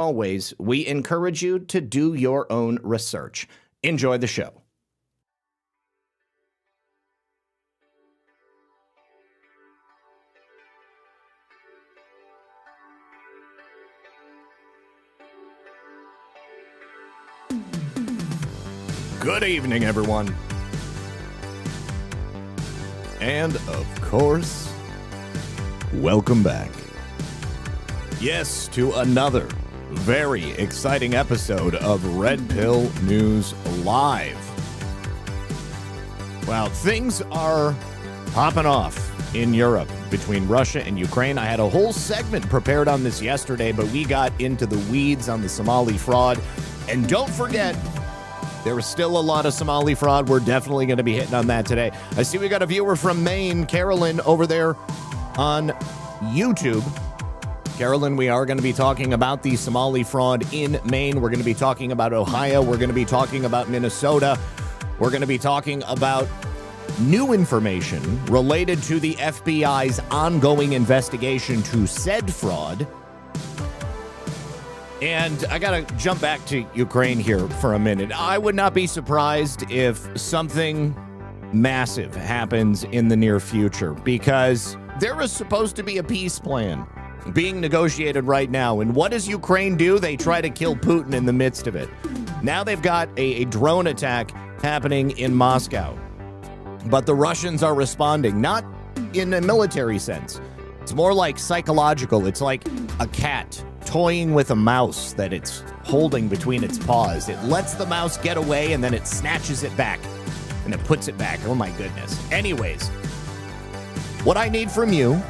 Always, we encourage you to do your own research. Enjoy the show. Good evening, everyone. And, of course, welcome back. Yes, to another very exciting episode of Red Pill News Live. Well, things are popping off in Europe between Russia and Ukraine. I had a whole segment prepared on this yesterday, but we got into the weeds on the Somali fraud. And don't forget, there was still a lot of Somali fraud. We're definitely going to be hitting on that today. I see we got a viewer from Maine, Carolyn, over there on YouTube. Carolyn, we are going to be talking about the Somali fraud in Maine. We're going to be talking about Ohio. We're going to be talking about Minnesota. We're going to be talking about new information related to the FBI's ongoing investigation to said fraud. And I got to jump back to Ukraine here for a minute. I would not be surprised if something massive happens in the near future, because there is supposed to be a peace plan being negotiated right now. And what does Ukraine do? They try to kill Putin in the midst of it. Now they've got a drone attack happening in Moscow. But the Russians are responding, not in a military sense. It's more like psychological. It's like a cat toying with a mouse that it's holding between its paws. It lets the mouse get away and then it snatches it back and it puts it back. Oh my goodness. Anyways, what I need from you,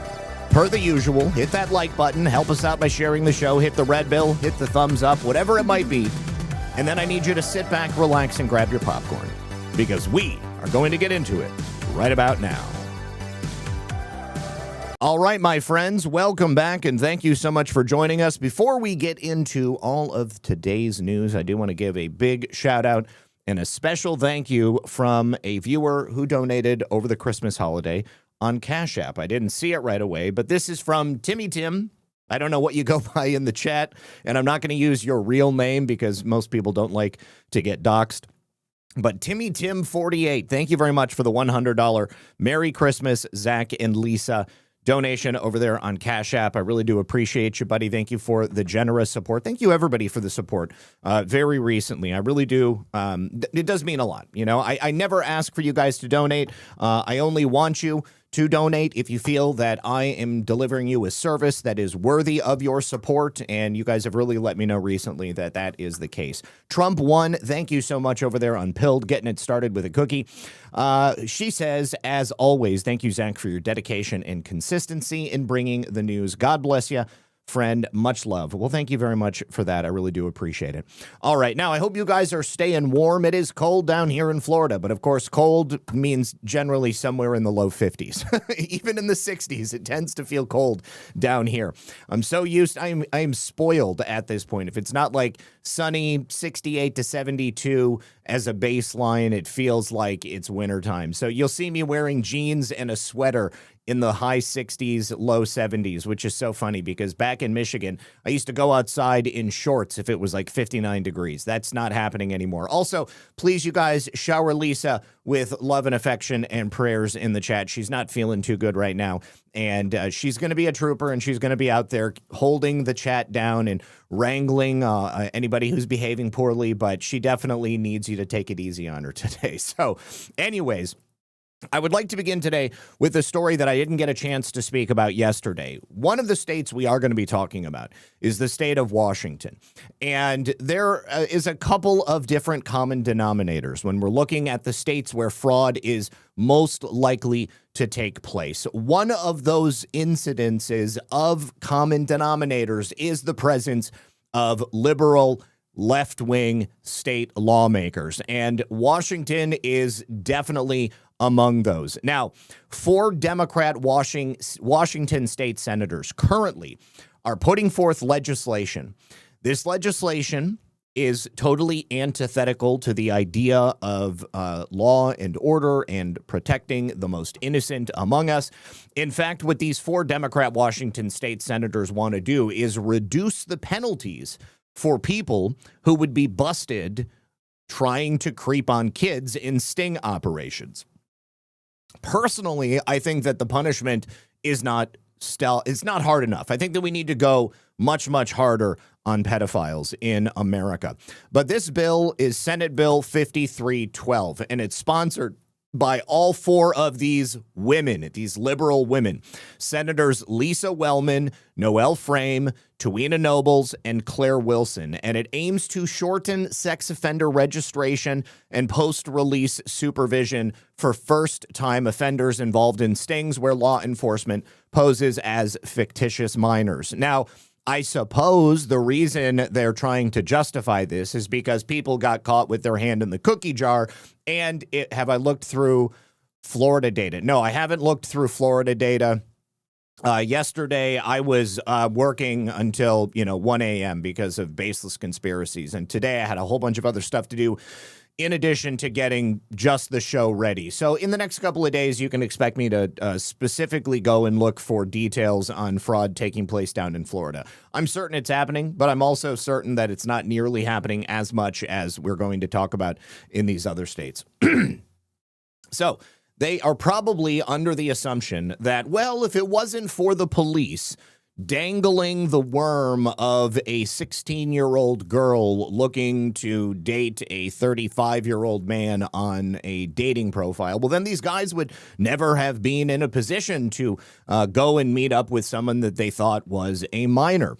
per the usual, hit that like button, help us out by sharing the show, hit the red bill, hit the thumbs up, whatever it might be. And then I need you to sit back, relax, and grab your popcorn, because we are going to get into it right about now. All right, my friends, welcome back, and thank you so much for joining us. Before we get into all of today's news, I do want to give a big shout out and a special thank you from a viewer who donated over the Christmas holiday on Cash App. I didn't see it right away, but this is from Timmy Tim. I don't know what you go by in the chat, and I'm not going to use your real name because most people don't like to get doxxed. But Timmy Tim 48, thank you very much for the $100 Merry Christmas, Zach and Lisa donation over there on Cash App. I really do appreciate you, buddy. Thank you for the generous support. Thank you, everybody, for the support very recently. I really do. It does mean a lot. You know, I never ask for you guys to donate. I only want you to donate if you feel that I am delivering you a service that is worthy of your support, and you guys have really let me know recently that that is the case. Trump 1, thank you so much over there on Pilled, getting it started with a cookie. She says, as always, thank you, Zach, for your dedication and consistency in bringing the news. God bless you, friend. Much love. Well, thank you very much for that. I really do appreciate it. All right. Now, I hope you guys are staying warm. It is cold down here in Florida, but of course, cold means generally somewhere in the low 50s. Even in the 60s, it tends to feel cold down here. I'm so used. I'm spoiled at this point. If it's not like sunny 68 to 72 as a baseline, it feels like it's wintertime. So you'll see me wearing jeans and a sweater in the high 60s, low 70s, which is so funny because back in Michigan, I used to go outside in shorts if it was like 59 degrees. That's not happening anymore. Also, please, you guys, shower Lisa with love and affection and prayers in the chat. She's not feeling too good right now, and she's going to be a trooper, and she's going to be out there holding the chat down and wrangling anybody who's behaving poorly, but she definitely needs you to take it easy on her today. So anyways, I would like to begin today with a story that I didn't get a chance to speak about yesterday. One of the states we are going to be talking about is the state of Washington. And there is a couple of different common denominators when we're looking at the states where fraud is most likely to take place. One of those incidences of common denominators is the presence of liberal left-wing state lawmakers. And Washington is definitely among those. Now, 4 Democrat Washington state senators currently are putting forth legislation. This legislation is totally antithetical to the idea of law and order and protecting the most innocent among us. In fact, what these 4 Democrat Washington state senators want to do is reduce the penalties for people who would be busted trying to creep on kids in sting operations. Personally, I think that the punishment is not it's not hard enough. I think that we need to go much, much harder on pedophiles in America. But this bill is Senate Bill 5312, and it's sponsored by all four of these women, these liberal women, Senators Lisa Wellman, Noelle Frame, Tawina Nobles, and Claire Wilson. And it aims to shorten sex offender registration and post-release supervision for first-time offenders involved in stings where law enforcement poses as fictitious minors. Now, I suppose the reason they're trying to justify this is because people got caught with their hand in the cookie jar. And have I looked through Florida data? No, I haven't looked through Florida data. Yesterday, I was working until 1 a.m. because of baseless conspiracies. And today I had a whole bunch of other stuff to do in addition to getting just the show ready. So in the next couple of days, you can expect me to specifically go and look for details on fraud taking place down in Florida. I'm certain it's happening, but I'm also certain that it's not nearly happening as much as we're going to talk about in these other states. So they are probably under the assumption that, well, if it wasn't for the police dangling the worm of a 16-year-old girl looking to date a 35-year-old man on a dating profile, well, then these guys would never have been in a position to go and meet up with someone that they thought was a minor.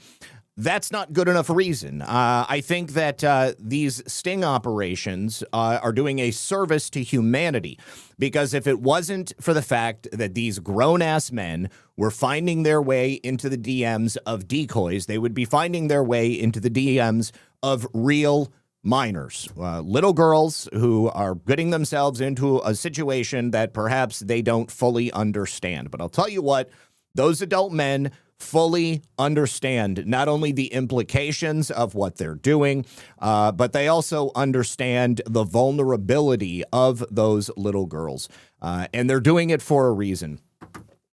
That's not good enough reason. I think that these sting operations are doing a service to humanity, because if it wasn't for the fact that these grown-ass men were finding their way into the DMs of decoys, they would be finding their way into the DMs of real minors, little girls who are getting themselves into a situation that perhaps they don't fully understand. But I'll tell you what, those adult men fully understand not only the implications of what they're doing, but they also understand the vulnerability of those little girls. And they're doing it for a reason.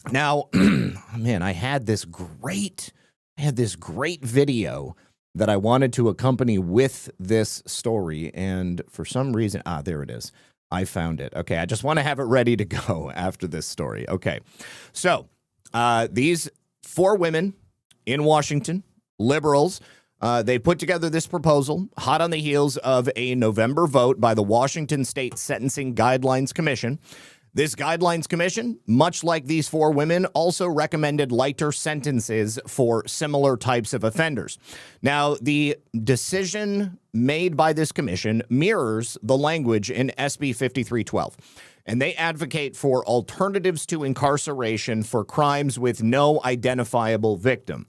Now, man, I had this great video that I wanted to accompany with this story. And for some reason, there it is. I found it. Okay, I just want to have it ready to go after this story. Okay, so these four women in Washington, liberals, they put together this proposal hot on the heels of a November vote by the Washington State Sentencing Guidelines Commission. This Guidelines Commission, much like these four women, also recommended lighter sentences for similar types of offenders. Now, the decision made by this commission mirrors the language in SB 5312. And they advocate for alternatives to incarceration for crimes with no identifiable victim.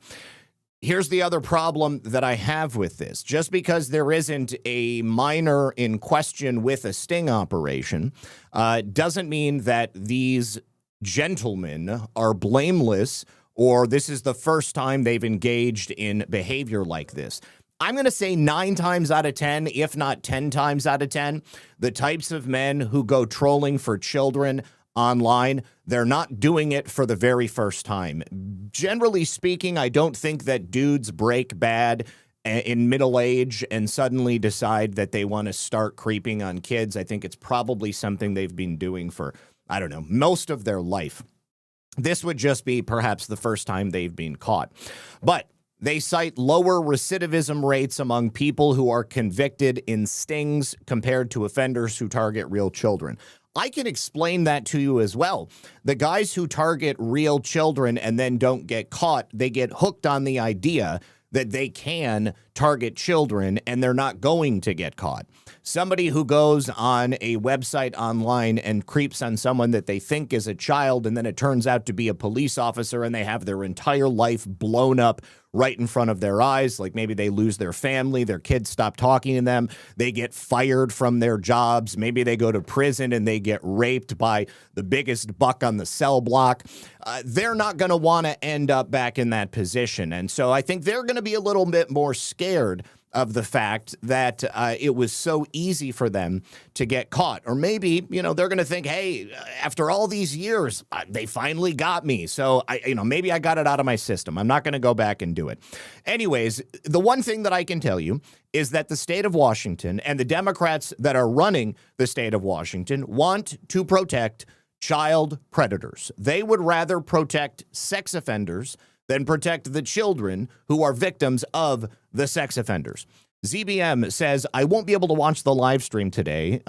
Here's the other problem that I have with this. Just because there isn't a minor in question with a sting operation doesn't mean that these gentlemen are blameless or this is the first time they've engaged in behavior like this. I'm going to say 9 times out of 10, if not 10 times out of 10, the types of men who go trolling for children online, they're not doing it for the very first time. Generally speaking, I don't think that dudes break bad in middle age and suddenly decide that they want to start creeping on kids. I think it's probably something they've been doing for, I don't know, most of their life. This would just be perhaps the first time they've been caught. But they cite lower recidivism rates among people who are convicted in stings compared to offenders who target real children. I can explain that to you as well. The guys who target real children and then don't get caught, they get hooked on the idea that they can target children and they're not going to get caught. Somebody who goes on a website online and creeps on someone that they think is a child and then it turns out to be a police officer and they have their entire life blown up right in front of their eyes. Like maybe they lose their family, their kids stop talking to them, they get fired from their jobs, maybe they go to prison and they get raped by the biggest buck on the cell block. They're not going to want to end up back in that position. And so I think they're going to be a little bit more scared scared of the fact that it was so easy for them to get caught. Or maybe, they're going to think, hey, after all these years, they finally got me. So, maybe I got it out of my system. I'm not going to go back and do it. Anyways, the one thing that I can tell you is that the state of Washington and the Democrats that are running the state of Washington want to protect child predators. They would rather protect sex offenders than protect the children who are victims of the sex offenders. ZBM says, I won't be able to watch the live stream today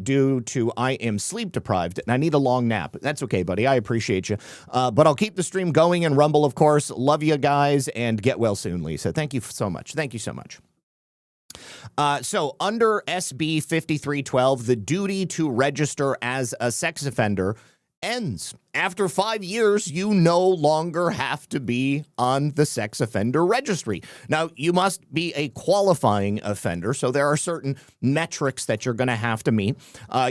due to I am sleep deprived and I need a long nap. That's okay, buddy. I appreciate you. But I'll keep the stream going and Rumble, of course. Love you guys and get well soon, Lisa. Thank you so much. Thank you so much. So under SB 5312, the duty to register as a sex offender ends. After 5 years, you no longer have to be on the sex offender registry. Now, you must be a qualifying offender, so there are certain metrics that you're going to have to meet.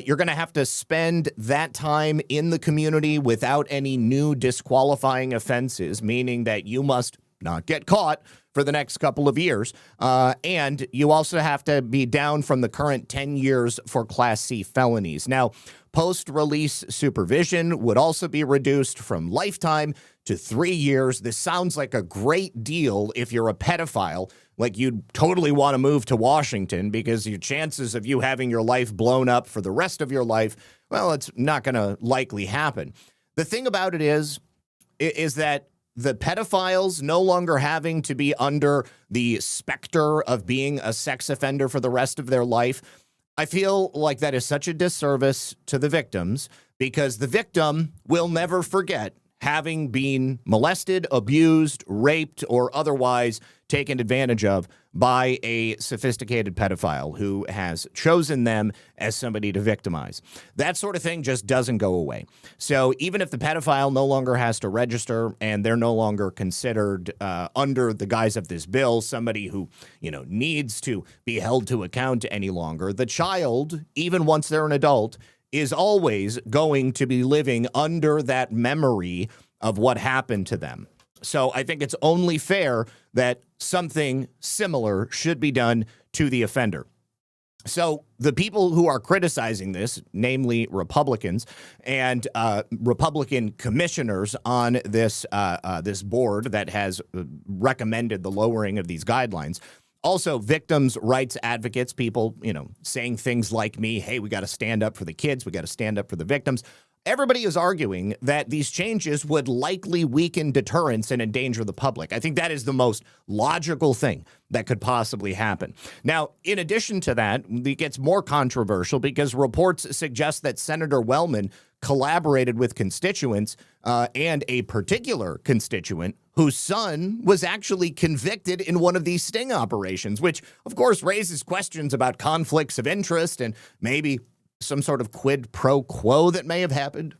You're going to have to spend that time in the community without any new disqualifying offenses, meaning that you must not get caught for the next couple of years. And you also have to be down from the current 10 years for Class C felonies. Now, post-release supervision would also be reduced from lifetime to 3 years. This sounds like a great deal if you're a pedophile. Like, you'd totally want to move to Washington because your chances of you having your life blown up for the rest of your life, well, it's not going to likely happen. The thing about it is that the pedophiles no longer having to be under the specter of being a sex offender for the rest of their life, I feel like that is such a disservice to the victims because the victim will never forget having been molested, abused, raped, or otherwise taken advantage of by a sophisticated pedophile who has chosen them as somebody to victimize. That sort of thing just doesn't go away. So even if the pedophile no longer has to register and they're no longer considered under the guise of this bill, somebody who, needs to be held to account any longer, the child, even once they're an adult, is always going to be living under that memory of what happened to them. So I think it's only fair that something similar should be done to the offender. So the people who are criticizing this, namely Republicans and Republican commissioners on this this board that has recommended the lowering of these guidelines, also victims' rights advocates, people, saying things like me, hey, we got to stand up for the kids, we got to stand up for the victims. Everybody is arguing that these changes would likely weaken deterrence and endanger the public. I think that is the most logical thing that could possibly happen. Now, in addition to that, it gets more controversial because reports suggest that Senator Wellman collaborated with constituents and a particular constituent whose son was actually convicted in one of these sting operations, which, of course, raises questions about conflicts of interest and maybe some sort of quid pro quo that may have happened.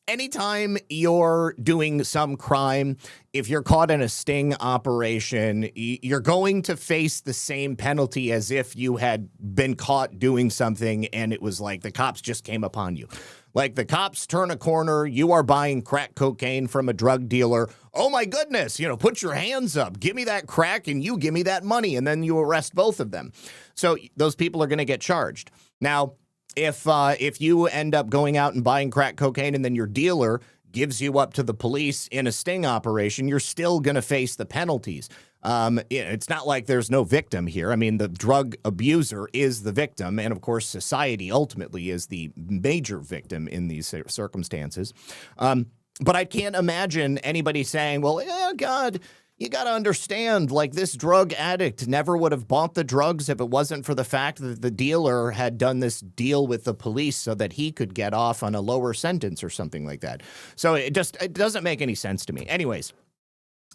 Anytime you're doing some crime, if you're caught in a sting operation, you're going to face the same penalty as if you had been caught doing something and it was like the cops just came upon you. Like the cops turn a corner, you are buying crack cocaine from a drug dealer. Oh my goodness, put your hands up, give me that crack and you give me that money, and then you arrest both of them. So those people are going to get charged. Now, if you end up going out and buying crack cocaine and then your dealer gives you up to the police in a sting operation, you're still going to face the penalties. It's not like there's no victim here. I mean, the drug abuser is the victim, and of course, society ultimately is the major victim in these circumstances. But I can't imagine anybody saying, well, God, you got to understand, like, this drug addict never would have bought the drugs if it wasn't for the fact that the dealer had done this deal with the police so that he could get off on a lower sentence or something like that. So it doesn't make any sense to me. Anyways.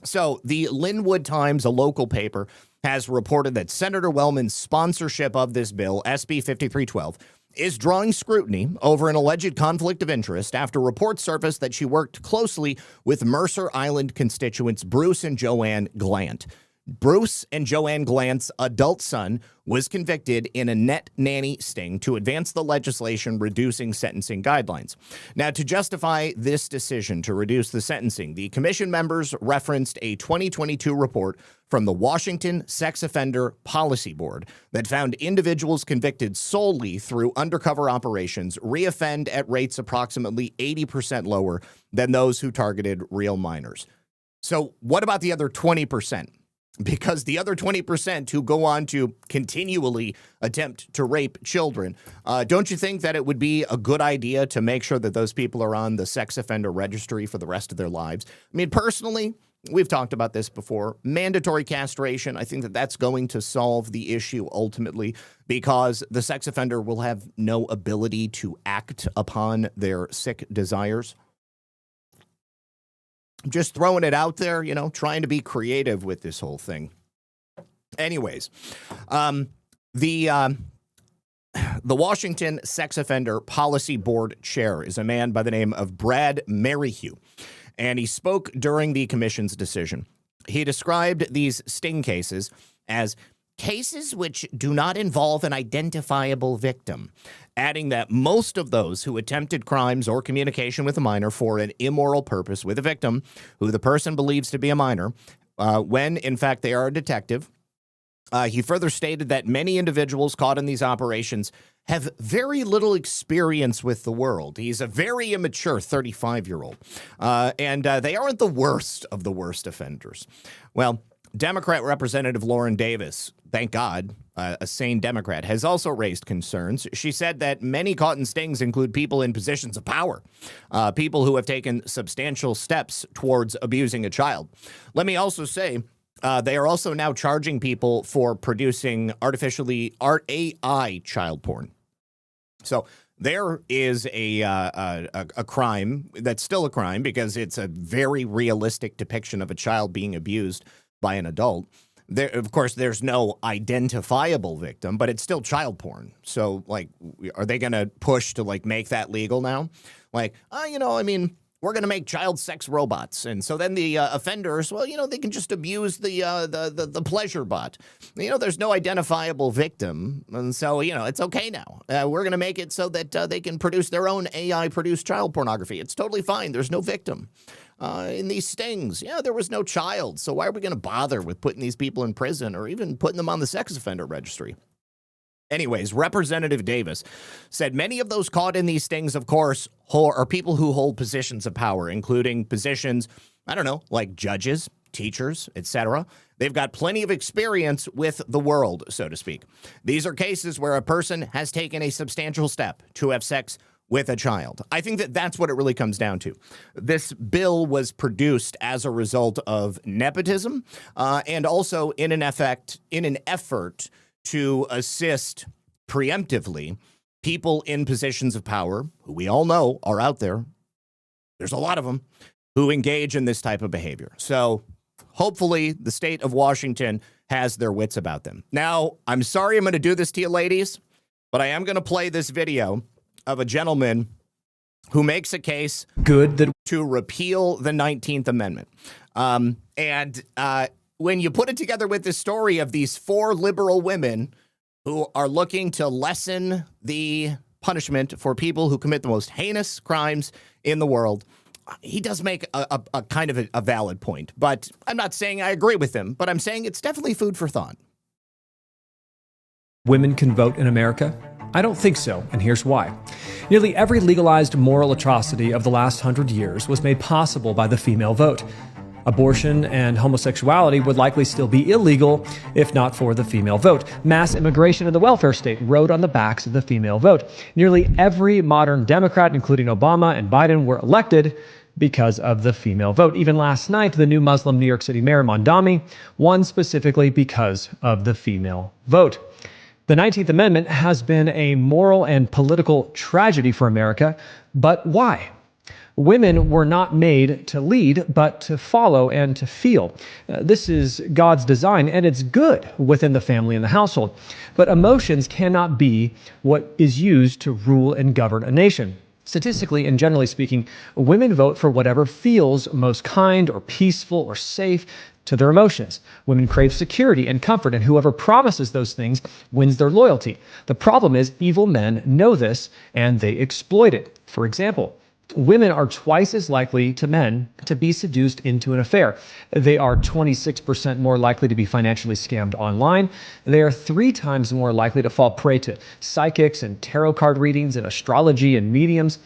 So the Linwood Times, a local paper, has reported that Senator Wellman's sponsorship of this bill, SB 5312, is drawing scrutiny over an alleged conflict of interest after reports surfaced that she worked closely with Mercer Island constituents Bruce and Joanne Glant. Bruce and Joanne Glant's adult son was convicted in a net nanny sting to advance the legislation reducing sentencing guidelines. Now, to justify this decision to reduce the sentencing, the commission members referenced a 2022 report from the Washington Sex Offender Policy Board that found individuals convicted solely through undercover operations reoffend at rates approximately 80% lower than those who targeted real minors. So what about the other 20%? Because the other 20% who go on to continually attempt to rape children, don't you think that it would be a good idea to make sure that those people are on the sex offender registry for the rest of their lives? I mean, personally, we've talked about this before. Mandatory castration, I think that that's going to solve the issue ultimately, because the sex offender will have no ability to act upon their sick desires. Just throwing it out there, you know, trying to be creative with this whole thing. Anyways, the Washington Sex Offender Policy Board chair is a man by the name of Brad Merrihew, and he spoke during the commission's decision. He described these sting cases as cases which do not involve an identifiable victim, adding that most of those who attempted crimes or communication with a minor for an immoral purpose with a victim who the person believes to be a minor, when in fact they are a detective. He further stated that many individuals caught in these operations have very little experience with the world. He's a very immature 35-year-old, and they aren't the worst of the worst offenders. Well, Democrat Representative Lauren Davis, thank God, a sane Democrat, has also raised concerns. She said that many caught in stings include people in positions of power, people who have taken substantial steps towards abusing a child. Let me also say, they are also now charging people for producing AI child porn. So there is a crime that's still a crime because it's a very realistic depiction of a child being abused by an adult. There, of course, there's no identifiable victim, but it's still child porn. So, like, are they going to push to, like, make that legal now? Like, you know, I mean, we're going to make child sex robots. And so then the offenders, well, you know, they can just abuse the pleasure bot. You know, there's no identifiable victim. And so, you know, it's okay now. We're going to make it so that they can produce their own AI-produced child pornography. It's totally fine. There's no victim. In these stings, yeah, there was no child. So why are we going to bother with putting these people in prison or even putting them on the sex offender registry? Anyways, Representative Davis said many of those caught in these stings, of course, are people who hold positions of power, including positions, I don't know, like judges, teachers, etc. They've got plenty of experience with the world, so to speak. These are cases where a person has taken a substantial step to have sex with a child. I think that that's what it really comes down to. This bill was produced as a result of nepotism and also in an effort to assist preemptively people in positions of power, who we all know are out there. There's a lot of them who engage in this type of behavior. So hopefully the state of Washington has their wits about them. Now, I'm sorry I'm going to do this to you ladies, but I am going to play this video of a gentleman who makes a case to repeal the 19th Amendment. When you put it together with the story of these 4 liberal women who are looking to lessen the punishment for people who commit the most heinous crimes in the world, he does make a kind of a valid point. But I'm not saying I agree with him, but I'm saying it's definitely food for thought. Women can vote in America? I don't think so, and here's why. Nearly every legalized moral atrocity of the last 100 years was made possible by the female vote. Abortion and homosexuality would likely still be illegal if not for the female vote. Mass immigration and the welfare state rode on the backs of the female vote. Nearly every modern Democrat, including Obama and Biden, were elected because of the female vote. Even last night, the new Muslim New York City mayor, Mondami, won specifically because of the female vote. The 19th Amendment has been a moral and political tragedy for America, but why? Women were not made to lead, but to follow and to feel. This is God's design, and it's good within the family and the household. But emotions cannot be what is used to rule and govern a nation. Statistically and generally speaking, women vote for whatever feels most kind or peaceful or safe. to their emotions. Women crave security and comfort, and whoever promises those things wins their loyalty. The problem is evil men know this and they exploit it. For example, women are twice as likely to men to be seduced into an affair. They are 26% more likely to be financially scammed online. They are 3 times more likely to fall prey to psychics and tarot card readings and astrology and mediums.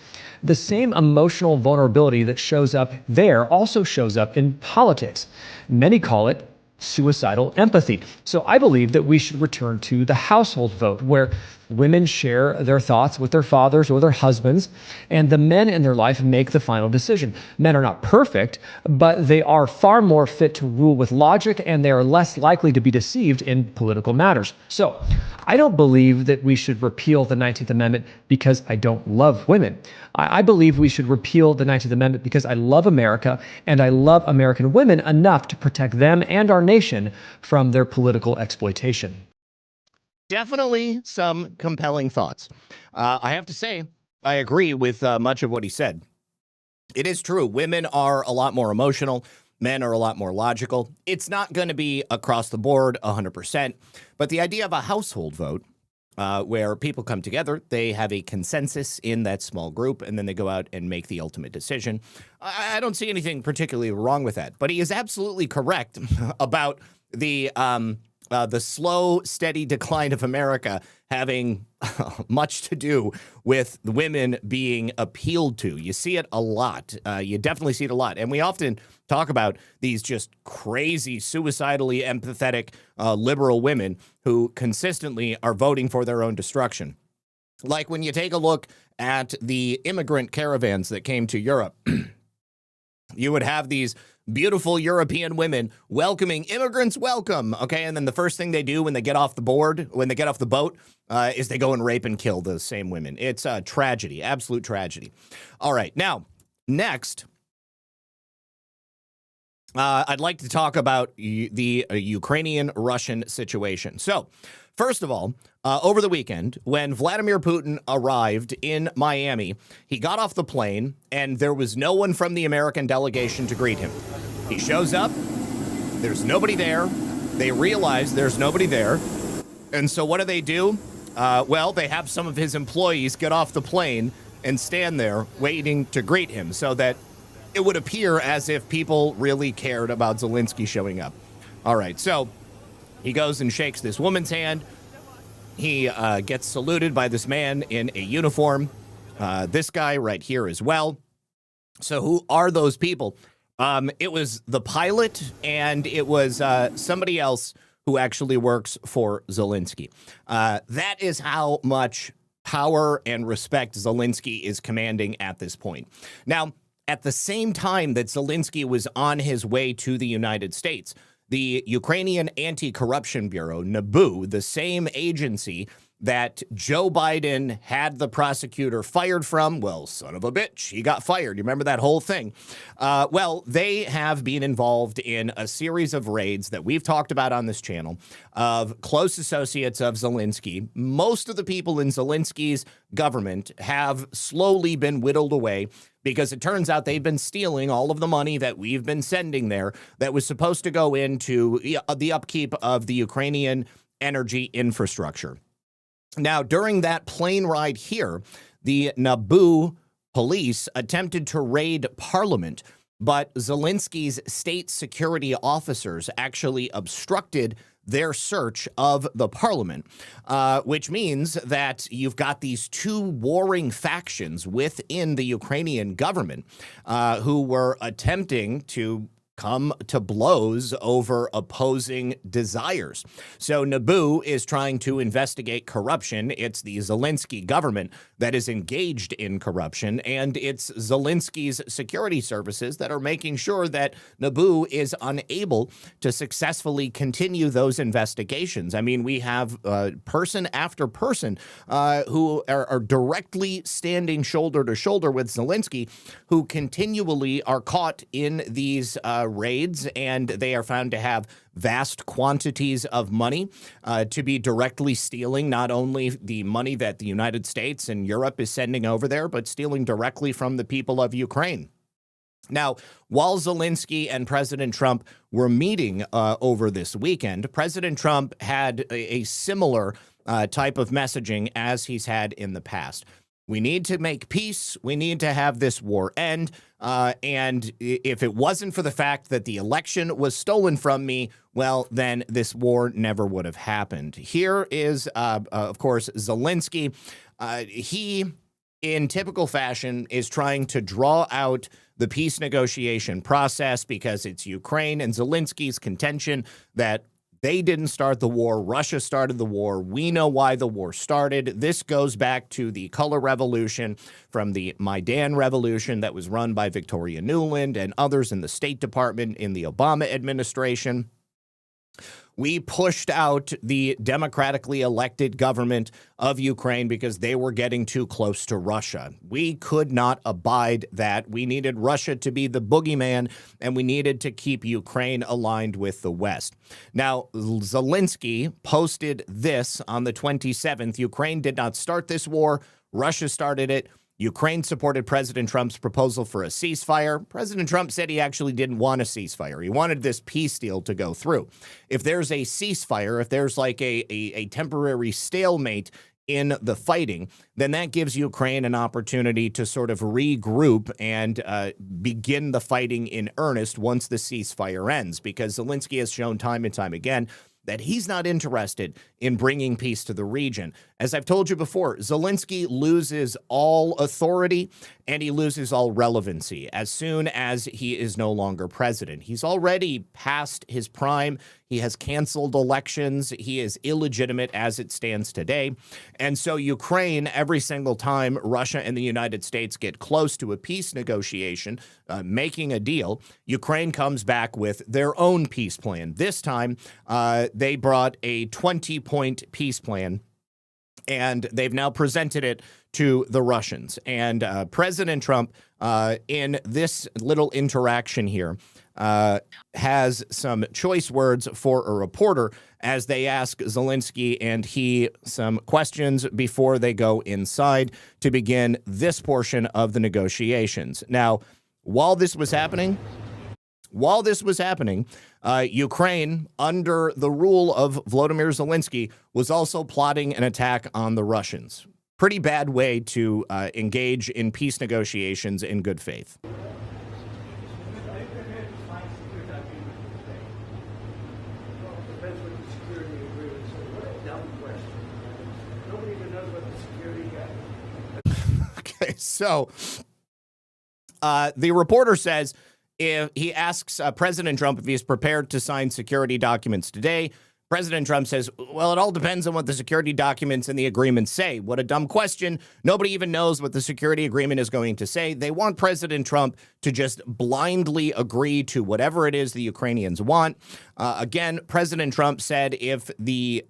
The same emotional vulnerability that shows up there also shows up in politics. Many call it suicidal empathy. So I believe that we should return to the household vote, where women share their thoughts with their fathers or their husbands, and the men in their life make the final decision. Men are not perfect, but they are far more fit to rule with logic, and they are less likely to be deceived in political matters. So I don't believe that we should repeal the 19th Amendment because I don't love women. I believe we should repeal the 19th Amendment because I love America, and I love American women enough to protect them and our nation from their political exploitation. Definitely some compelling thoughts. I have to say, I agree with much of what he said. It is true. Women are a lot more emotional. Men are a lot more logical. It's not going to be across the board 100%. But the idea of a household vote where people come together, they have a consensus in that small group, and then they go out and make the ultimate decision. I don't see anything particularly wrong with that. But he is absolutely correct about the slow, steady decline of America having much to do with the women being appealed to. You see it a lot. You definitely see it a lot. And we often talk about these just crazy, suicidally empathetic liberal women who consistently are voting for their own destruction. Like when you take a look at the immigrant caravans that came to Europe, you would have these beautiful European women welcoming immigrants, welcome. Okay. And then the first thing they do when they get off the boat, is they go and rape and kill those same women. It's a tragedy, absolute tragedy. All right. Now, next, I'd like to talk about the Ukrainian-Russian situation. So, first of all, over the weekend, when Vladimir Putin arrived in Miami, he got off the plane, and there was no one from the American delegation to greet him. He shows up, there's nobody there. They realize there's nobody there. And so what do? Well, they have some of his employees get off the plane and stand there waiting to greet him so that it would appear as if people really cared about Zelensky showing up. All right, so he goes and shakes this woman's hand. He gets saluted by this man in a uniform. This guy right here as well. So who are those people? It was the pilot, and it was somebody else who actually works for Zelensky. That is how much power and respect Zelensky is commanding at this point. Now, at the same time that Zelensky was on his way to the United States, the Ukrainian Anti-Corruption Bureau, NABU, the same agency that Joe Biden had the prosecutor fired from, well, son of a bitch, he got fired. You remember that whole thing? Well, they have been involved in a series of raids that we've talked about on this channel of close associates of Zelensky. Most of the people in Zelensky's government have slowly been whittled away because it turns out they've been stealing all of the money that we've been sending there that was supposed to go into the upkeep of the Ukrainian energy infrastructure. Now, during that plane ride here, the NABU police attempted to raid Parliament, but Zelensky's state security officers actually obstructed their search of the Parliament, which means that you've got these two warring factions within the Ukrainian government who were attempting to come to blows over opposing desires. So NABU is trying to investigate corruption. It's the Zelensky government that is engaged in corruption, and it's Zelensky's security services that are making sure that NABU is unable to successfully continue those investigations. I mean, we have person after person who are directly standing shoulder to shoulder with Zelensky, who continually are caught in these raids, and they are found to have vast quantities of money to be directly stealing not only the money that the United States and Europe is sending over there, but stealing directly from the people of Ukraine. Now, while Zelensky and President Trump were meeting over this weekend, President Trump had a similar type of messaging as he's had in the past. We need to make peace. We need to have this war end. And if it wasn't for the fact that the election was stolen from me, well, then this war never would have happened. Here is, of course, Zelensky. He, in typical fashion, is trying to draw out the peace negotiation process because it's Ukraine and Zelensky's contention that they didn't start the war. Russia started the war. We know why the war started. This goes back to the color revolution from the Maidan revolution that was run by Victoria Nuland and others in the State Department in the Obama administration. We pushed out the democratically elected government of Ukraine because they were getting too close to Russia. We could not abide that. We needed Russia to be the boogeyman, and we needed to keep Ukraine aligned with the West. Now, Zelensky posted this on the 27th. Ukraine did not start this war. Russia started it. Ukraine supported President Trump's proposal for a ceasefire. President Trump said he actually didn't want a ceasefire. He wanted this peace deal to go through. If there's a ceasefire, if there's like a temporary stalemate in the fighting, then that gives Ukraine an opportunity to sort of regroup and begin the fighting in earnest once the ceasefire ends, because Zelensky has shown time and time again that he's not interested in bringing peace to the region. As I've told you before, Zelensky loses all authority and he loses all relevancy as soon as he is no longer president. He's already past his prime. He has canceled elections. He is illegitimate as it stands today. And so Ukraine, every single time Russia and the United States get close to a peace negotiation, making a deal, Ukraine comes back with their own peace plan. This time, they brought a 20-point peace plan, and they've now presented it to the Russians. And President Trump, in this little interaction here, has some choice words for a reporter as they ask Zelensky and he some questions before they go inside to begin this portion of the negotiations. Now, while this was happening, Ukraine, under the rule of Volodymyr Zelensky, was also plotting an attack on the Russians. Pretty bad way to engage in peace negotiations in good faith. Okay, so the reporter says, if he asks President Trump if he's prepared to sign security documents today. President Trump says, well, it all depends on what the security documents and the agreements say. What a dumb question. Nobody even knows what the security agreement is going to say. They want President Trump to just blindly agree to whatever it is the Ukrainians want. Again, President Trump said if he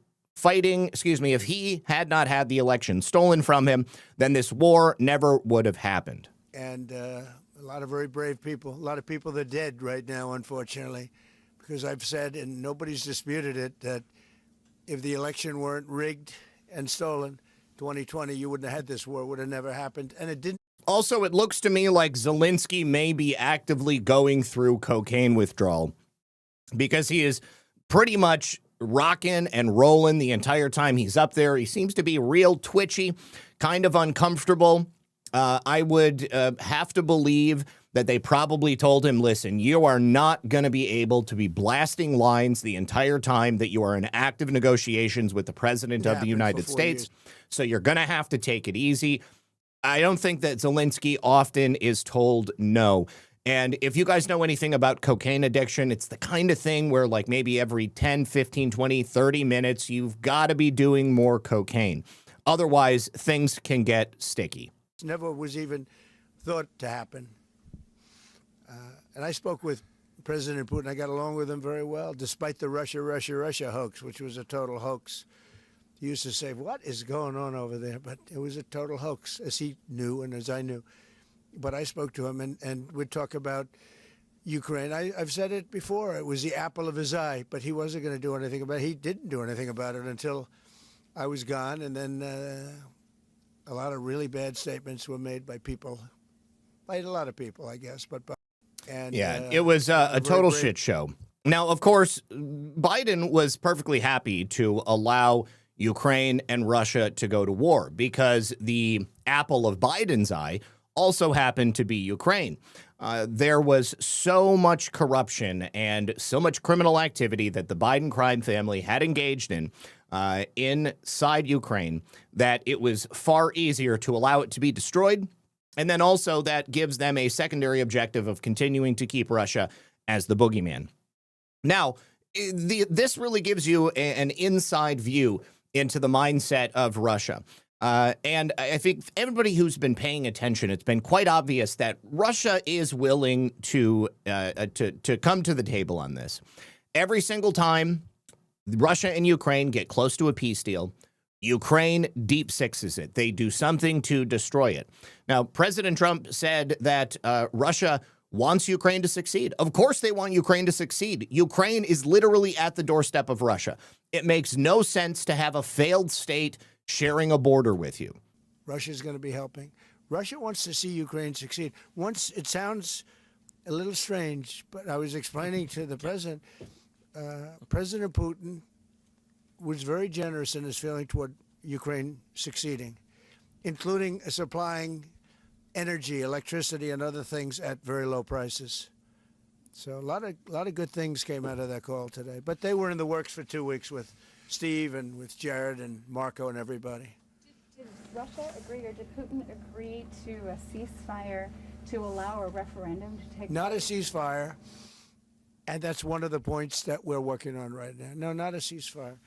had not had the election stolen from him, then this war never would have happened. And a lot of very brave people, a lot of people that are dead right now, unfortunately, because I've said, and nobody's disputed it, that if the election weren't rigged and stolen, 2020, you wouldn't have had this war. It would have never happened. And it didn't. Also, it looks to me like Zelensky may be actively going through cocaine withdrawal because he is pretty much rocking and rolling the entire time he's up there. He seems to be real twitchy, kind of uncomfortable. I would have to believe that they probably told him, listen, you are not going to be able to be blasting lines the entire time that you are in active negotiations with the president of the United States. So you're going to have to take it easy. I don't think that Zelensky often is told no. And if you guys know anything about cocaine addiction, it's the kind of thing where like maybe every 10, 15, 20, 30 minutes, you've got to be doing more cocaine. Otherwise, things can get sticky. Never was even thought to happen. And I spoke with President Putin. I got along with him very well, despite the Russia hoax, which was a total hoax. He used to say, what is going on over there? But it was a total hoax, as he knew and as I knew. But I spoke to him, and we'd talk about Ukraine. I've said it before. It was the apple of his eye, but he wasn't going to do anything about it. He didn't do anything about it until I was gone, and then a lot of really bad statements were made by people, by a lot of people, I guess, but by And Yeah, it was a total brave. shit show. Now, of course, Biden was perfectly happy to allow Ukraine and Russia to go to war because the apple of Biden's eye also happened to be Ukraine. There was so much corruption and so much criminal activity that the Biden crime family had engaged in inside Ukraine that it was far easier to allow it to be destroyed. And then also that gives them a secondary objective of continuing to keep Russia as the boogeyman. Now, this really gives you an inside view into the mindset of Russia. And I think everybody who's been paying attention, it's been quite obvious that Russia is willing to come to the table on this. Every single time Russia and Ukraine get close to a peace deal, Ukraine deep sixes it. They do something to destroy it. Now, President Trump said that Russia wants Ukraine to succeed. Of course they want Ukraine to succeed. Ukraine is literally at the doorstep of Russia. It makes no sense to have a failed state sharing a border with you. Russia's going to be helping. Russia wants to see Ukraine succeed. Once it sounds a little strange, but I was explaining to the president, President Putin was very generous in his feeling toward Ukraine succeeding, including supplying energy, electricity, and other things at very low prices. So a lot of good things came out of that call today. But they were in the works for 2 weeks with Steve and with Jared and Marco and everybody. Did Russia agree, or did Putin agree to a ceasefire to allow a referendum to take Not a place? ceasefire, and that's one of the points that we're working on right now. No, not a ceasefire.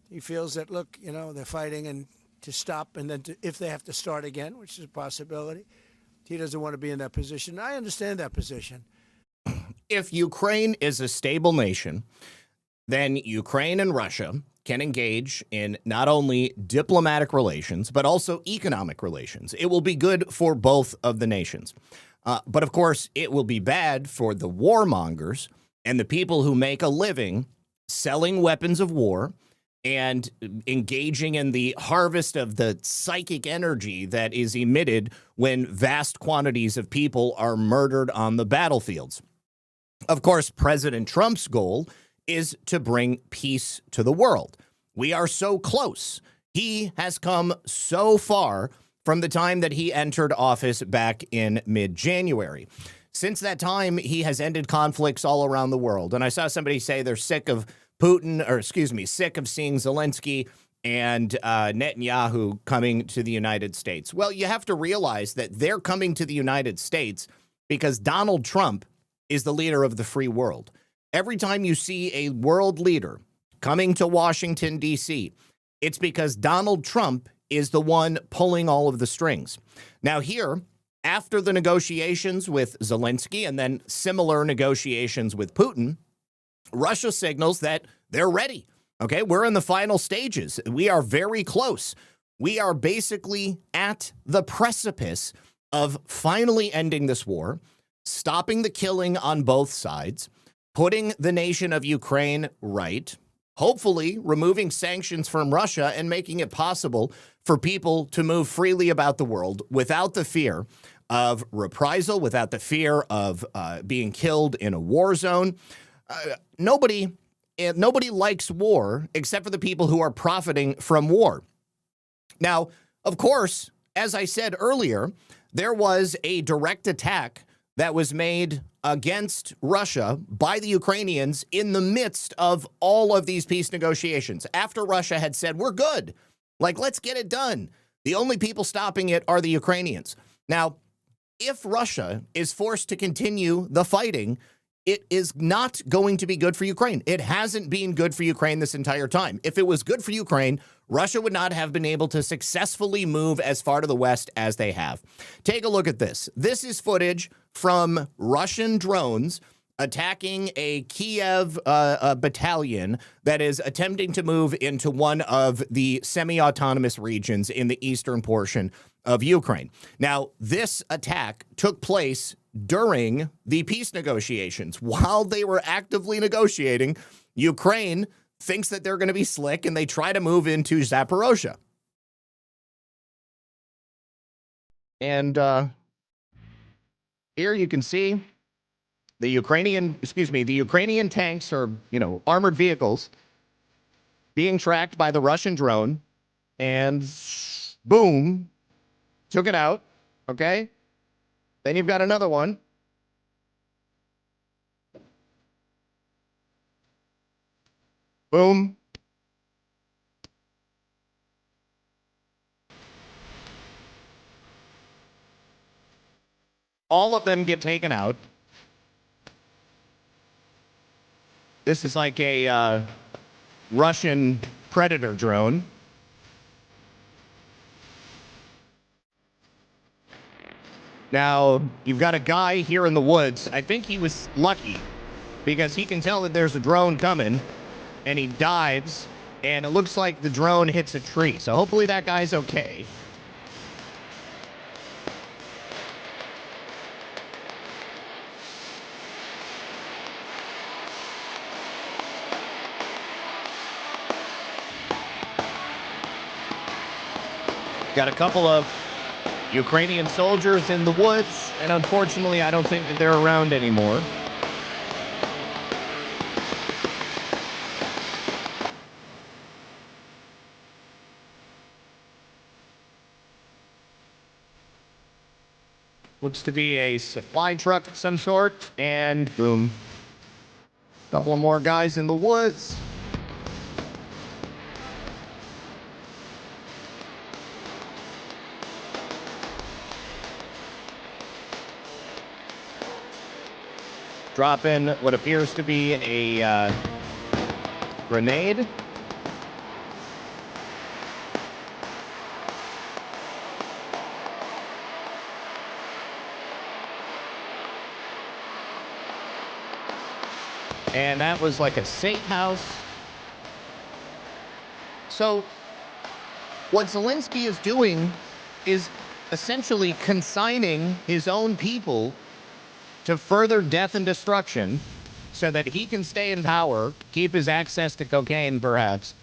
He feels that, look, you know, they're fighting and to stop, and then if they have to start again, which is a possibility, he doesn't want to be in that position. I understand that position. If Ukraine is a stable nation, then Ukraine and Russia can engage in not only diplomatic relations, but also economic relations. It will be good for both of the nations. But of course, it will be bad for the warmongers and the people who make a living selling weapons of war and engaging in the harvest of the psychic energy that is emitted when vast quantities of people are murdered on the battlefields. Of course, President Trump's goal is to bring peace to the world. We are so close. He has come so far from the time that he entered office back in mid-January. Since that time, he has ended conflicts all around the world. And I saw somebody say they're sick of sick of seeing Zelensky and Netanyahu coming to the United States. Well, you have to realize that they're coming to the United States because Donald Trump is the leader of the free world. Every time you see a world leader coming to Washington, D.C., it's because Donald Trump is the one pulling all of the strings. Now here, after the negotiations with Zelensky and then similar negotiations with Putin, Russia signals that they're ready. Okay, we're in the final stages. We are very close. We are basically at the precipice of finally ending this war, stopping the killing on both sides, putting the nation of Ukraine right, hopefully removing sanctions from Russia and making it possible for people to move freely about the world without the fear of reprisal, without the fear of being killed in a war zone. Nobody likes war except for the people who are profiting from war. Now, of course, as I said earlier, there was a direct attack that was made against Russia by the Ukrainians in the midst of all of these peace negotiations. After Russia had said, we're good, like, let's get it done. The only people stopping it are the Ukrainians. Now, if Russia is forced to continue the fighting, it is not going to be good for Ukraine. It hasn't been good for Ukraine this entire time. If it was good for Ukraine, Russia would not have been able to successfully move as far to the west as they have. Take a look at this. This is footage from Russian drones attacking a Kiev battalion that is attempting to move into one of the semi-autonomous regions in the eastern portion of Ukraine. Now, this attack took place during the peace negotiations. While they were actively negotiating, Ukraine thinks that they're going to be slick and they try to move into Zaporozhye. And here you can see the Ukrainian tanks or, armored vehicles being tracked by the Russian drone, and boom, took it out. Okay. Then you've got another one. Boom. All of them get taken out. This is like a Russian Predator drone. Now, you've got a guy here in the woods. I think he was lucky because he can tell that there's a drone coming, and he dives, and it looks like the drone hits a tree. So hopefully that guy's okay. Got a couple of Ukrainian soldiers in the woods, and unfortunately, I don't think that they're around anymore. Looks to be a supply truck of some sort, and boom. Couple of more guys in the woods. Drop in what appears to be a grenade. And that was like a safe house. So what Zelensky is doing is essentially consigning his own people to further death and destruction so that he can stay in power, keep his access to cocaine perhaps,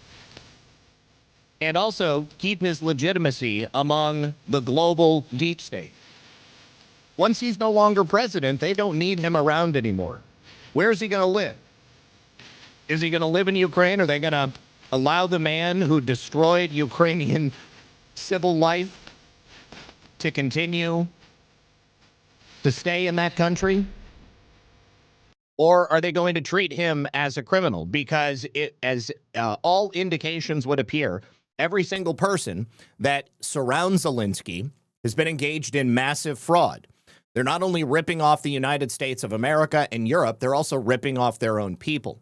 and also keep his legitimacy among the global deep state. Once he's no longer president, they don't need him around anymore. Where is he going to live? Is he going to live in Ukraine? Are they going to allow the man who destroyed Ukrainian civil life to continue to stay in that country? Or are they going to treat him as a criminal? Because as all indications would appear, every single person that surrounds Zelensky has been engaged in massive fraud. They're not only ripping off the United States of America and Europe, they're also ripping off their own people.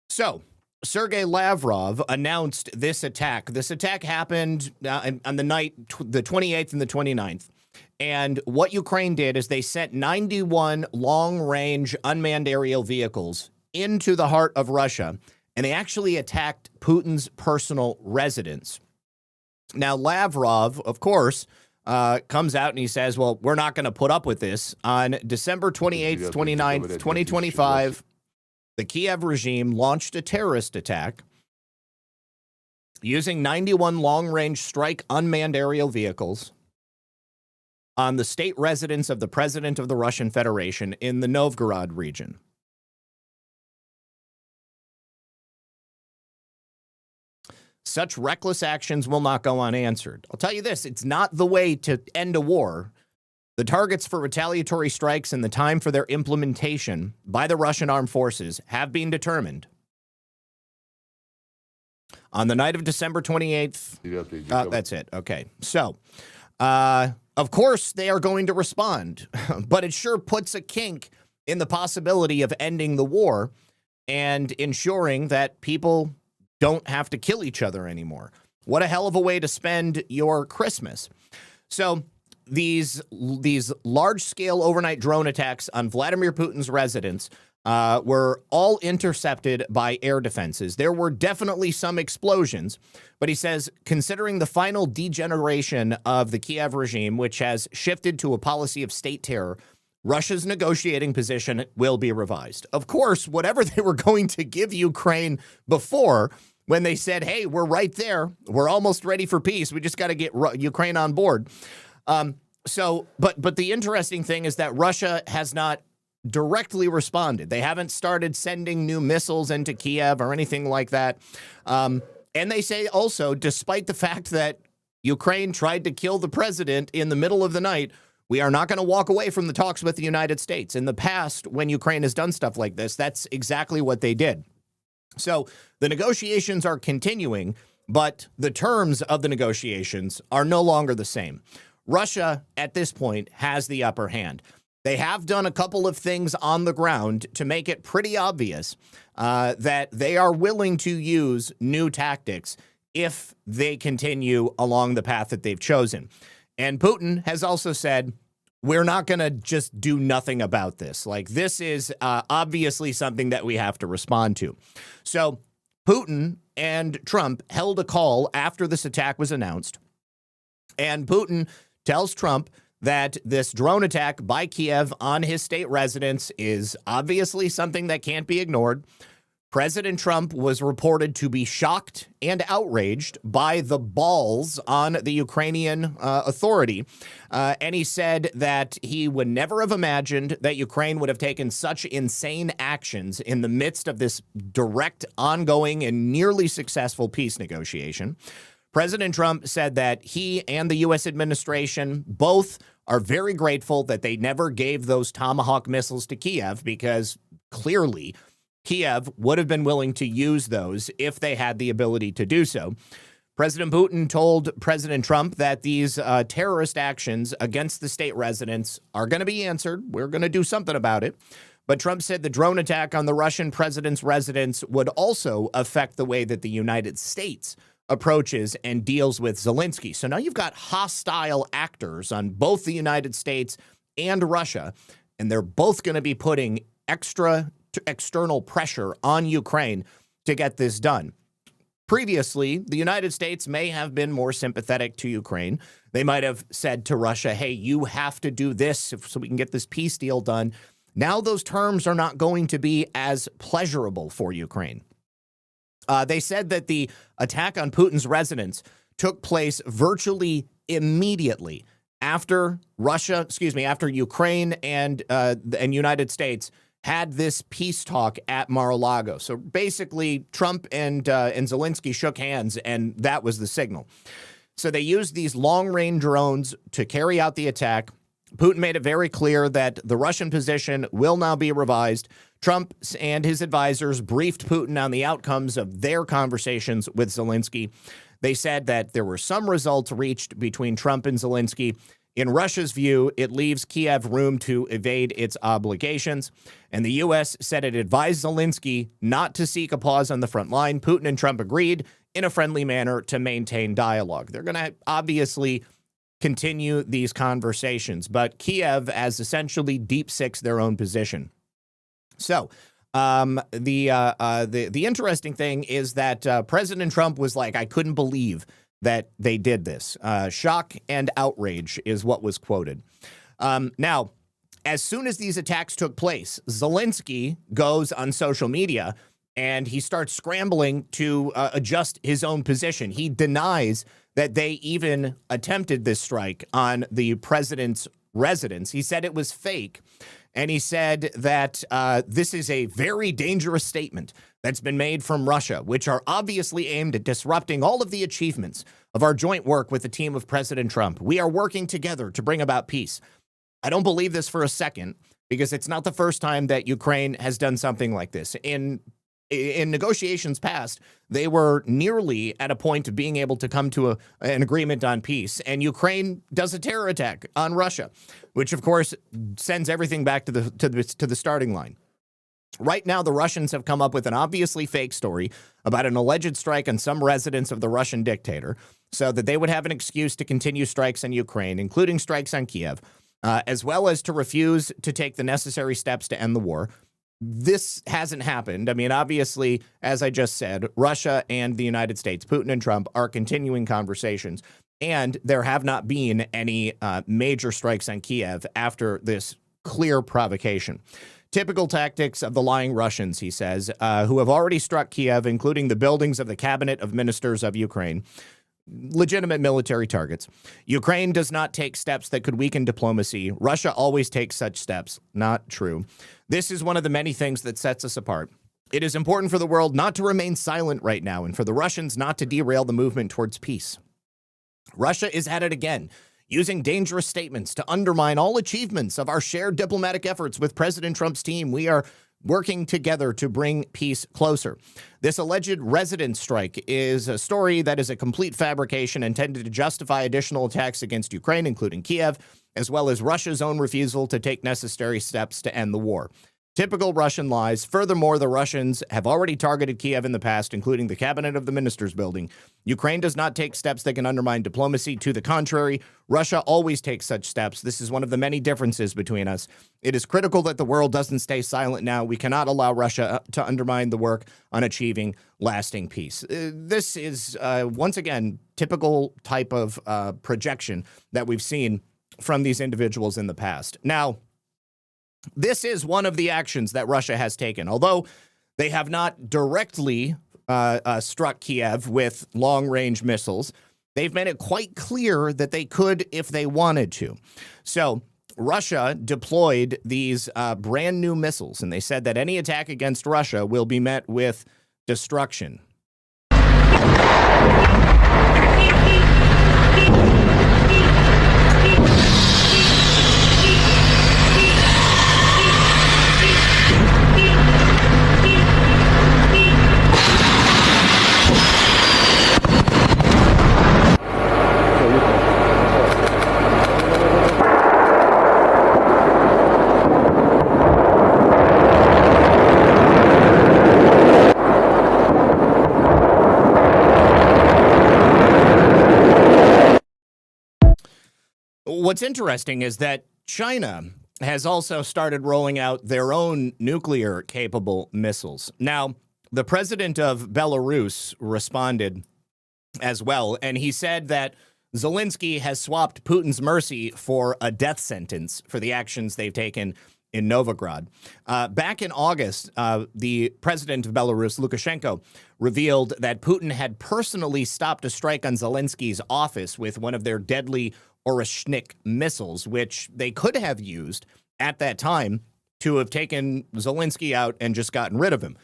So Sergei Lavrov announced this attack. This attack happened on the night, the 28th and the 29th. And what Ukraine did is they sent 91 long-range unmanned aerial vehicles into the heart of Russia, and they actually attacked Putin's personal residence. Now, Lavrov, of course, comes out and he says, well, we're not going to put up with this. On December 28th, 29th, 2025, the Kiev regime launched a terrorist attack using 91 long-range strike unmanned aerial vehicles on the state residence of the president of the Russian Federation in the Novgorod region. Such reckless actions will not go unanswered. I'll tell you this, it's not the way to end a war. The targets for retaliatory strikes and the time for their implementation by the Russian armed forces have been determined. On the night of December 28th, that's it. Okay. So, of course, they are going to respond, but it sure puts a kink in the possibility of ending the war and ensuring that people don't have to kill each other anymore. What a hell of a way to spend your Christmas. So these large-scale overnight drone attacks on Vladimir Putin's residence were all intercepted by air defenses. There were definitely some explosions, but he says, considering the final degeneration of the Kiev regime, which has shifted to a policy of state terror, Russia's negotiating position will be revised. Of course, whatever they were going to give Ukraine before, when they said, hey, we're right there, we're almost ready for peace, we just got to get Ukraine on board. But the interesting thing is that Russia has not directly responded. They haven't started sending new missiles into Kiev or anything like that. And they say also, despite the fact that Ukraine tried to kill the president in the middle of the night, we are not going to walk away from the talks with the United States. In the past, when Ukraine has done stuff like this, that's exactly what they did. So the negotiations are continuing, but the terms of the negotiations are no longer the same. Russia, at this point, has the upper hand. They have done a couple of things on the ground to make it pretty obvious that they are willing to use new tactics if they continue along the path that they've chosen. And Putin has also said, we're not going to just do nothing about this. Like, this is obviously something that we have to respond to. So Putin and Trump held a call after this attack was announced. And Putin tells Trump that this drone attack by Kiev on his state residence is obviously something that can't be ignored. President Trump was reported to be shocked and outraged by the balls on the Ukrainian authority. And he said that he would never have imagined that Ukraine would have taken such insane actions in the midst of this direct, ongoing, and nearly successful peace negotiation. President Trump said that he and the U.S. administration both are very grateful that they never gave those Tomahawk missiles to Kiev, because clearly Kiev would have been willing to use those if they had the ability to do so. President Putin told President Trump that these terrorist actions against the state residents are going to be answered. We're going to do something about it. But Trump said the drone attack on the Russian president's residence would also affect the way that the United States approaches and deals with Zelensky. So now you've got hostile actors on both the United States and Russia, and they're both going to be putting external pressure on Ukraine to get this done. Previously, the United States may have been more sympathetic to Ukraine. They might have said to Russia, hey, you have to do this so we can get this peace deal done. Now those terms are not going to be as pleasurable for Ukraine. They said that the attack on Putin's residence took place virtually immediately after after Ukraine and United States had this peace talk at Mar-a-Lago. So basically, Trump and Zelensky shook hands, and that was the signal. So they used these long-range drones to carry out the attack. Putin made it very clear that the Russian position will now be revised. Trump and his advisors briefed Putin on the outcomes of their conversations with Zelensky. They said that there were some results reached between Trump and Zelensky. In Russia's view, it leaves Kiev room to evade its obligations. And the U.S. said it advised Zelensky not to seek a pause on the front line. Putin and Trump agreed in a friendly manner to maintain dialogue. They're going to obviously continue these conversations, but Kiev has essentially deep sixed their own position. So the interesting thing is that President Trump was like, I couldn't believe that they did this. Shock and outrage is what was quoted. Now, as soon as these attacks took place, Zelensky goes on social media and he starts scrambling to adjust his own position. He denies that they even attempted this strike on the president's residence. He said it was fake. And he said that this is a very dangerous statement that's been made from Russia, which are obviously aimed at disrupting all of the achievements of our joint work with the team of President Trump. We are working together to bring about peace. I don't believe this for a second, because it's not the first time that Ukraine has done something like this. In negotiations past, they were nearly at a point of being able to come to an agreement on peace. And Ukraine does a terror attack on Russia, which, of course, sends everything back to the starting line. Right now, the Russians have come up with an obviously fake story about an alleged strike on some residence of the Russian dictator so that they would have an excuse to continue strikes on Ukraine, including strikes on Kiev, as well as to refuse to take the necessary steps to end the war. This hasn't happened. I mean, obviously, as I just said, Russia and the United States, Putin and Trump, are continuing conversations, and there have not been any major strikes on Kiev after this clear provocation. Typical tactics of the lying Russians, he says, who have already struck Kiev, including the buildings of the cabinet of ministers of Ukraine. legitimate military targets. Ukraine does not take steps that could weaken diplomacy. Russia always takes such steps. Not true. This is one of the many things that sets us apart. It is important for the world not to remain silent right now and for the Russians not to derail the movement towards peace. Russia is at it again, using dangerous statements to undermine all achievements of our shared diplomatic efforts with President Trump's team. We are working together to bring peace closer. This alleged resident strike is a story that is a complete fabrication intended to justify additional attacks against Ukraine, including Kiev, as well as Russia's own refusal to take necessary steps to end the war. Typical Russian lies. Furthermore, the Russians have already targeted Kiev in the past, including the cabinet of the ministers building. Ukraine does not take steps that can undermine diplomacy. To the contrary, Russia always takes such steps. This is one of the many differences between us. It is critical that the world doesn't stay silent now. We cannot allow Russia to undermine the work on achieving lasting peace. This is, once again, typical type of projection that we've seen from these individuals in the past. Now, this is one of the actions that Russia has taken. Although they have not directly struck Kiev with long-range missiles, they've made it quite clear that they could if they wanted to. So Russia deployed these brand new missiles, and they said that any attack against Russia will be met with destruction. What's interesting is that China has also started rolling out their own nuclear-capable missiles. Now, the president of Belarus responded as well, and he said that Zelensky has swapped Putin's mercy for a death sentence for the actions they've taken in Novgorod. Back in August, the president of Belarus, Lukashenko, revealed that Putin had personally stopped a strike on Zelensky's office with one of their deadly Oreshnik missiles, which they could have used at that time to have taken Zelensky out and just gotten rid of him.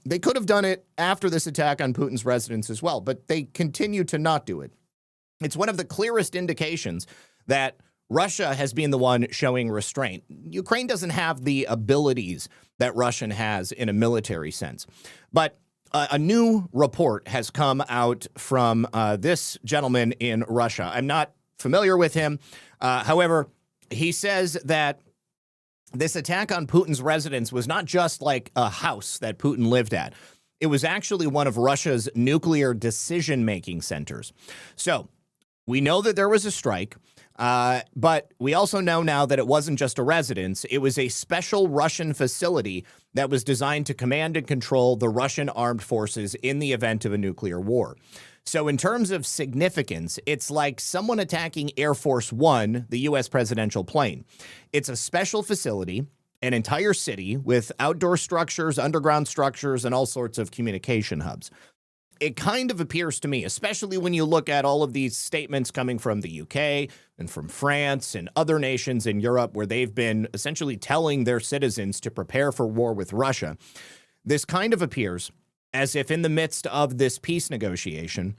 They could have done it after this attack on Putin's residence as well, but they continue to not do it. It's one of the clearest indications that Russia has been the one showing restraint. Ukraine doesn't have the abilities that Russia has in a military sense. But a new report has come out from this gentleman in Russia. I'm not familiar with him. However, he says that this attack on Putin's residence was not just like a house that Putin lived at. It was actually one of Russia's nuclear decision-making centers. So we know that there was a strike, but we also know now that it wasn't just a residence. It was a special Russian facility that was designed to command and control the Russian armed forces in the event of a nuclear war. So in terms of significance, it's like someone attacking Air Force One, the U.S. presidential plane. It's a special facility, an entire city with outdoor structures, underground structures, and all sorts of communication hubs. It kind of appears to me, especially when you look at all of these statements coming from the UK and from France and other nations in Europe where they've been essentially telling their citizens to prepare for war with Russia. This kind of appears as if in the midst of this peace negotiation,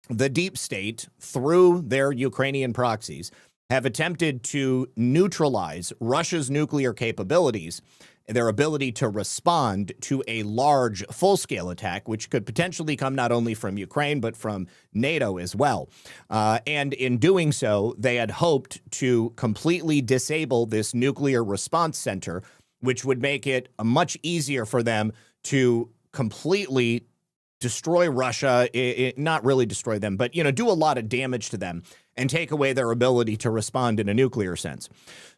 the deep state, through their Ukrainian proxies, have attempted to neutralize Russia's nuclear capabilities, their ability to respond to a large, full-scale attack, which could potentially come not only from Ukraine, but from NATO as well. And in doing so, they had hoped to completely disable this nuclear response center, which would make it much easier for them to completely destroy Russia, not really destroy them, but, do a lot of damage to them and take away their ability to respond in a nuclear sense.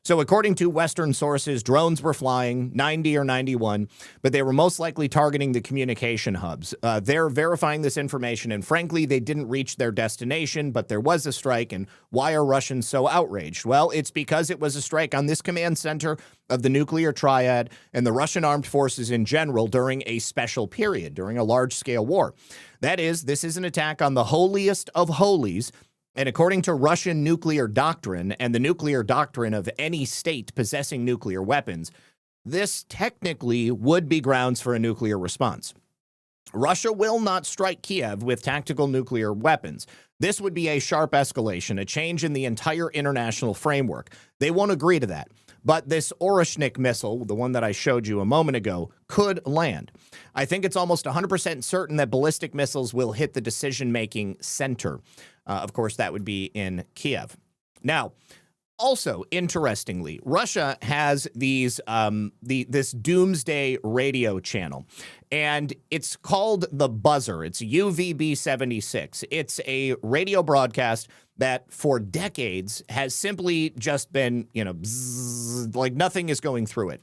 So according to Western sources, drones were flying 90 or 91, but they were most likely targeting the communication hubs. They're verifying this information, and frankly, they didn't reach their destination, but there was a strike. And why are Russians so outraged? Well, it's because it was a strike on this command center of the nuclear triad and the Russian armed forces in general during a special period, during a large-scale war. That is, this is an attack on the holiest of holies. And according to Russian nuclear doctrine and the nuclear doctrine of any state possessing nuclear weapons, this technically would be grounds for a nuclear response. Russia will not strike Kiev with tactical nuclear weapons. This would be a sharp escalation, a change in the entire international framework. They won't agree to that. But this Oreshnik missile, the one that I showed you a moment ago, could land. I think it's almost 100% certain that ballistic missiles will hit the decision-making center. Of course, that would be in Kiev. Now, also, interestingly, Russia has these this doomsday radio channel, and it's called the Buzzer. It's UVB-76. It's a radio broadcast that for decades has simply just been, bzzz, like nothing is going through it.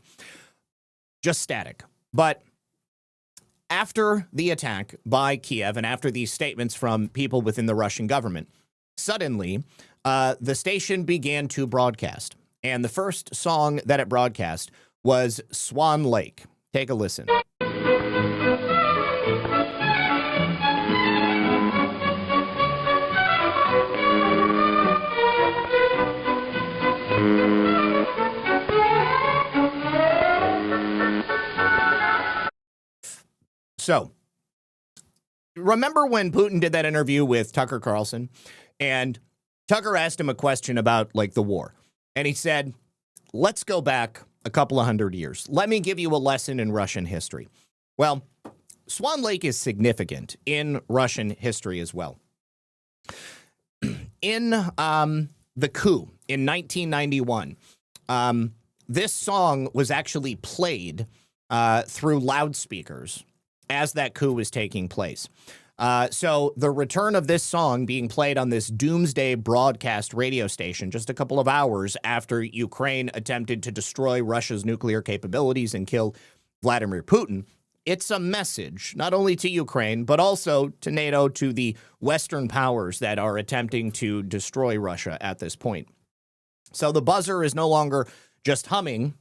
Just static. But after the attack by Kiev and after these statements from people within the Russian government, suddenly the station began to broadcast. And the first song that it broadcast was Swan Lake. Take a listen. So, remember when Putin did that interview with Tucker Carlson? And Tucker asked him a question about, like, the war. And he said, let's go back a couple of hundred years. Let me give you a lesson in Russian history. Well, Swan Lake is significant in Russian history as well. In the coup in 1991, this song was actually played through loudspeakers as that coup was taking place. So the return of this song being played on this doomsday broadcast radio station just a couple of hours after Ukraine attempted to destroy Russia's nuclear capabilities and kill Vladimir Putin, it's a message not only to Ukraine, but also to NATO, to the Western powers that are attempting to destroy Russia at this point. So the buzzer is no longer just humming.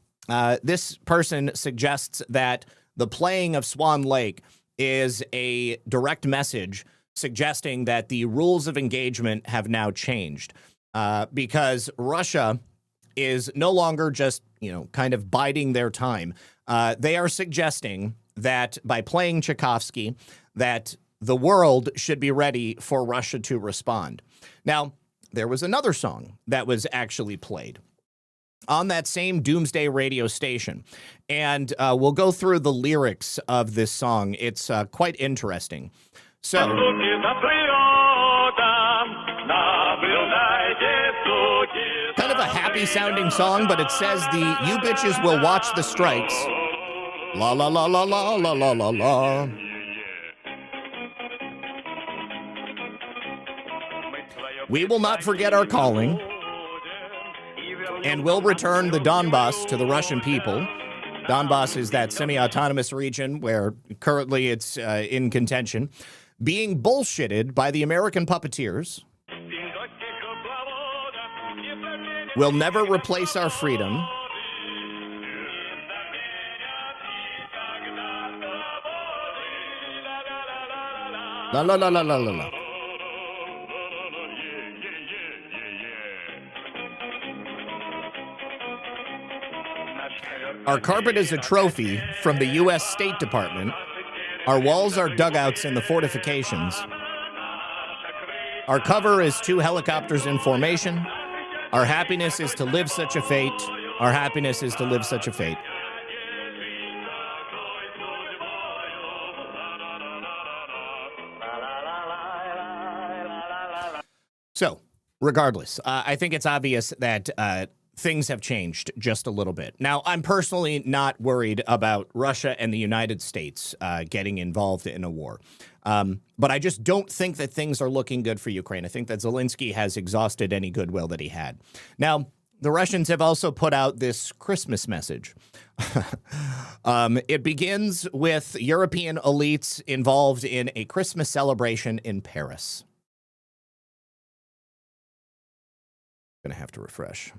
This person suggests that the playing of Swan Lake is a direct message suggesting that the rules of engagement have now changed because Russia is no longer just, kind of biding their time. They are suggesting that by playing Tchaikovsky, that the world should be ready for Russia to respond. Now, there was another song that was actually played on that same doomsday radio station. And we'll go through the lyrics of this song. It's quite interesting. So, kind of a happy sounding song, but it says the "you bitches will watch the strikes." La la la la la la la la la. We will not forget our calling, and will return the Donbass to the Russian people. Donbass is that semi-autonomous region where currently it's in contention, being bullshitted by the American puppeteers. We'll never replace our freedom. La la la la la la la. Our carpet is a trophy from the U.S. State Department. Our walls are dugouts in the fortifications. Our cover is 2 helicopters in formation. Our happiness is to live such a fate. Our happiness is to live such a fate. So, regardless, I think it's obvious that things have changed just a little bit. Now, I'm personally not worried about Russia and the United States getting involved in a war. But I just don't think that things are looking good for Ukraine. I think that Zelensky has exhausted any goodwill that he had. Now, the Russians have also put out this Christmas message. It begins with European elites involved in a Christmas celebration in Paris. Gonna have to refresh.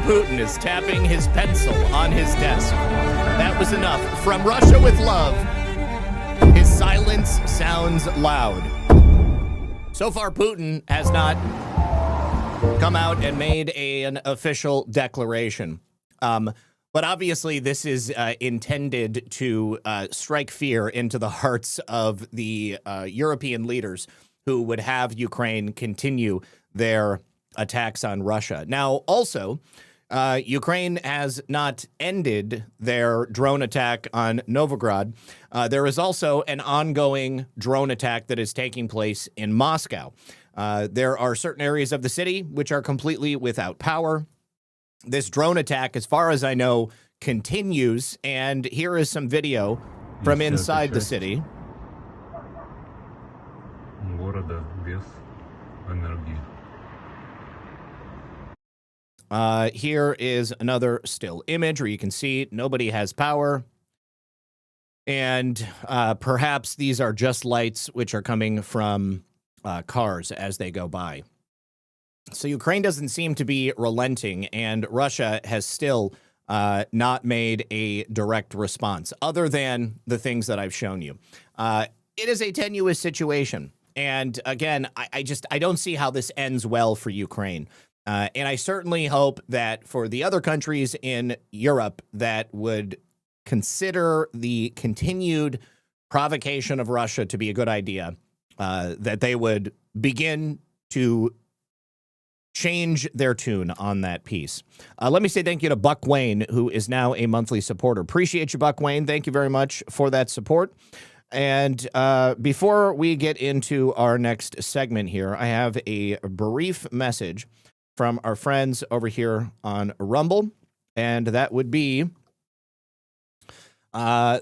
Putin is tapping his pencil on his desk. That was enough. From Russia with love, his silence sounds loud. So far, Putin has not come out and made an official declaration. But obviously, this is intended to strike fear into the hearts of the European leaders who would have Ukraine continue their attacks on Russia. Now, also, Ukraine has not ended their drone attack on Novgorod. There is also an ongoing drone attack that is taking place in Moscow. There are certain areas of the city which are completely without power. This drone attack, as far as I know, continues, and here is some video from inside the city. Here is another still image where you can see nobody has power. And perhaps these are just lights which are coming from cars as they go by. So Ukraine doesn't seem to be relenting, and Russia has still not made a direct response other than the things that I've shown you. It is a tenuous situation. And again, I don't see how this ends well for Ukraine. And I certainly hope that for the other countries in Europe that would consider the continued provocation of Russia to be a good idea, that they would begin to change their tune on that piece. Let me say thank you to Buck Wayne, who is now a monthly supporter. Appreciate you, Buck Wayne. Thank you very much for that support. And before we get into our next segment here, I have a brief message from our friends over here on Rumble, and that would be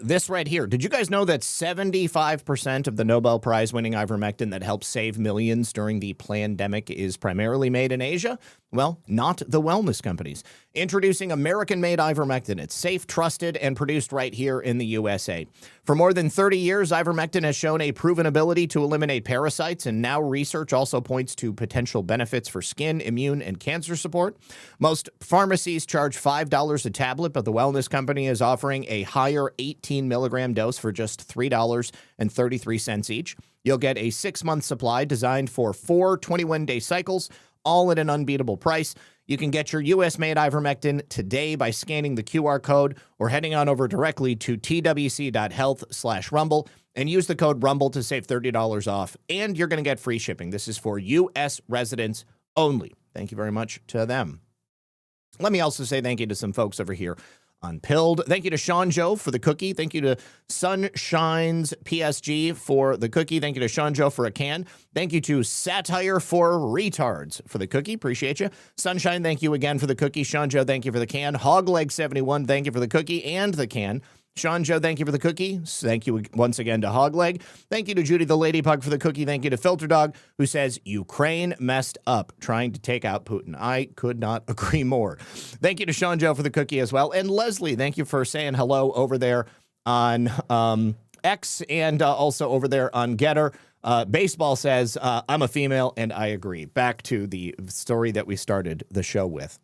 this right here. Did you guys know that 75% of the Nobel Prize-winning ivermectin that helped save millions during the pandemic is primarily made in Asia? Well, not the wellness companies. Introducing American-made ivermectin. It's safe, trusted, and produced right here in the USA. For more than 30 years, ivermectin has shown a proven ability to eliminate parasites, and now research also points to potential benefits for skin, immune, and cancer support. Most pharmacies charge $5 a tablet, but the wellness company is offering a higher 18-milligram dose for just $3.33 each. You'll get a 6-month supply designed for 4 21-day cycles, all at an unbeatable price. You can get your U.S.-made ivermectin today by scanning the QR code or heading on over directly to twc.health/rumble and use the code RUMBLE to save $30 off, and you're going to get free shipping. This is for U.S. residents only. Thank you very much to them. Let me also say thank you to some folks over here on Pilled. Thank you to Sean Joe for the cookie. Thank you to Sunshine's PSG for the cookie. Thank you to Sean Joe for a can. Thank you to Satire for Retards for the cookie. Appreciate you. Sunshine, thank you again for the cookie. Sean Joe, thank you for the can. Hogleg71, thank you for the cookie and the can. Sean Joe, thank you for the cookie. Thank you once again to Hogleg. Thank you to Judy the Ladybug for the cookie. Thank you to Filter Dog, who says Ukraine messed up trying to take out Putin. I could not agree more. Thank you to Sean Joe for the cookie as well. And Leslie, thank you for saying hello over there on X and also over there on Getter. Baseball says, I'm a female, and I agree. Back to the story that we started the show with.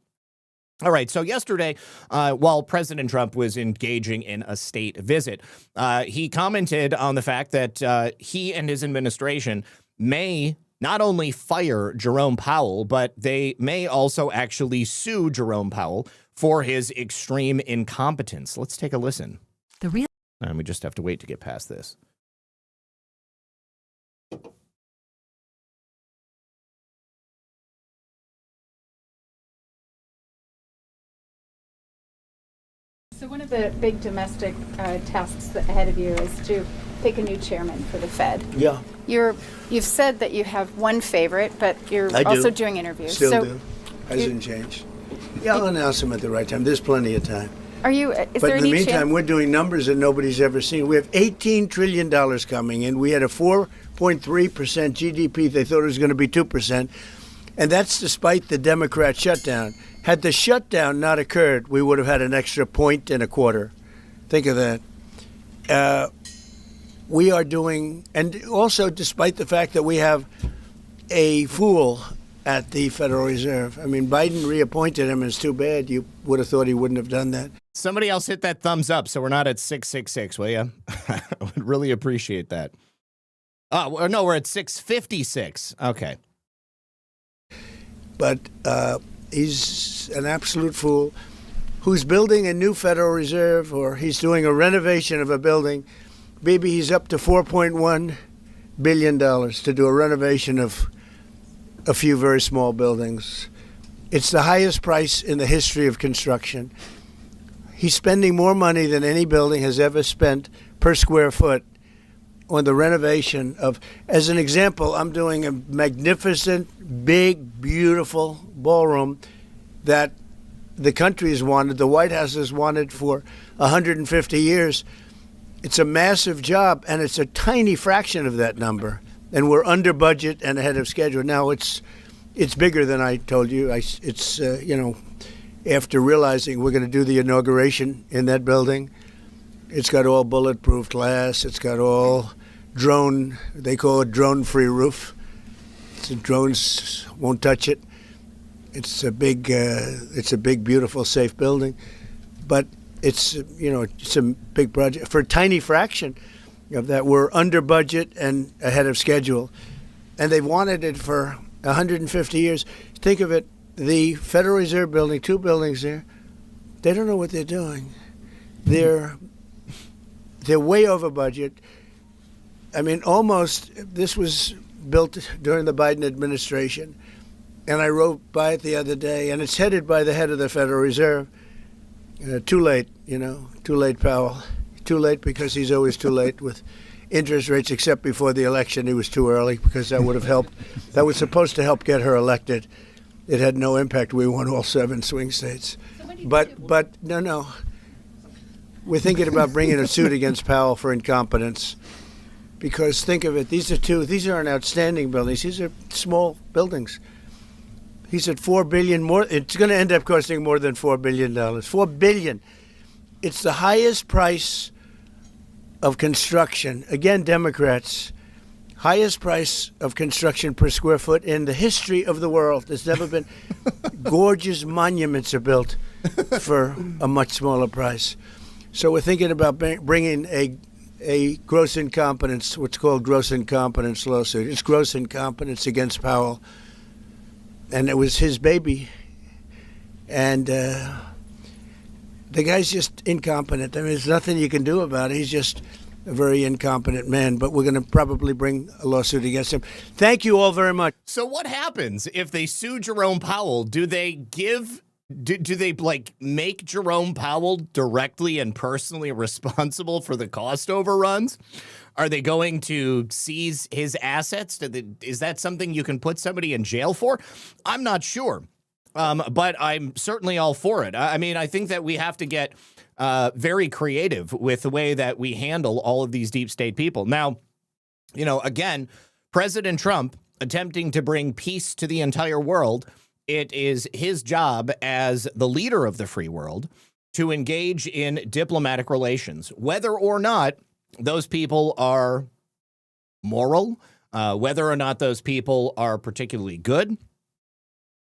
All right, so yesterday, while President Trump was engaging in a state visit, he commented on the fact that he and his administration may not only fire Jerome Powell, but they may also actually sue Jerome Powell for his extreme incompetence. Let's take a listen. And we just have to wait to get past this. So one of the big domestic tasks ahead of you is to pick a new chairman for the Fed. Yeah. You've said that you have one favorite, but you're also doing interviews. Still do. Hasn't changed. Yeah, I'll announce them at the right time. There's plenty of time. Are you? But in the meantime, we're doing numbers that nobody's ever seen. We have $18 trillion coming in. We had a 4.3% GDP. They thought it was going to be 2%. And that's despite the Democrat shutdown. Had the shutdown not occurred, we would have had an extra 1.25. Think of that. We are doing, and also despite the fact that we have a fool at the Federal Reserve. I mean, Biden reappointed him. It's too bad. You would have thought he wouldn't have done that. Somebody else hit that thumbs up so we're not at 666, will you? I would really appreciate that. Oh, no, we're at 656. Okay. But he's an absolute fool who's building a new Federal Reserve, or he's doing a renovation of a building. Maybe he's up to $4.1 billion to do a renovation of a few very small buildings. It's the highest price in the history of construction. He's spending more money than any building has ever spent per square foot on the renovation of, as an example, I'm doing a magnificent, big, beautiful ballroom that the country has wanted, the White House has wanted for 150 years. It's a massive job, and it's a tiny fraction of that number. And we're under budget and ahead of schedule. Now, it's bigger than I told you. After realizing we're going to do the inauguration in that building, it's got all bulletproof glass. It's got all drone, they call it drone-free roof. So drones won't touch it. It's a big, beautiful, safe building. But it's a big project. For a tiny fraction of that, we're under budget and ahead of schedule. And they've wanted it for 150 years. Think of it, the Federal Reserve building, 2 buildings there, they don't know what they're doing. They're way over budget. I mean, this was built during the Biden administration. And I rode by it the other day, and it's headed by the head of the Federal Reserve. Too late, too late, Powell. Too late because he's always too late with interest rates, except before the election. He was too early because that would have helped. That was supposed to help get her elected. It had no impact. We won all 7 swing states. But no. We're thinking about bringing a suit against Powell for incompetence. Because think of it, these aren't outstanding buildings. These are small buildings. He's at $4 billion more. It's going to end up costing more than $4 billion. $4 billion. It's the highest price of construction. Again, Democrats, highest price of construction per square foot in the history of the world. There's never been. Gorgeous monuments are built for a much smaller price. So we're thinking about bringing a gross incompetence, what's called gross incompetence lawsuit. It's gross incompetence against Powell. And it was his baby. And the guy's just incompetent. I mean, there's nothing you can do about it. He's just a very incompetent man. But we're going to probably bring a lawsuit against him. Thank you all very much. So what happens if they sue Jerome Powell? Do they make Jerome Powell directly and personally responsible for the cost overruns? Are they going to seize his assets? Is that something you can put somebody in jail for? I'm not sure, but I'm certainly all for it. I mean, I think that we have to get very creative with the way that we handle all of these deep state people. Now, again, President Trump attempting to bring peace to the entire world. It is his job as the leader of the free world to engage in diplomatic relations, whether or not those people are moral, whether or not those people are particularly good.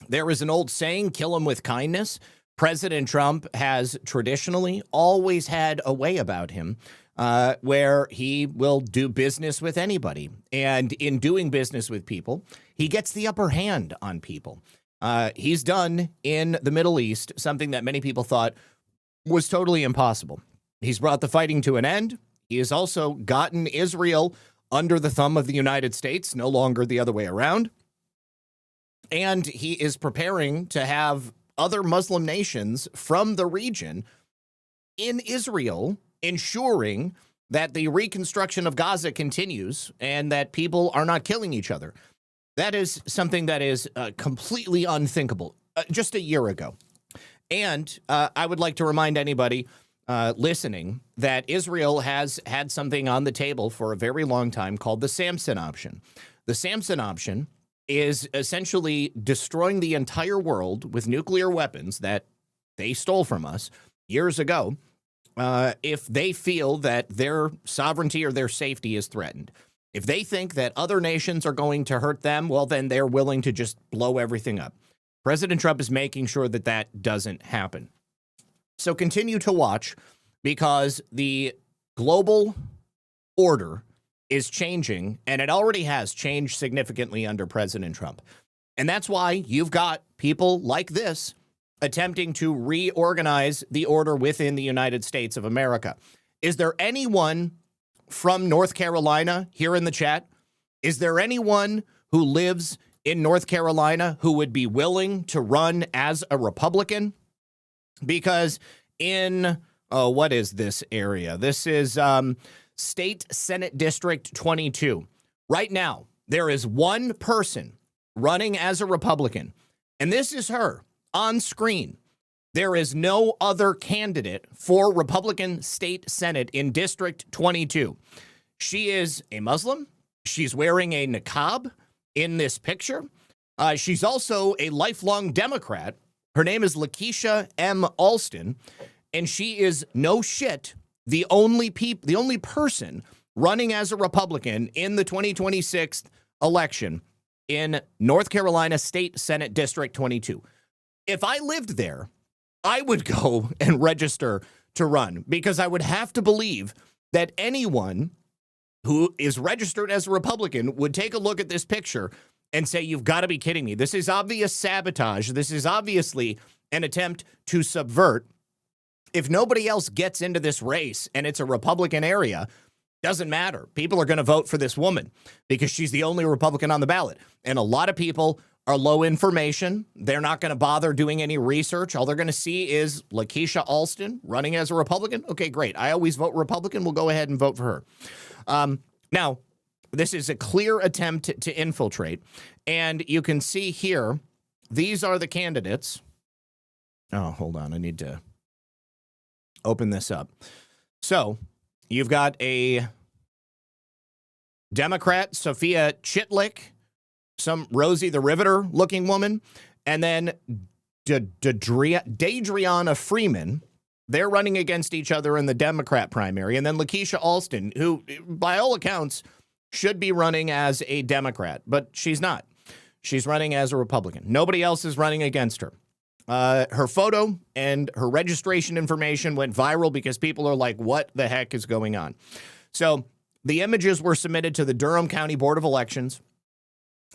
There is an old saying, kill them with kindness. President Trump has traditionally always had a way about him where he will do business with anybody. And in doing business with people, he gets the upper hand on people. He's done in the Middle East something that many people thought was totally impossible. He's brought the fighting to an end. He has also gotten Israel under the thumb of the United States, no longer the other way around. And he is preparing to have other Muslim nations from the region in Israel, ensuring that the reconstruction of Gaza continues and that people are not killing each other. That is something that is completely unthinkable just a year ago. And I would like to remind anybody listening that Israel has had something on the table for a very long time called the Samson option. The Samson option is essentially destroying the entire world with nuclear weapons that they stole from us years ago if they feel that their sovereignty or their safety is threatened. If they think that other nations are going to hurt them, well, then they're willing to just blow everything up. President Trump is making sure that that doesn't happen. So continue to watch, because the global order is changing, and it already has changed significantly under President Trump. And that's why you've got people like this attempting to reorganize the order within the United States of America. Is there anyone from North Carolina here in the chat? Is there anyone who lives in North Carolina who would be willing to run as a Republican? Because in, what is this area? This is State Senate District 22. Right now, there is one person running as a Republican, and this is her on screen. There is no other candidate for Republican State Senate in District 22. She is a Muslim. She's wearing a niqab in this picture. She's also a lifelong Democrat. Her name is Lakeisha M. Alston, and she is no shit the only person running as a Republican in the 2026 election in North Carolina State Senate District 22. If I lived there, I would go and register to run, because I would have to believe that anyone who is registered as a Republican would take a look at this picture and say, you've got to be kidding me. This is obvious sabotage. This is obviously an attempt to subvert. If nobody else gets into this race and it's a Republican area, doesn't matter. People are going to vote for this woman because she's the only Republican on the ballot. And a lot of people are low information. They're not going to bother doing any research. All they're going to see is Lakeisha Alston running as a Republican. Okay, great. I always vote Republican. We'll go ahead and vote for her. Now, this is a clear attempt to infiltrate. And you can see here, these are the candidates. Oh, hold on. I need to open this up. So you've got a Democrat, Sophia Chitlick, some Rosie the Riveter looking woman, and then Dadriana Freeman. They're running against each other in the Democrat primary. And then Lakeisha Alston, who by all accounts should be running as a Democrat, but she's not. She's running as a Republican. Nobody else is running against her. Her photo and her registration information went viral because people are like, what the heck is going on? So the images were submitted to the Durham County Board of Elections,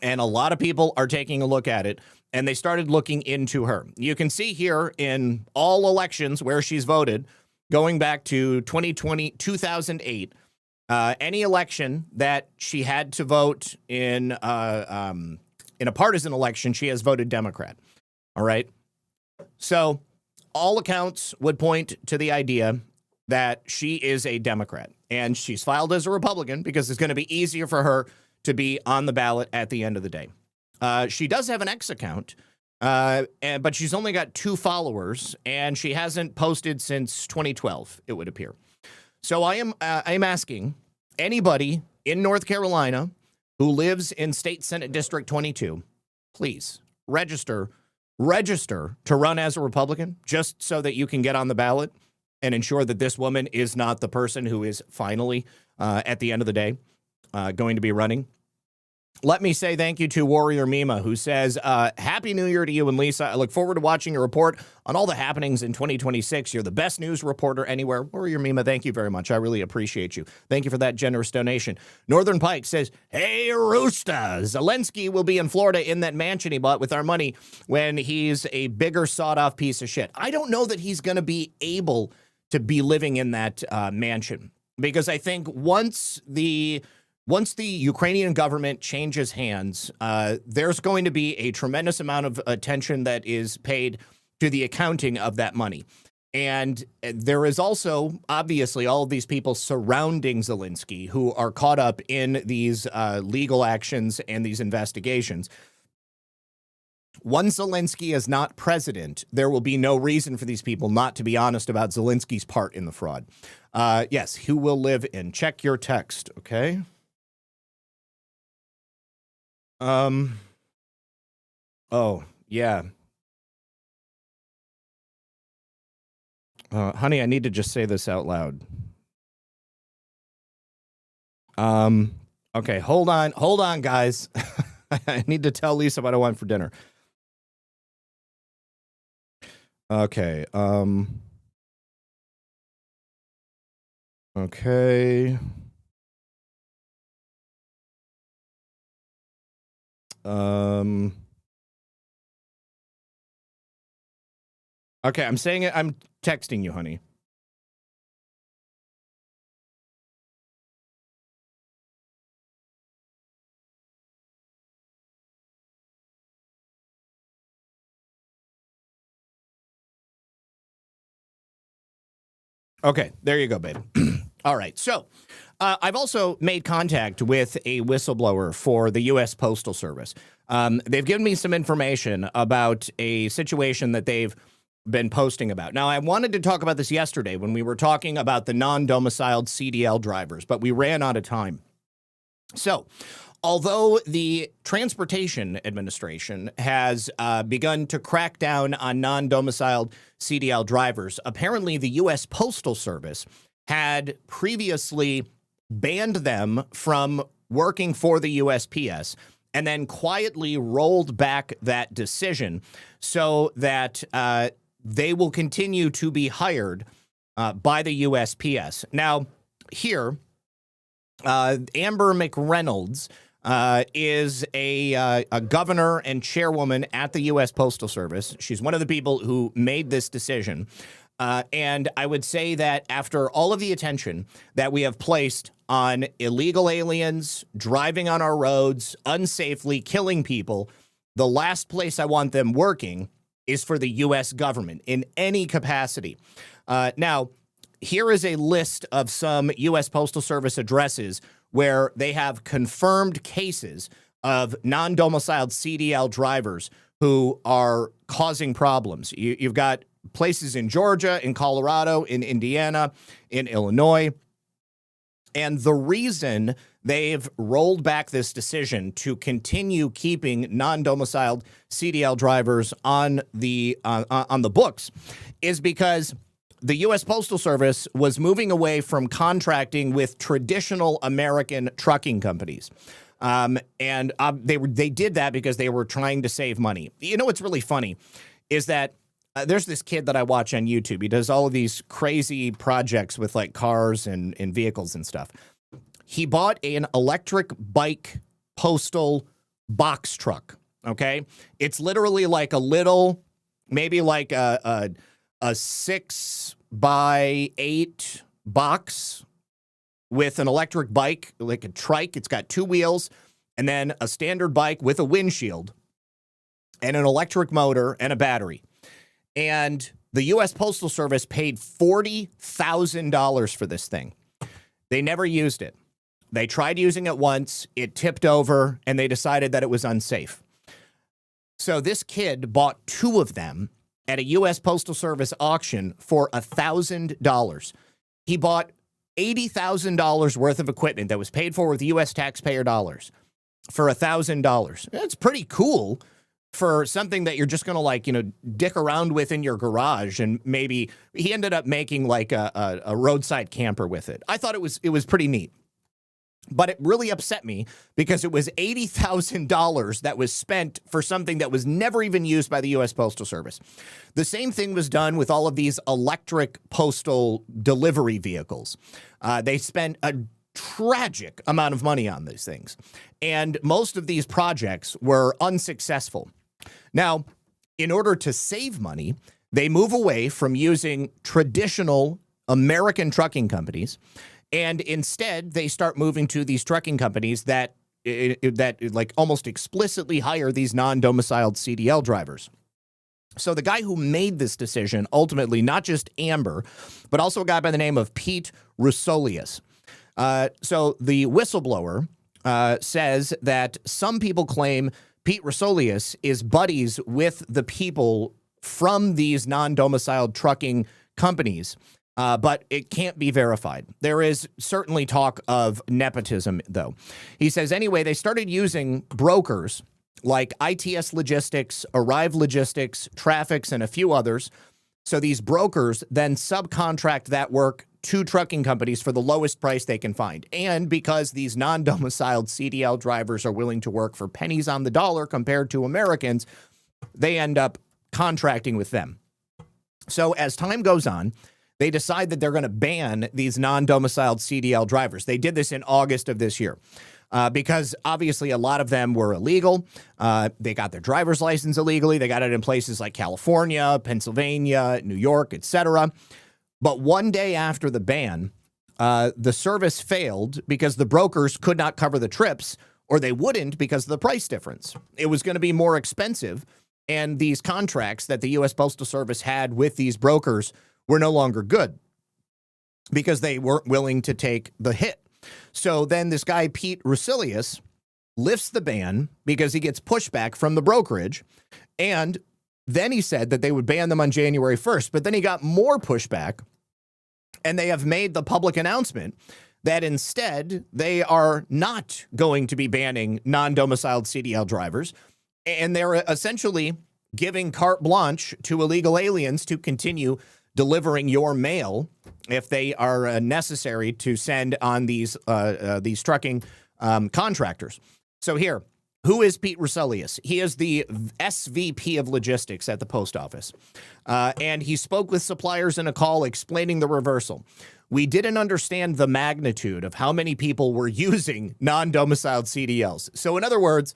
and a lot of people are taking a look at it, and they started looking into her. You can see here in all elections where she's voted, going back to 2008, any election that she had to vote in a partisan election, she has voted Democrat. All right. So all accounts would point to the idea that she is a Democrat, and she's filed as a Republican because it's going to be easier for her to be on the ballot at the end of the day. She does have an X account, but she's only got 2 followers, and she hasn't posted since 2012, it would appear. So I am asking anybody in North Carolina who lives in State Senate District 22, please register to run as a Republican, just so that you can get on the ballot. and ensure that this woman is not the person who is finally, at the end of the day, going to be running. Let me say thank you to Warrior Mima, who says, Happy New Year to you and Lisa. I look forward to watching your report on all the happenings in 2026. You're the best news reporter anywhere. Warrior Mima, thank you very much. I really appreciate you. Thank you for that generous donation. Northern Pike says, hey, Roosta, Zelensky will be in Florida in that mansion he bought with our money when he's a bigger sawed-off piece of shit. I don't know that he's going to be able to be living in that mansion, because I think once the Ukrainian government changes hands, there's going to be a tremendous amount of attention that is paid to the accounting of that money. And there is also, obviously, all of these people surrounding Zelensky who are caught up in these legal actions and these investigations. Once Zelensky is not president, there will be no reason for these people not to be honest about Zelensky's part in the fraud. Yes, who will live in? Check your text, okay? Oh, yeah. Honey, I need to just say this out loud. Okay, hold on, guys. I need to tell Lisa what I want for dinner. Okay, okay. Okay, I'm saying it. I'm texting you, honey. Okay, there you go, babe. All right, so I've also made contact with a whistleblower for the U.S. Postal Service. They've given me some information about a situation that they've been posting about. Now, I wanted to talk about this yesterday when we were talking about the non-domiciled CDL drivers, but we ran out of time. So, although the Transportation Administration has begun to crack down on non-domiciled CDL drivers, apparently the U.S. Postal Service had previously banned them from working for the USPS and then quietly rolled back that decision so that they will continue to be hired by the USPS. Now, here, Amber McReynolds is a governor and chairwoman at the U.S. Postal Service. She's one of the people who made this decision. And I would say that after all of the attention that we have placed on illegal aliens driving on our roads, unsafely killing people, the last place I want them working is for the U.S. government in any capacity. Now, here is a list of some U.S. Postal Service addresses where they have confirmed cases of non-domiciled CDL drivers who are causing problems. You've got places in Georgia, in Colorado, in Indiana, in Illinois. And the reason they've rolled back this decision to continue keeping non-domiciled CDL drivers on the books is because the U.S. Postal Service was moving away from contracting with traditional American trucking companies. They did that because they were trying to save money. You know what's really funny is that there's this kid that I watch on YouTube. He does all of these crazy projects with like cars and vehicles and stuff. He bought an electric bike postal box truck, okay? It's literally like a little, maybe like a 6x8 box with an electric bike, like a trike. It's got two wheels and then a standard bike with a windshield and an electric motor and a battery. And the U.S. Postal Service paid $40,000 for this thing. They never used it. They tried using it once, it tipped over, and they decided that it was unsafe. So this kid bought two of them at a U.S. Postal Service auction for $1,000. He bought $80,000 worth of equipment that was paid for with U.S. taxpayer dollars for $1,000. That's pretty cool. for something that you're just going to like, dick around with in your garage. And maybe he ended up making like a roadside camper with it. I thought it was pretty neat. But it really upset me because it was $80,000 that was spent for something that was never even used by the U.S. Postal Service. The same thing was done with all of these electric postal delivery vehicles. They spent a tragic amount of money on these things. And most of these projects were unsuccessful. Now, in order to save money, they move away from using traditional American trucking companies. And instead, they start moving to these trucking companies that like almost explicitly hire these non-domiciled CDL drivers. So the guy who made this decision, ultimately, not just Amber, but also a guy by the name of Pete Rusolius. So the whistleblower says that some people claim Pete Rusolius is buddies with the people from these non-domiciled trucking companies. But it can't be verified. There is certainly talk of nepotism, though. He says, anyway, they started using brokers like ITS Logistics, Arrive Logistics, Traffics, and a few others. So these brokers then subcontract that work to trucking companies for the lowest price they can find. And because these non-domiciled CDL drivers are willing to work for pennies on the dollar compared to Americans, they end up contracting with them. So as time goes on, they decide that they're going to ban these non-domiciled CDL drivers. They did this in August of this year because obviously a lot of them were illegal. They got their driver's license illegally. They got it in places like California, Pennsylvania, New York, etc. But one day after the ban, the service failed because the brokers could not cover the trips, or they wouldn't because of the price difference. It was going to be more expensive, and these contracts that the U.S. Postal Service had with these brokers were no longer good because they weren't willing to take the hit. So then this guy, Pete Rusolius, lifts the ban because he gets pushback from the brokerage. And then he said that they would ban them on January 1st. But then he got more pushback, and they have made the public announcement that instead they are not going to be banning non-domiciled CDL drivers. And they're essentially giving carte blanche to illegal aliens to continue delivering your mail if they are necessary to send on these trucking contractors. So here, who is Pete Rusolius? He is the SVP of logistics at the post office. And he spoke with suppliers in a call explaining the reversal. We didn't understand the magnitude of how many people were using non-domiciled CDLs. So in other words,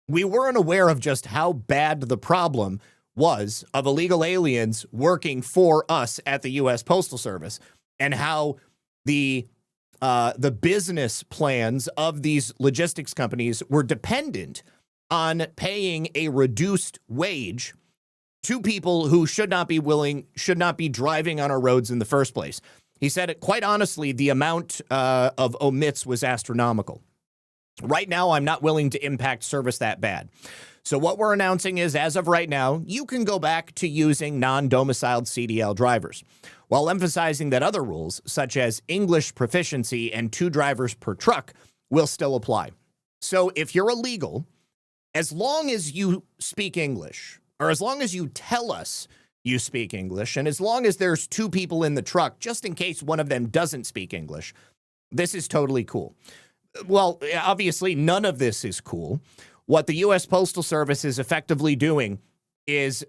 we weren't aware of just how bad the problem was of illegal aliens working for us at the U.S. Postal Service, and how the business plans of these logistics companies were dependent on paying a reduced wage to people who should not be driving on our roads in the first place. He said, quite honestly, the amount of omits was astronomical. Right now, I'm not willing to impact service that bad. So what we're announcing is, as of right now, you can go back to using non-domiciled CDL drivers, while emphasizing that other rules, such as English proficiency and 2 drivers per truck, will still apply. So if you're illegal, as long as you speak English, or as long as you tell us you speak English, and as long as there's 2 people in the truck, just in case one of them doesn't speak English, this is totally cool. Well, obviously, none of this is cool. What the U.S. Postal Service is effectively doing is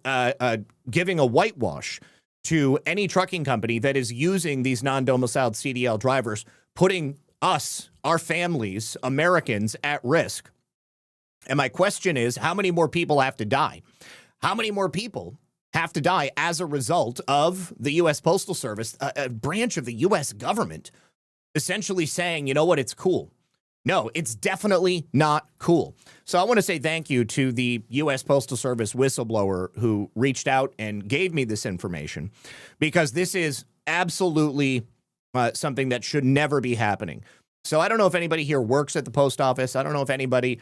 giving a whitewash to any trucking company that is using these non-domiciled CDL drivers, putting us, our families, Americans, at risk. And my question is, how many more people have to die? How many more people have to die as a result of the U.S. Postal Service, a branch of the U.S. government, essentially saying, you know what, it's cool. No, it's definitely not cool. So I want to say thank you to the U.S. Postal Service whistleblower who reached out and gave me this information, because this is absolutely something that should never be happening. So I don't know if anybody here works at the post office. I don't know if anybody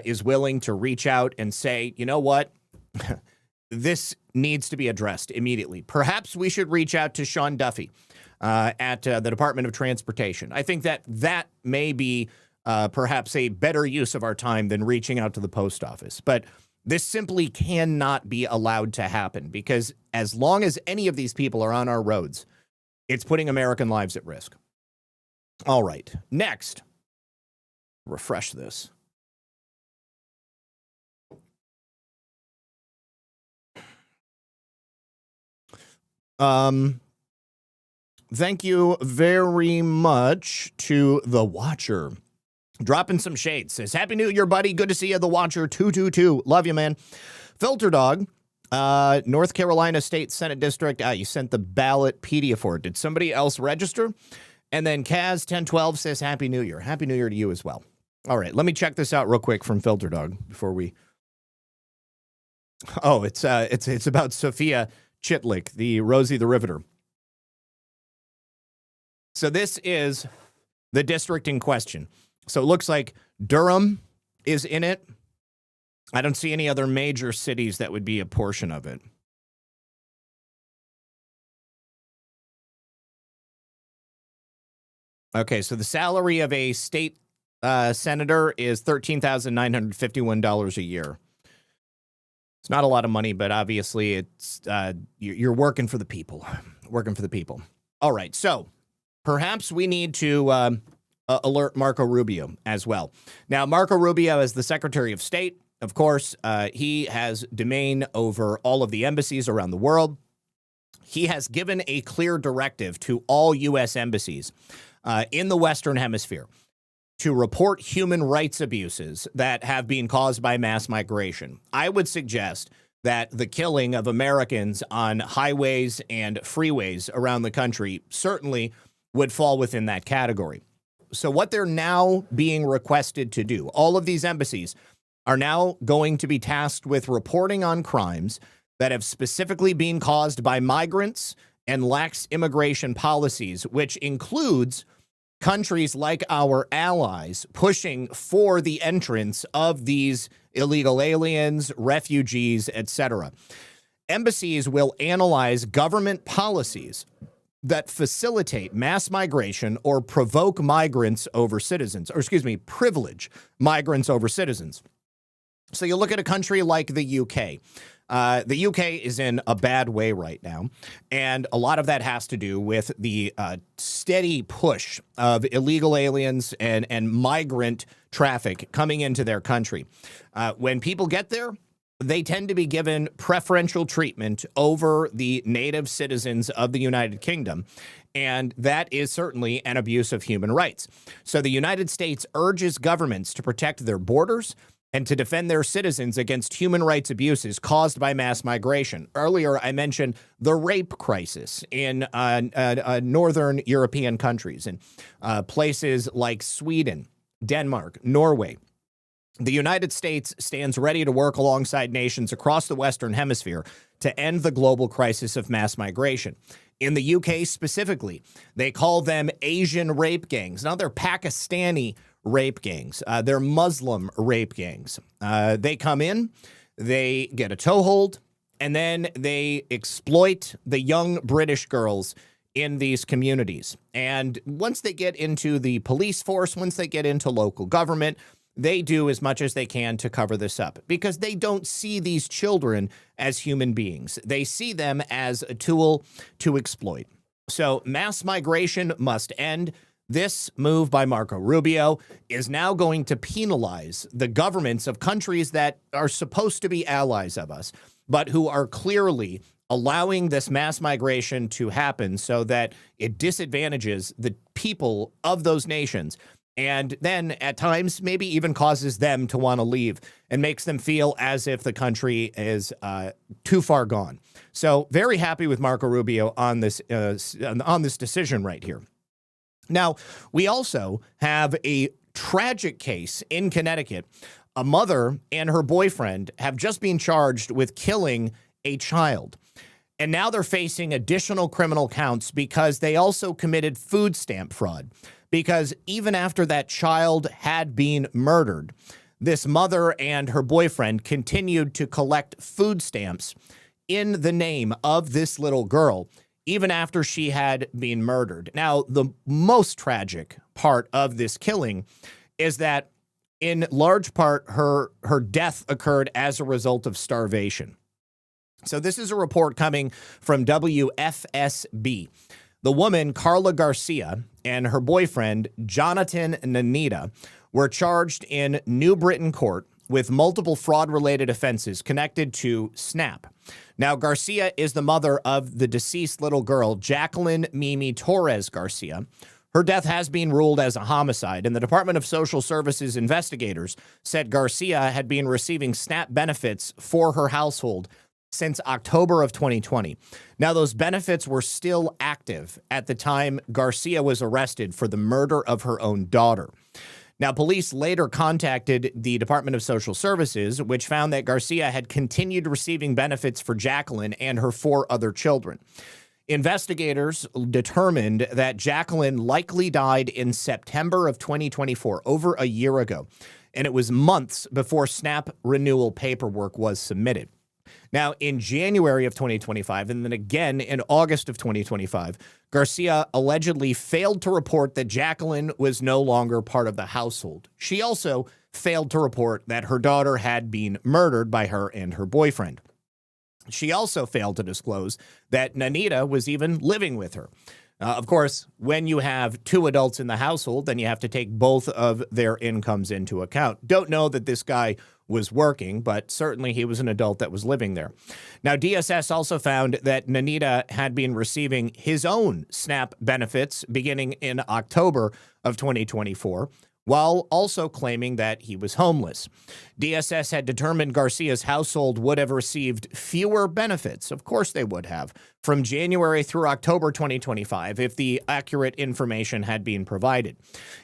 is willing to reach out and say, you know what, this needs to be addressed immediately. Perhaps we should reach out to Sean Duffy at the Department of Transportation. I think that may be perhaps a better use of our time than reaching out to the post office. But This simply cannot be allowed to happen, because as long as any of these people are on our roads, it's putting American lives at risk. All right, next, refresh this. Thank you very much to The Watcher. Dropping some shades. Says, Happy New Year, buddy. Good to see you, The Watcher 222. Love you, man. Filter Dog, North Carolina State Senate District. You sent the ballot PDF for it. Did somebody else register? And then Kaz 1012 says, Happy New Year. Happy New Year to you as well. All right, let me check this out real quick from Filter Dog before we... Oh, it's about Sophia Chitlick, the Rosie the Riveter. So this is the district in question. So it looks like Durham is in it. I don't see any other major cities that would be a portion of it. Okay, so the salary of a state senator is $13,951 a year. It's not a lot of money, but obviously it's you're working for the people. Working for the people. All right, so perhaps we need to alert Marco Rubio as well. Now, Marco Rubio is the Secretary of State. Of course, he has domain over all of the embassies around the world. He has given a clear directive to all U.S. embassies in the Western Hemisphere to report human rights abuses that have been caused by mass migration. I would suggest that the killing of Americans on highways and freeways around the country certainly would fall within that category. So what they're now being requested to do, all of these embassies are now going to be tasked with reporting on crimes that have specifically been caused by migrants and lax immigration policies, which includes countries like our allies pushing for the entrance of these illegal aliens, refugees, etc. Embassies will analyze government policies that facilitate mass migration or provoke migrants over citizens, or privilege migrants over citizens. So you look at a country like the UK. The UK is in a bad way right now, and a lot of that has to do with the steady push of illegal aliens and migrant traffic coming into their country. When people get there, they tend to be given preferential treatment over the native citizens of the United Kingdom, and that is certainly an abuse of human rights. So the United States urges governments to protect their borders and to defend their citizens against human rights abuses caused by mass migration. Earlier, I mentioned the rape crisis in northern European countries and places like Sweden, Denmark, Norway. The United States stands ready to work alongside nations across the Western Hemisphere to end the global crisis of mass migration. In the UK specifically, they call them Asian rape gangs. Now, they're Pakistani rape gangs. They're Muslim rape gangs. They come in, they get a toehold, and then they exploit the young British girls in these communities. And once they get into the police force, once they get into local government, they do as much as they can to cover this up because they don't see these children as human beings. They see them as a tool to exploit. So mass migration must end. This move by Marco Rubio is now going to penalize the governments of countries that are supposed to be allies of us, but who are clearly allowing this mass migration to happen so that it disadvantages the people of those nations. And then at times maybe even causes them to want to leave and makes them feel as if the country is too far gone. So very happy with Marco Rubio on this decision right here. Now, we also have a tragic case in Connecticut. A mother and her boyfriend have just been charged with killing a child. And now they're facing additional criminal counts because they also committed food stamp fraud. Because even after that child had been murdered, this mother and her boyfriend continued to collect food stamps in the name of this little girl, even after she had been murdered. Now, the most tragic part of this killing is that In large part, her death occurred as a result of starvation. So this is a report coming from WFSB. The woman, Carla Garcia, and her boyfriend, Jonathan Nanita, were charged in New Britain court with multiple fraud-related offenses connected to SNAP. Now, Garcia is the mother of the deceased little girl, Jacqueline Mimi Torres Garcia. Her death has been ruled as a homicide, and the Department of Social Services investigators said Garcia had been receiving SNAP benefits for her household since October of 2020. Now, those benefits were still active at the time Garcia was arrested for the murder of her own daughter. Now, police later contacted the Department of Social Services, which found that Garcia had continued receiving benefits for Jacqueline and her 4 other children. Investigators determined that Jacqueline likely died in September of 2024, over a year ago, and it was months before SNAP renewal paperwork was submitted. Now, in January of 2025, and then again in August of 2025, Garcia allegedly failed to report that Jacqueline was no longer part of the household. She also failed to report that her daughter had been murdered by her and her boyfriend. She also failed to disclose that Nanita was even living with her. Of course, when you have 2 adults in the household, then you have to take both of their incomes into account. Don't know that this guy was working, but certainly he was an adult that was living there. Now, DSS also found that Nanita had been receiving his own SNAP benefits beginning in October of 2024, while also claiming that he was homeless. DSS had determined Garcia's household would have received fewer benefits, of course they would have, from January through October 2025 if the accurate information had been provided.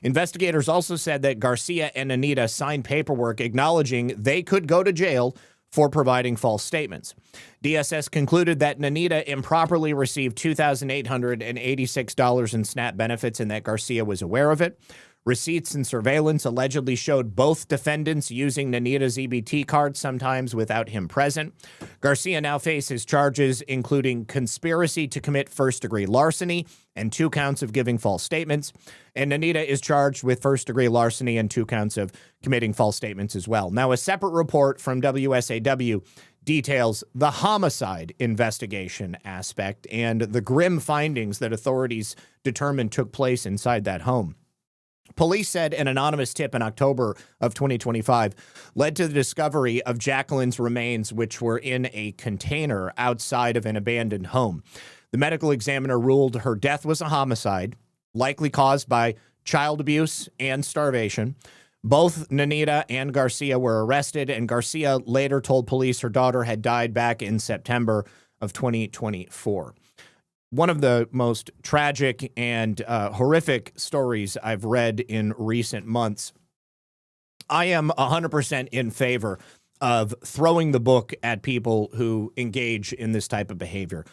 Investigators also said that Garcia and Anita signed paperwork acknowledging they could go to jail for providing false statements. DSS concluded that Nanita improperly received $2,886 in SNAP benefits and that Garcia was aware of it. Receipts and surveillance allegedly showed both defendants using Nanita's EBT card, sometimes without him present. Garcia now faces charges including conspiracy to commit first-degree larceny and 2 counts of giving false statements. And Nanita is charged with first-degree larceny and 2 counts of committing false statements as well. Now, a separate report from WSAW details the homicide investigation aspect and the grim findings that authorities determined took place inside that home. Police said an anonymous tip in October of 2025 led to the discovery of Jacqueline's remains, which were in a container outside of an abandoned home. The medical examiner ruled her death was a homicide, likely caused by child abuse and starvation. Both Nanita and Garcia were arrested, and Garcia later told police her daughter had died back in September of 2024. One of the most tragic and horrific stories I've read in recent months. I am 100% in favor of throwing the book at people who engage in this type of behavior.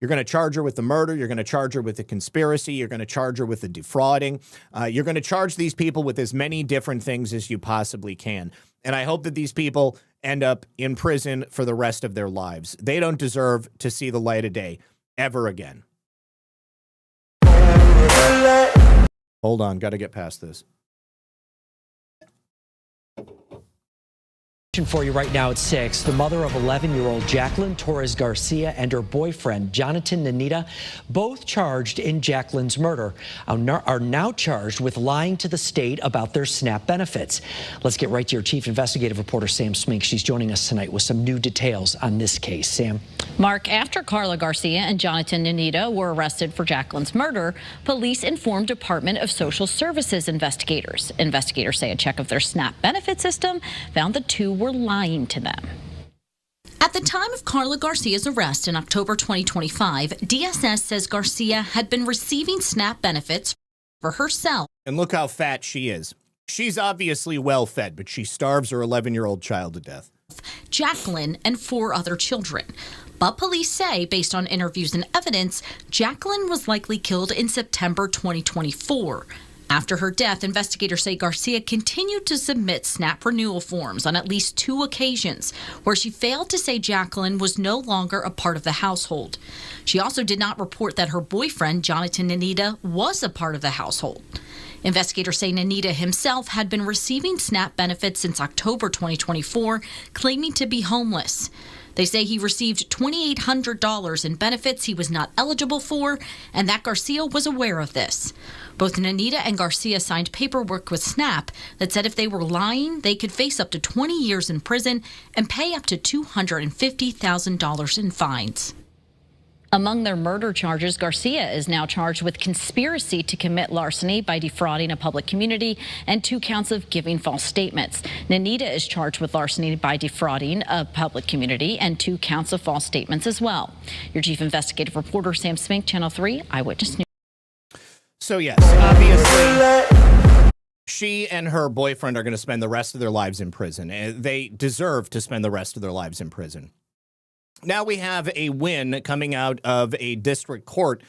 You're going to charge her with the murder. You're going to charge her with the conspiracy. You're going to charge her with the defrauding. You're going to charge these people with as many different things as you possibly can. And I hope that these people end up in prison for the rest of their lives. They don't deserve to see the light of day ever again. Hold on, got to get past this. For you right now at 6, the mother of 11-year-old Jacqueline Torres Garcia and her boyfriend Jonathan Nanita, both charged in Jacqueline's murder, are now charged with lying to the state about their SNAP benefits. Let's get right to your chief investigative reporter Sam Smink. She's joining us tonight with some new details on this case. Sam. Mark, after Carla Garcia and Jonathan Nanita were arrested for Jacqueline's murder, police informed Department of Social Services investigators. Investigators say a check of their SNAP benefit system found the 2 were lying to them. At the time of Carla Garcia's arrest in October 2025, DSS says Garcia had been receiving SNAP benefits for herself. And look how fat she is. She's obviously well fed, but she starves her 11-year-old child to death. Jacqueline and 4 other children. But police say, based on interviews and evidence, Jacqueline was likely killed in September 2024. After her death, investigators say Garcia continued to submit SNAP renewal forms on at least 2 occasions, where she failed to say Jacqueline was no longer a part of the household. She also did not report that her boyfriend, Jonathan Nanita, was a part of the household. Investigators say Nanita himself had been receiving SNAP benefits since October 2024, claiming to be homeless. They say he received $2,800 in benefits he was not eligible for, and that Garcia was aware of this. Both Nanita and Garcia signed paperwork with SNAP that said if they were lying, they could face up to 20 years in prison and pay up to $250,000 in fines. Among their murder charges, Garcia is now charged with conspiracy to commit larceny by defrauding a public community and 2 counts of giving false statements. Nanita is charged with larceny by defrauding a public community and 2 counts of false statements as well. Your chief investigative reporter, Sam Smink, Channel 3 Eyewitness News. So yes, obviously, she and her boyfriend are going to spend the rest of their lives in prison. They deserve to spend the rest of their lives in prison. Now we have a win coming out of a district court.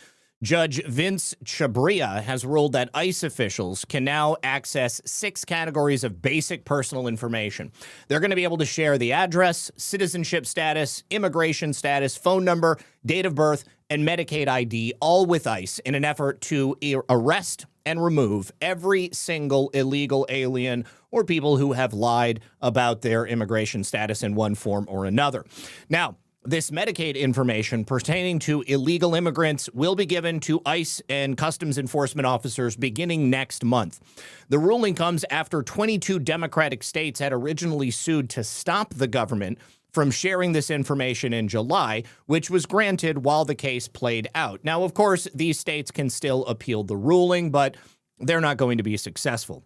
Judge Vince Chabria has ruled that ICE officials can now access 6 categories of basic personal information. They're going to be able to share the address, citizenship status, immigration status, phone number, date of birth, and Medicaid ID, all with ICE in an effort to arrest and remove every single illegal alien or people who have lied about their immigration status in one form or another. Now, this Medicaid information pertaining to illegal immigrants will be given to ICE and customs enforcement officers beginning next month. The ruling comes after 22 Democratic states had originally sued to stop the government from sharing this information in July, which was granted while the case played out. Now, of course, these states can still appeal the ruling, but they're not going to be successful.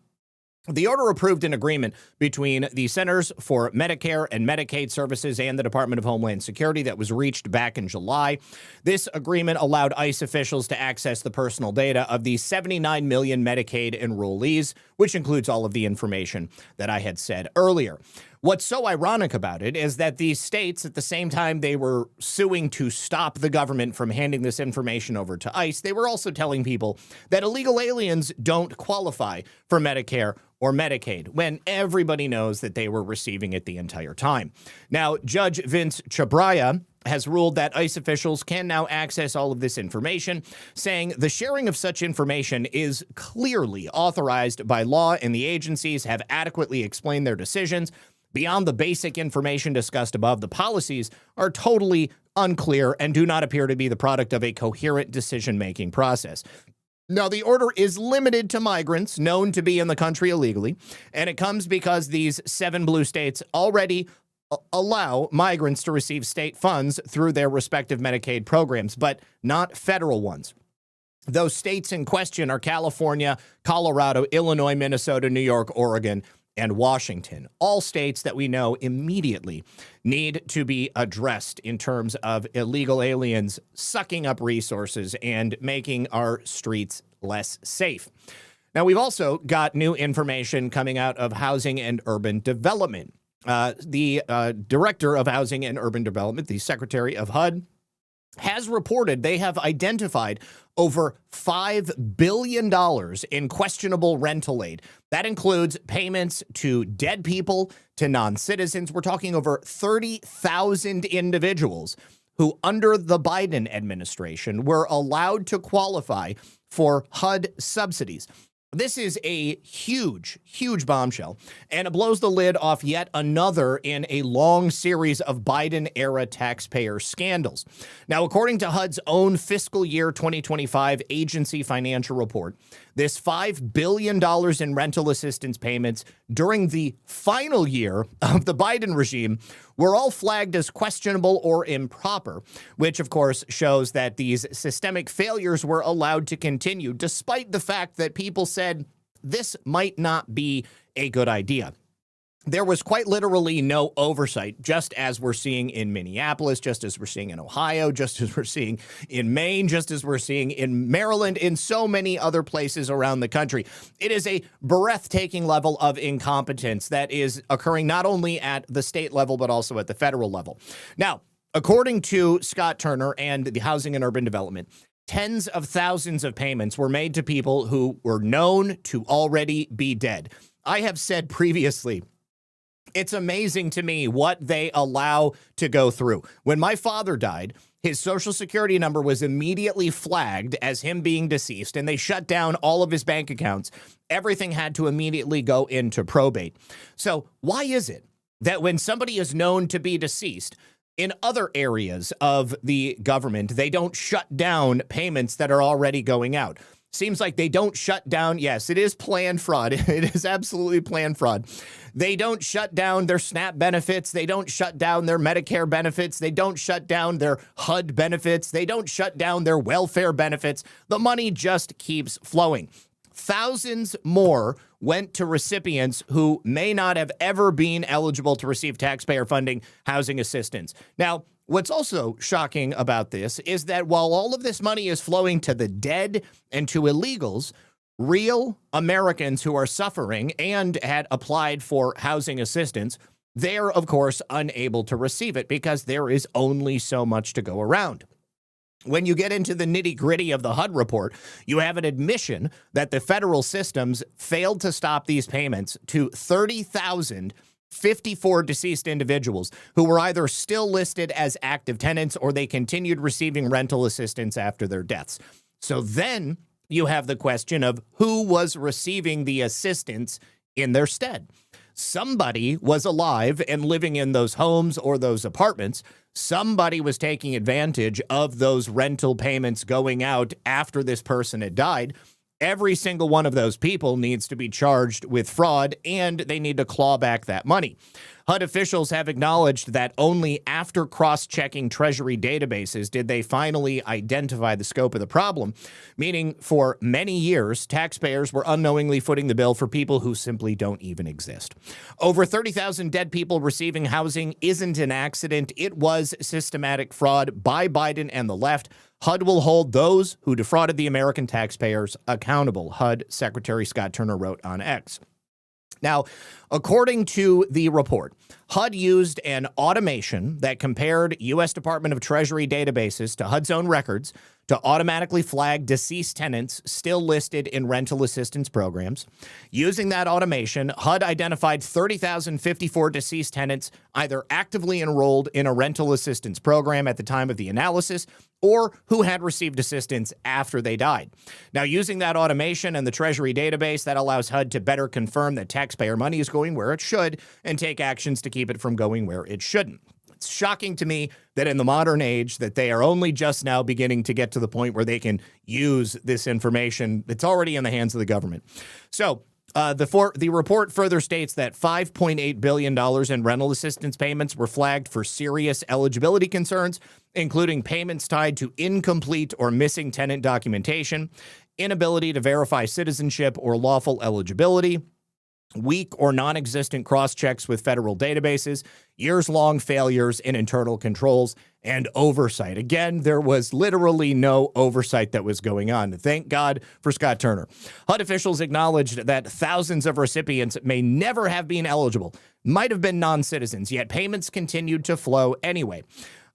The order approved an agreement between the Centers for Medicare and Medicaid Services and the Department of Homeland Security that was reached back in July. This agreement allowed ICE officials to access the personal data of the 79 million Medicaid enrollees, which includes all of the information that I had said earlier. What's so ironic about it is that these states, at the same time they were suing to stop the government from handing this information over to ICE, they were also telling people that illegal aliens don't qualify for Medicare or Medicaid, when everybody knows that they were receiving it the entire time. Now, Judge Vince Chabria has ruled that ICE officials can now access all of this information, saying the sharing of such information is clearly authorized by law and the agencies have adequately explained their decisions. Beyond the basic information discussed above, the policies are totally unclear and do not appear to be the product of a coherent decision-making process. Now, the order is limited to migrants known to be in the country illegally, and it comes because these 7 blue states already allow migrants to receive state funds through their respective Medicaid programs, but not federal ones. Those states in question are California, Colorado, Illinois, Minnesota, New York, Oregon, and Washington, all states that we know immediately need to be addressed in terms of illegal aliens sucking up resources and making our streets less safe. Now, we've also got new information coming out of Housing and Urban Development. The Director of Housing and Urban Development, the Secretary of HUD, has reported they have identified over $5 billion in questionable rental aid. That includes payments to dead people, to non-citizens. We're talking over 30,000 individuals who, under the Biden administration, were allowed to qualify for HUD subsidies. This is a huge, huge bombshell, and it blows the lid off yet another in a long series of Biden-era taxpayer scandals. Now, according to HUD's own fiscal year 2025 agency financial report, this $5 billion in rental assistance payments during the final year of the Biden regime were all flagged as questionable or improper, which, of course, shows that these systemic failures were allowed to continue, despite the fact that people said this might not be a good idea. There was quite literally no oversight, just as we're seeing in Minneapolis, just as we're seeing in Ohio, just as we're seeing in Maine, just as we're seeing in Maryland, in so many other places around the country. It is a breathtaking level of incompetence that is occurring not only at the state level, but also at the federal level. Now, according to Scott Turner and the Housing and Urban Development, tens of thousands of payments were made to people who were known to already be dead. I have said previously, it's amazing to me what they allow to go through. When my father died, his Social Security number was immediately flagged as him being deceased, and they shut down all of his bank accounts. Everything had to immediately go into probate. So why is it that when somebody is known to be deceased, in other areas of the government, they don't shut down payments that are already going out? Seems like they don't shut down. Yes, it is planned fraud. It is absolutely planned fraud. They don't shut down their SNAP benefits. They don't shut down their Medicare benefits. They don't shut down their HUD benefits. They don't shut down their welfare benefits. The money just keeps flowing. Thousands more went to recipients who may not have ever been eligible to receive taxpayer funding housing assistance. Now, what's also shocking about this is that while all of this money is flowing to the dead and to illegals, real Americans who are suffering and had applied for housing assistance, they're, of course, unable to receive it because there is only so much to go around. When you get into the nitty-gritty of the HUD report, you have an admission that the federal systems failed to stop these payments to 30,054 deceased individuals who were either still listed as active tenants or they continued receiving rental assistance after their deaths. So then you have the question of who was receiving the assistance in their stead. Somebody was alive and living in those homes or those apartments. Somebody was taking advantage of those rental payments going out after this person had died. Every single one of those people needs to be charged with fraud, and they need to claw back that money. HUD officials have acknowledged that only after cross-checking Treasury databases did they finally identify the scope of the problem, meaning for many years, taxpayers were unknowingly footing the bill for people who simply don't even exist. Over 30,000 dead people receiving housing isn't an accident. It was systematic fraud by Biden and the left. HUD will hold those who defrauded the American taxpayers accountable, HUD Secretary Scott Turner wrote on X. Now, according to the report, HUD used an automation that compared U.S. Department of Treasury databases to HUD's own records to automatically flag deceased tenants still listed in rental assistance programs. Using that automation, HUD identified 30,054 deceased tenants either actively enrolled in a rental assistance program at the time of the analysis or who had received assistance after they died. Now, using that automation and the Treasury database, that allows HUD to better confirm that taxpayer money is going where it should and take actions to keep it from going where it shouldn't. It's shocking to me that in the modern age that they are only just now beginning to get to the point where they can use this information that's already in the hands of the government. So the report further states that $5.8 billion in rental assistance payments were flagged for serious eligibility concerns, including payments tied to incomplete or missing tenant documentation, inability to verify citizenship or lawful eligibility, weak or non-existent cross-checks with federal databases, years-long failures in internal controls, and oversight. Again, there was literally no oversight that was going on. Thank God for Scott Turner. HUD officials acknowledged that thousands of recipients may never have been eligible, might have been non-citizens, yet payments continued to flow anyway.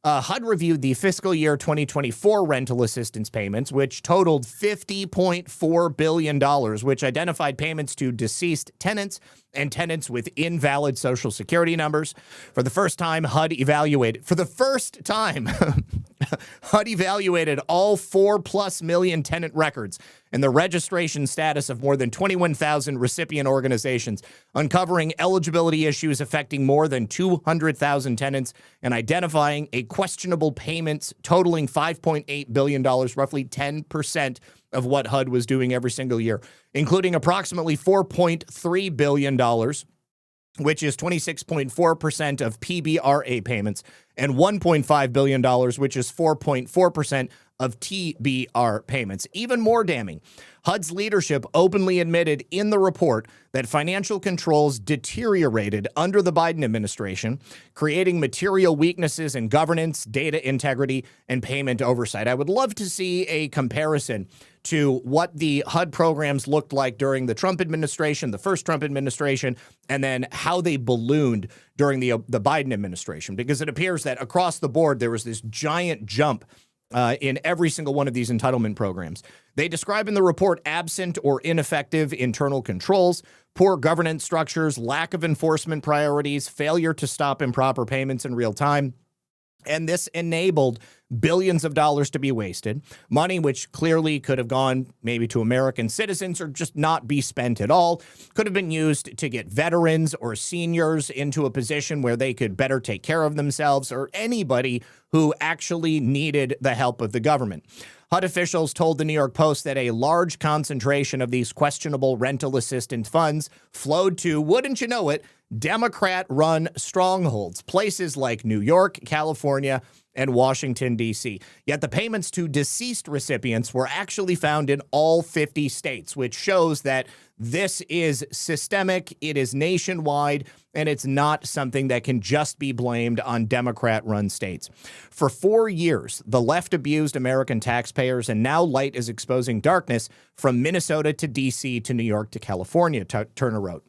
HUD reviewed the fiscal year 2024 rental assistance payments, which totaled $50.4 billion, which identified payments to deceased tenants and tenants with invalid Social Security numbers. For the first time, HUD evaluated all 4+ million tenant records and the registration status of more than 21,000 recipient organizations, uncovering eligibility issues affecting more than 200,000 tenants and identifying a questionable payments totaling $5.8 billion, roughly 10% of what HUD was doing every single year, including approximately $4.3 billion, which is 26.4% of PBRA payments, and $1.5 billion, which is 4.4% of TBR payments. Even more damning, HUD's leadership openly admitted in the report that financial controls deteriorated under the Biden administration, creating material weaknesses in governance, data integrity, and payment oversight. I would love to see a comparison to what the HUD programs looked like during the Trump administration, the first Trump administration, and then how they ballooned during the Biden administration, because it appears that across the board there was this giant jump in every single one of these entitlement programs. They describe in the report absent or ineffective internal controls, poor governance structures, lack of enforcement priorities, failure to stop improper payments in real time. And this enabled billions of dollars to be wasted, money which clearly could have gone maybe to American citizens or just not be spent at all, could have been used to get veterans or seniors into a position where they could better take care of themselves, or anybody who actually needed the help of the government. HUD officials told the New York Post that a large concentration of these questionable rental assistance funds flowed to, wouldn't you know it, Democrat-run strongholds, places like New York, California, and Washington, D.C. Yet the payments to deceased recipients were actually found in all 50 states, which shows that this is systemic, it is nationwide, and it's not something that can just be blamed on Democrat-run states. For 4 years, the left abused American taxpayers, and now light is exposing darkness from Minnesota to D.C. to New York to California, Turner wrote.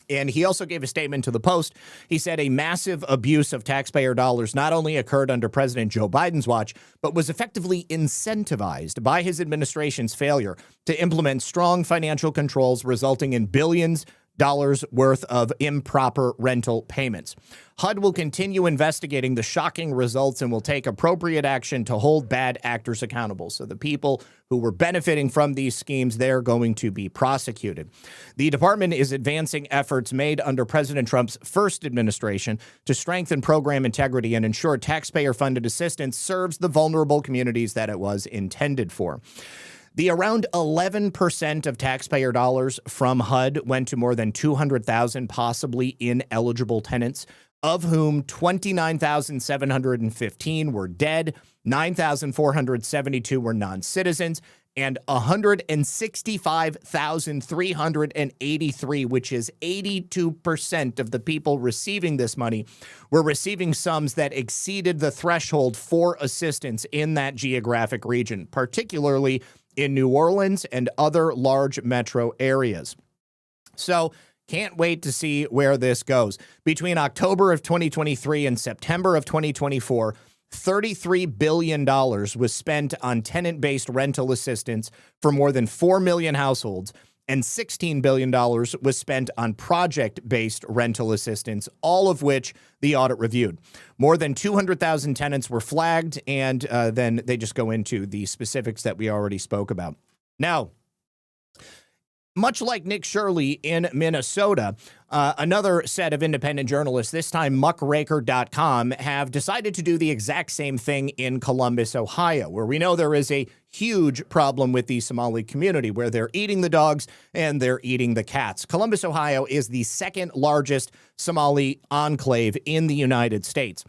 And he also gave a statement to the Post. He said a massive abuse of taxpayer dollars not only occurred under President Joe Biden's watch, but was effectively incentivized by his administration's failure to implement strong financial controls, resulting in billions dollars worth of improper rental payments. HUD will continue investigating the shocking results and will take appropriate action to hold bad actors accountable. So the people who were benefiting from these schemes, they're going to be prosecuted. The department is advancing efforts made under President Trump's first administration to strengthen program integrity and ensure taxpayer-funded assistance serves the vulnerable communities that it was intended for. The around 11% of taxpayer dollars from HUD went to more than 200,000 possibly ineligible tenants, of whom 29,715 were dead, 9,472 were non-citizens, and 165,383, which is 82% of the people receiving this money, were receiving sums that exceeded the threshold for assistance in that geographic region, particularly in New Orleans and other large metro areas. So can't wait to see where this goes. Between October of 2023 and September of 2024, $33 billion was spent on tenant-based rental assistance for more than 4 million households, and $16 billion was spent on project-based rental assistance, all of which the audit reviewed. More than 200,000 tenants were flagged, and then they just go into the specifics that we already spoke about. Now, much like Nick Shirley in Minnesota, another set of independent journalists, this time muckraker.com, have decided to do the exact same thing in Columbus, Ohio, where we know there is a huge problem with the Somali community, where they're eating the dogs and they're eating the cats. Columbus, Ohio is the second largest Somali enclave in the United States.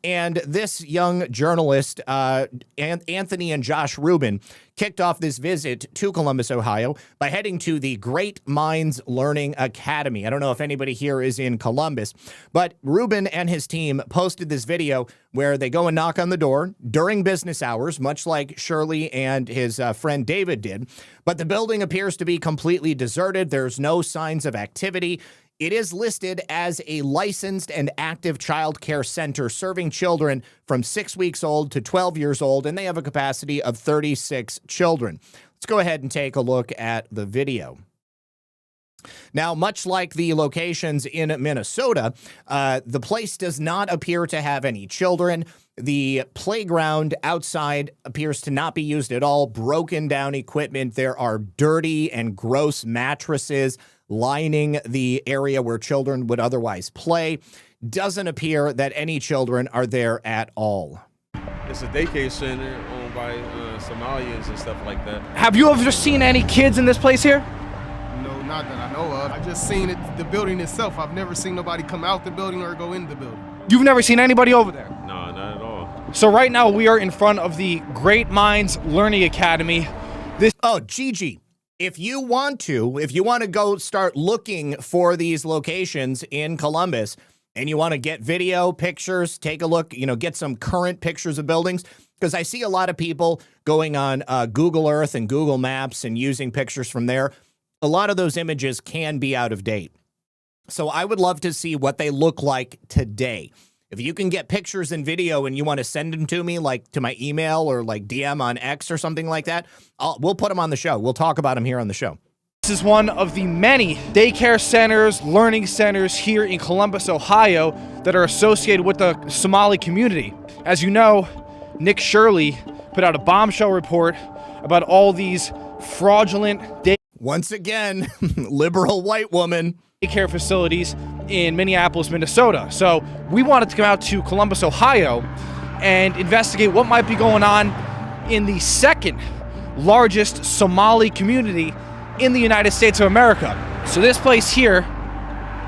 And this young journalist, Anthony and Josh Rubin, kicked off this visit to Columbus, Ohio by heading to the Great Minds Learning Academy. I don't know if anybody here is in Columbus, but Rubin and his team posted this video where they go and knock on the door during business hours, much like Shirley and his friend David did. But the building appears to be completely deserted. There's no signs of activity. It is listed as a licensed and active child care center serving children from 6 weeks old to 12 years old, and they have a capacity of 36 children. Let's go ahead and take a look at the video. Now, much like the locations in Minnesota, the place does not appear to have any children. The playground outside appears to not be used at all. Broken down equipment. There are dirty and gross mattresses lining the area where children would otherwise play. Doesn't appear that any children are there at all. It's a daycare center owned by Somalians and stuff like that. Have you ever seen any kids in this place here? No, not that I know of. I just seen it, the building itself. I've never seen nobody come out the building or go in the building. You've never seen anybody over there? No, not at all. So right now we are in front of the Great Minds Learning Academy. Gigi, if you want to go start looking for these locations in Columbus and you want to get video, pictures, take a look, get some current pictures of buildings, because I see a lot of people going on Google Earth and Google Maps and using pictures from there. A lot of those images can be out of date. So I would love to see what they look like today. If you can get pictures and video and you want to send them to me, like to my email or like DM on X or something like that, we'll put them on the show. We'll talk about them here on the show. This is one of the many daycare centers, learning centers here in Columbus, Ohio that are associated with the Somali community. As you know, Nick Shirley put out a bombshell report about all these fraudulent Once again, liberal white woman. daycare facilities in Minneapolis, Minnesota. So we wanted to come out to Columbus, Ohio, and investigate what might be going on in the second largest Somali community in the United States of America. So this place here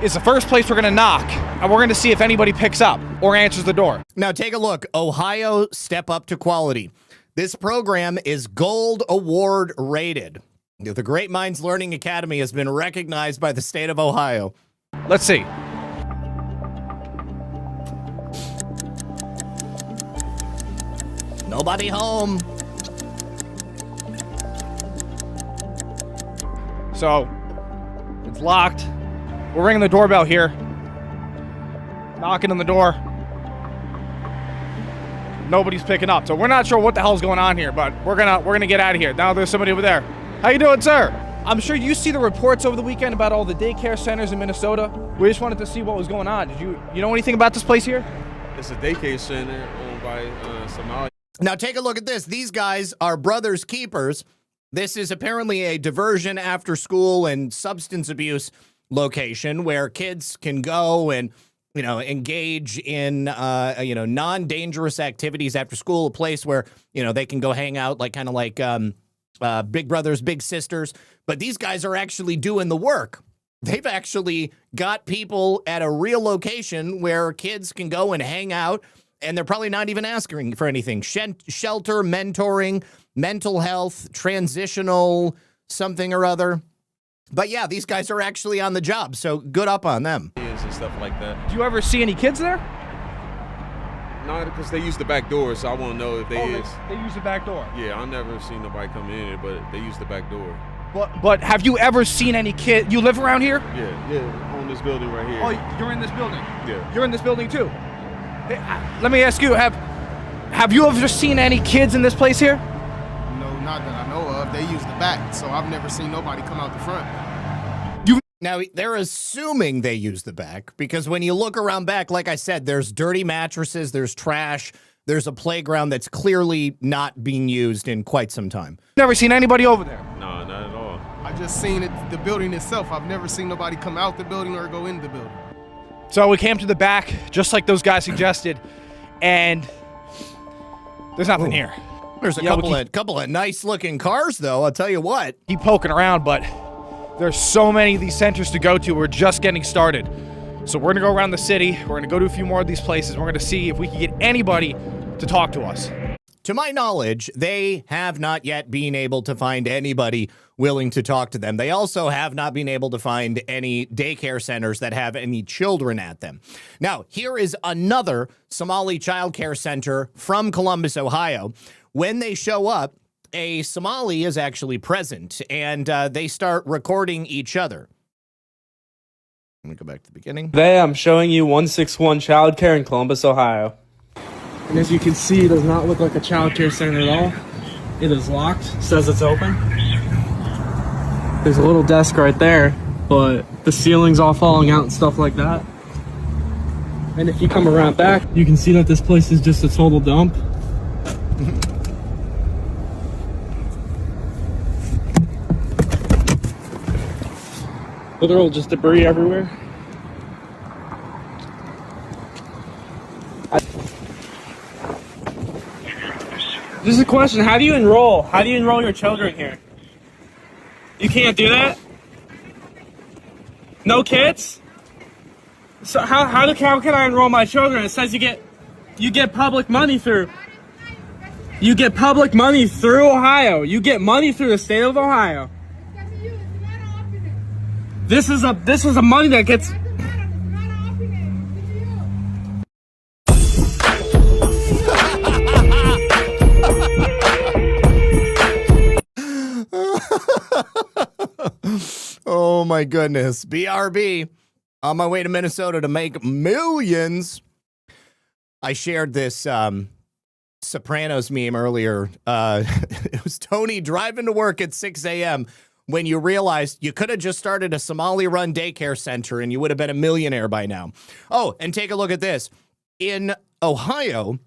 is the first place we're gonna knock, and we're gonna see if anybody picks up or answers the door. Now take a look. Ohio, step up to quality. This program is Gold Award rated. The Great Minds Learning Academy has been recognized by the state of Ohio. Let's see. Nobody home. So it's locked. We're ringing the doorbell here. Knocking on the door. Nobody's picking up. So we're not sure what the hell's going on here, but we're gonna get out of here. Now there's somebody over there. How you doing, sir? I'm sure you see the reports over the weekend about all the daycare centers in Minnesota. We just wanted to see what was going on. Did you know anything about this place here? It's a daycare center owned by Somalia. Now take a look at this. These guys are brothers keepers. This is apparently a diversion after school and substance abuse location where kids can go and, you know, engage in, non-dangerous activities after school, a place where, you know, they can go hang out like kind of like big brothers, big sisters. But these guys are actually doing the work. They've actually got people at a real location where kids can go and hang out, and they're probably not even asking for anything. Shelter, mentoring, mental health, transitional something or other. But yeah, these guys are actually on the job, so good up on them. And stuff like that. Do you ever see any kids there? No, because they use the back door, so I won't know if they is. They use the back door. Yeah, I never seen nobody come in here, but they use the back door. But have you ever seen any kid? You live around here? Yeah, on this building right here. Oh, you're in this building? Yeah. You're in this building too? Hey, let me ask you, have you ever seen any kids in this place here? No, not that I know of. They use the back, so I've never seen nobody come out the front. Now, they're assuming they use the back because when you look around back, like I said, there's dirty mattresses, there's trash, there's a playground that's clearly not being used in quite some time. Never seen anybody over there? No, not at all. I just seen it, the building itself. I've never seen nobody come out the building or go in the building. So we came to the back, just like those guys suggested, and there's nothing here. There's a couple of nice-looking cars, though, I'll tell you what. Keep poking around, but there's so many of these centers to go to. We're just getting started. So we're going to go around the city. We're going to go to a few more of these places. We're going to see if we can get anybody to talk to us. To my knowledge, they have not yet been able to find anybody willing to talk to them. They also have not been able to find any daycare centers that have any children at them. Now, here is another Somali child care center from Columbus, Ohio. When they show up, a Somali is actually present, and they start recording each other. Let me go back to the beginning. Today I'm showing you 161 Childcare in Columbus, Ohio. And as you can see, it does not look like a childcare center at all. It is locked. It says it's open. There's a little desk right there, but the ceiling's all falling out and stuff like that. And if you come around back, you can see that this place is just a total dump. Literal just debris everywhere. This is a question. How do you enroll? How do you enroll your children here? You can't do that? No kids? So how can I enroll my children? It says you get public money through. You get public money through Ohio. You get money through the state of Ohio. This is a money that gets. Oh my goodness. BRB. On my way to Minnesota to make millions. I shared this Sopranos meme earlier. It was Tony driving to work at 6 a.m. when you realized you could have just started a Somali-run daycare center and you would have been a millionaire by now. Oh, and take a look at this. In Ohio,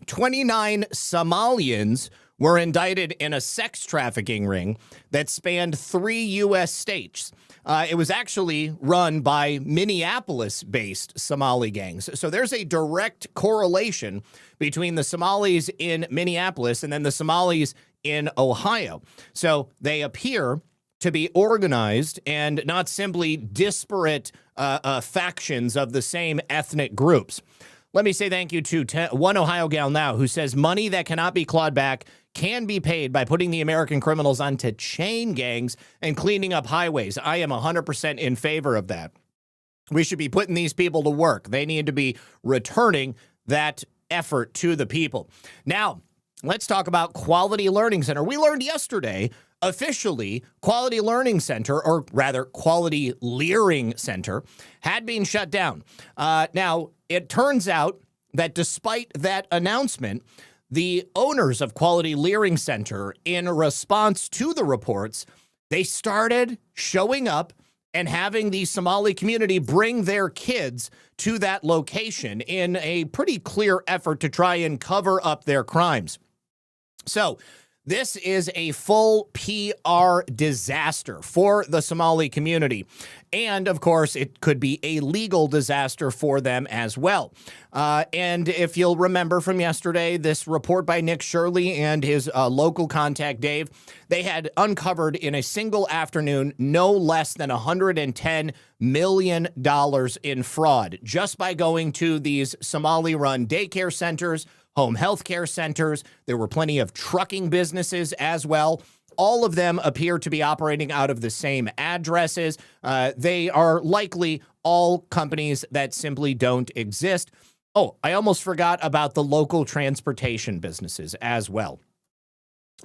29 Somalians were indicted in a sex trafficking ring that spanned 3 U.S. states. It was actually run by Minneapolis-based Somali gangs. So there's a direct correlation between the Somalis in Minneapolis and then the Somalis in Ohio. So they appear to be organized and not simply disparate factions of the same ethnic groups. Let me say thank you to one Ohio gal now who says money that cannot be clawed back can be paid by putting the American criminals onto chain gangs and cleaning up highways. I am 100% in favor of that. We should be putting these people to work. They need to be returning that effort to the people. Now, let's talk about Quality Learning Center. We learned yesterday, officially, Quality Learning Center, or rather Quality Learing Center, had been shut down. Now, it turns out that despite that announcement, the owners of Quality Learing Center, in response to the reports, they started showing up and having the Somali community bring their kids to that location in a pretty clear effort to try and cover up their crimes. So this is a full PR disaster for the Somali community. And, of course, it could be a legal disaster for them as well. And if you'll remember from yesterday, this report by Nick Shirley and his local contact, Dave, they had uncovered in a single afternoon no less than $110 million in fraud just by going to these Somali-run daycare centers, home health care centers. There were plenty of trucking businesses as well. All of them appear to be operating out of the same addresses. They are likely all companies that simply don't exist. Oh, I almost forgot about the local transportation businesses as well.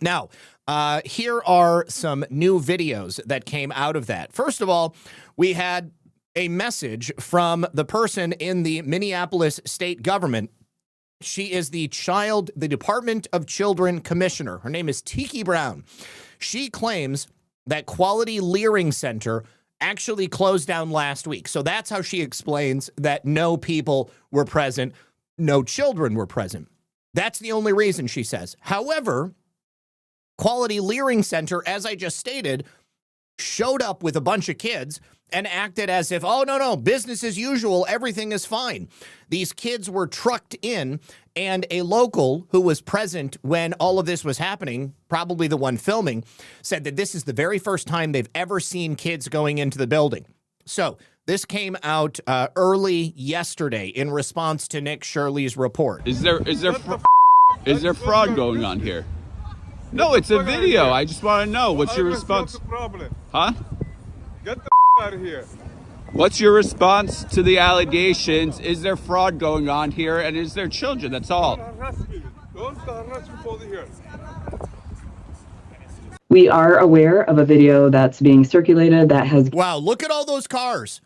Now, here are some new videos that came out of that. First of all, we had a message from the person in the Minneapolis state government. She is the Department of Children Commissioner. Her name is Tiki Brown. She claims that Quality Learing Center actually closed down last week. So that's how she explains that no people were present, no children were present. That's the only reason, she says. However, Quality Learing Center, as I just stated, showed up with a bunch of kids and acted as if, oh, no, business as usual, everything is fine. These kids were trucked in, and a local who was present when all of this was happening, probably the one filming, said that this is the very first time they've ever seen kids going into the building. So this came out early yesterday in response to Nick Shirley's report. Is there fraud going on here? No, it's a video. I just want to know. What's your response? Huh? Get the out of here. What's your response to the allegations? Is there fraud going on here? And is there children? That's all. Don't harass me for here. We are aware of a video that's being circulated that has... Wow, look at all those cars.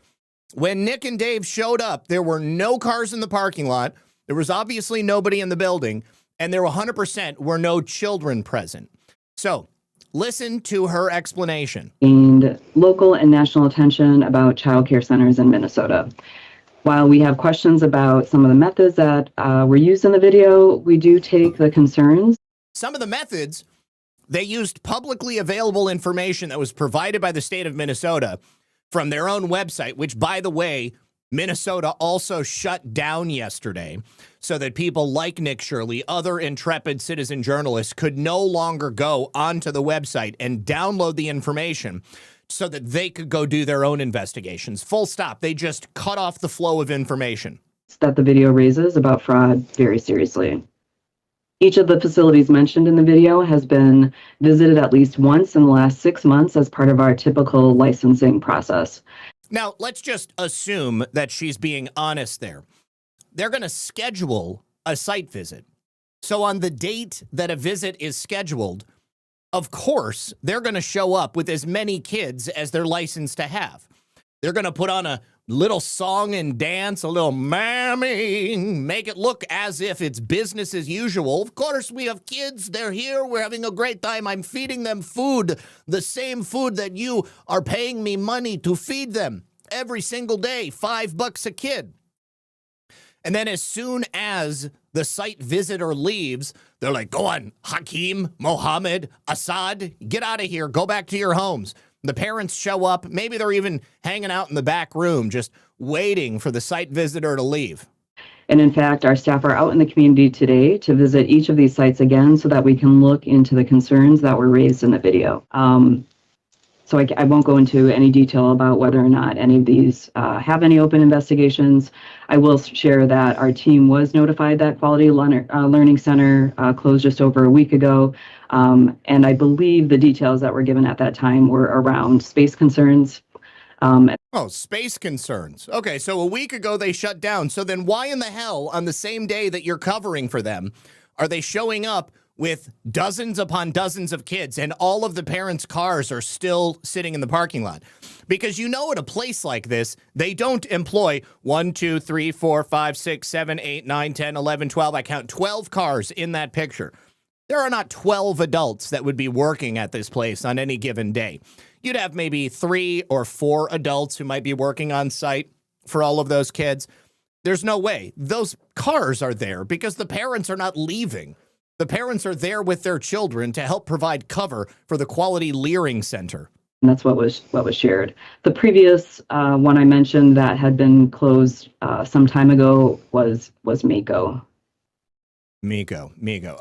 When Nick and Dave showed up, there were no cars in the parking lot. There was obviously nobody in the building. And there 100% were no children present. So listen to her explanation. Gained local and national attention about child care centers in Minnesota. While we have questions about some of the methods that were used in the video, we do take the concerns. Some of the methods, they used publicly available information that was provided by the state of Minnesota from their own website, which, by the way, Minnesota also shut down yesterday so that people like Nick Shirley, other intrepid citizen journalists, could no longer go onto the website and download the information so that they could go do their own investigations. Full stop. They just cut off the flow of information. That the video raises about fraud very seriously. Each of the facilities mentioned in the video has been visited at least once in the last 6 months as part of our typical licensing process. Now, let's just assume that she's being honest there. They're going to schedule a site visit. So on the date that a visit is scheduled, of course, they're going to show up with as many kids as they're licensed to have. They're going to put on a little song and dance, a little mammy, make it look as if it's business as usual. Of course, we have kids. They're here. We're having a great time. I'm feeding them food, the same food that you are paying me money to feed them every single day, $5 a kid. And then as soon as the site visitor leaves, they're like, go on, Hakeem, Mohammed, Assad, get out of here. Go back to your homes. The parents show up. Maybe they're even hanging out in the back room, just waiting for the site visitor to leave. And in fact, our staff are out in the community today to visit each of these sites again so that we can look into the concerns that were raised in the video. So I won't go into any detail about whether or not any of these have any open investigations. I will share that our team was notified that Quality Learning Center closed just over a week ago. And I believe the details that were given at that time were around space concerns. Space concerns. Okay, so a week ago they shut down. So then why in the hell on the same day that you're covering for them are they showing up with dozens upon dozens of kids and all of the parents' cars are still sitting in the parking lot? Because you know at a place like this, they don't employ 1, 2, 3, 4, 5, 6, 7, 8, 9, 10, 11, 12. I count 12 cars in that picture. There are not 12 adults that would be working at this place on any given day. You'd have maybe 3 or 4 adults who might be working on site for all of those kids. There's no way. Those cars are there because the parents are not leaving. The parents are there with their children to help provide cover for the Quality Learing Center. And that's what was shared. The previous one I mentioned that had been closed some time ago was Mako. Miko.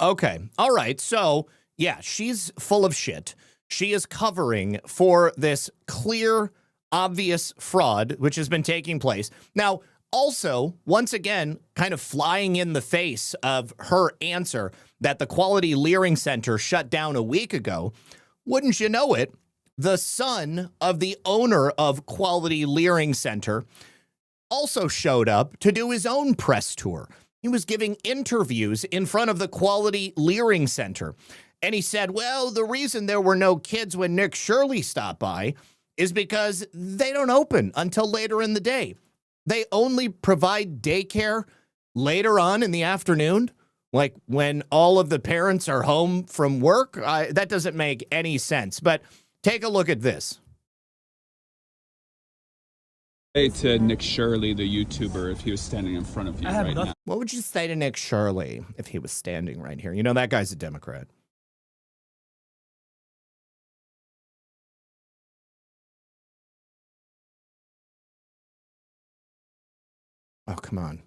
Okay. All right. So, yeah, she's full of shit. She is covering for this clear, obvious fraud, which has been taking place. Now, also, once again, kind of flying in the face of her answer that the Quality Learing Center shut down a week ago, wouldn't you know it, the son of the owner of Quality Learing Center also showed up to do his own press tour. He was giving interviews in front of the Quality Learing Center. And he said, well, the reason there were no kids when Nick Shirley stopped by is because they don't open until later in the day. They only provide daycare later on in the afternoon, like when all of the parents are home from work. That doesn't make any sense. But take a look at this. Say to Nick Shirley, the YouTuber, if he was standing in front of you right now. What would you say to Nick Shirley if he was standing right here? You know, that guy's a Democrat. Oh, come on.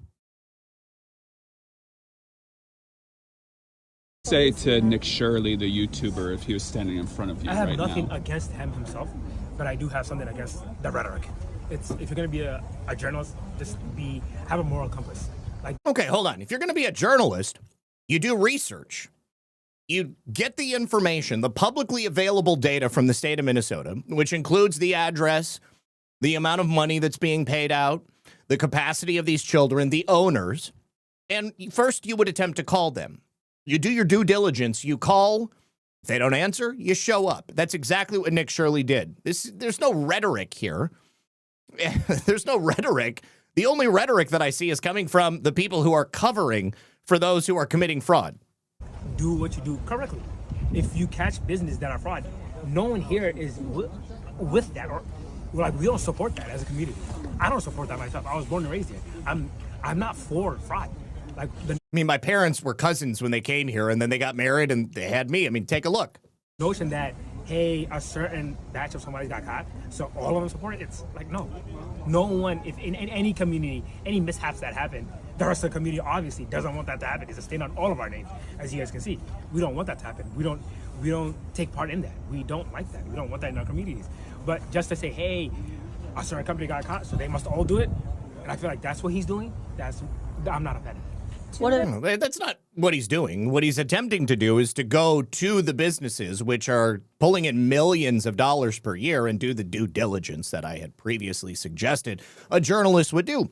Say to Nick Shirley, the YouTuber, if he was standing in front of you right now. I have nothing against him himself, but I do have something against the rhetoric. It's if you're going to be a journalist, just have a moral compass. Okay, hold on. If you're going to be a journalist, you do research. You get the information, the publicly available data from the state of Minnesota, which includes the address, the amount of money that's being paid out, the capacity of these children, the owners. And first, you would attempt to call them. You do your due diligence. You call. If they don't answer, you show up. That's exactly what Nick Shirley did. There's no rhetoric here. There's no rhetoric. The only rhetoric that I see is coming from the people who are covering for those who are committing fraud. Do what you do correctly. If you catch business that are fraud, no one here is with that, or we don't support that as a community. I don't support that myself. I was born and raised here. I'm not for fraud. My parents were cousins when they came here, and then they got married, and they had me. Take a look. Notion that, hey, a certain batch of somebody got caught, so all of them support it. It's like, no one. If in any community, any mishaps that happen, the rest of the community obviously doesn't want that to happen. It's a stain on all of our names, as you guys can see. We don't want that to happen. We don't take part in that. We don't like that. We don't want that in our communities. But just to say, hey, a certain company got caught, so they must all do it, and I feel like that's what he's doing. I'm not a fan of that. That's not what he's doing. What he's attempting to do is to go to the businesses which are pulling in millions of dollars per year and do the due diligence that I had previously suggested a journalist would do.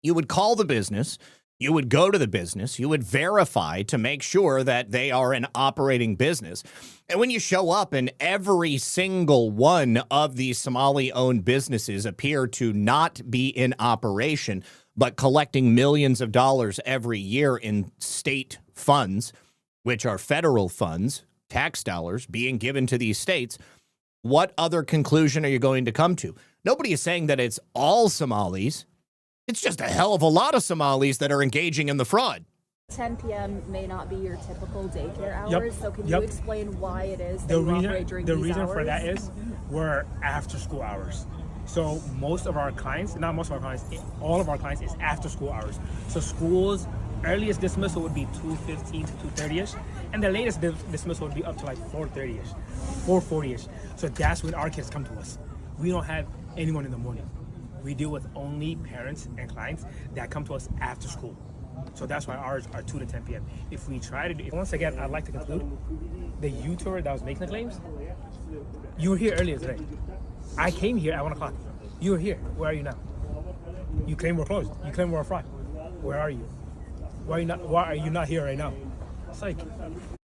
You would call the business, you would go to the business, you would verify to make sure that they are an operating business. And when you show up and every single one of these Somali-owned businesses appear to not be in operation, but collecting millions of dollars every year in state funds, which are federal funds, tax dollars being given to these states, what other conclusion are you going to come to? Nobody is saying that it's all Somalis. It's just a hell of a lot of Somalis that are engaging in the fraud. 10 p.m. may not be your typical daycare hours, Yep. so can Yep. you explain why it is that The you operate during the these reason hours? for that is we're after school hours. So most of our clients, not most of our clients, all of our clients is after school hours. So schools earliest dismissal would be 2:15 to 2:30ish, and the latest dismissal would be up to like 4:30ish, 4:40ish. So that's when our kids come to us. We don't have anyone in the morning. We deal with only parents and clients that come to us after school. So that's why ours are 2 to 10 p.m. If we try to do, once again, I'd like to conclude, the YouTuber that was making the claims, you were here earlier today. I came here at 1 o'clock. You were here. Where are you now? You claim we're closed. You claim we're a fraud. Where are you? Why are you not here right now? It's like...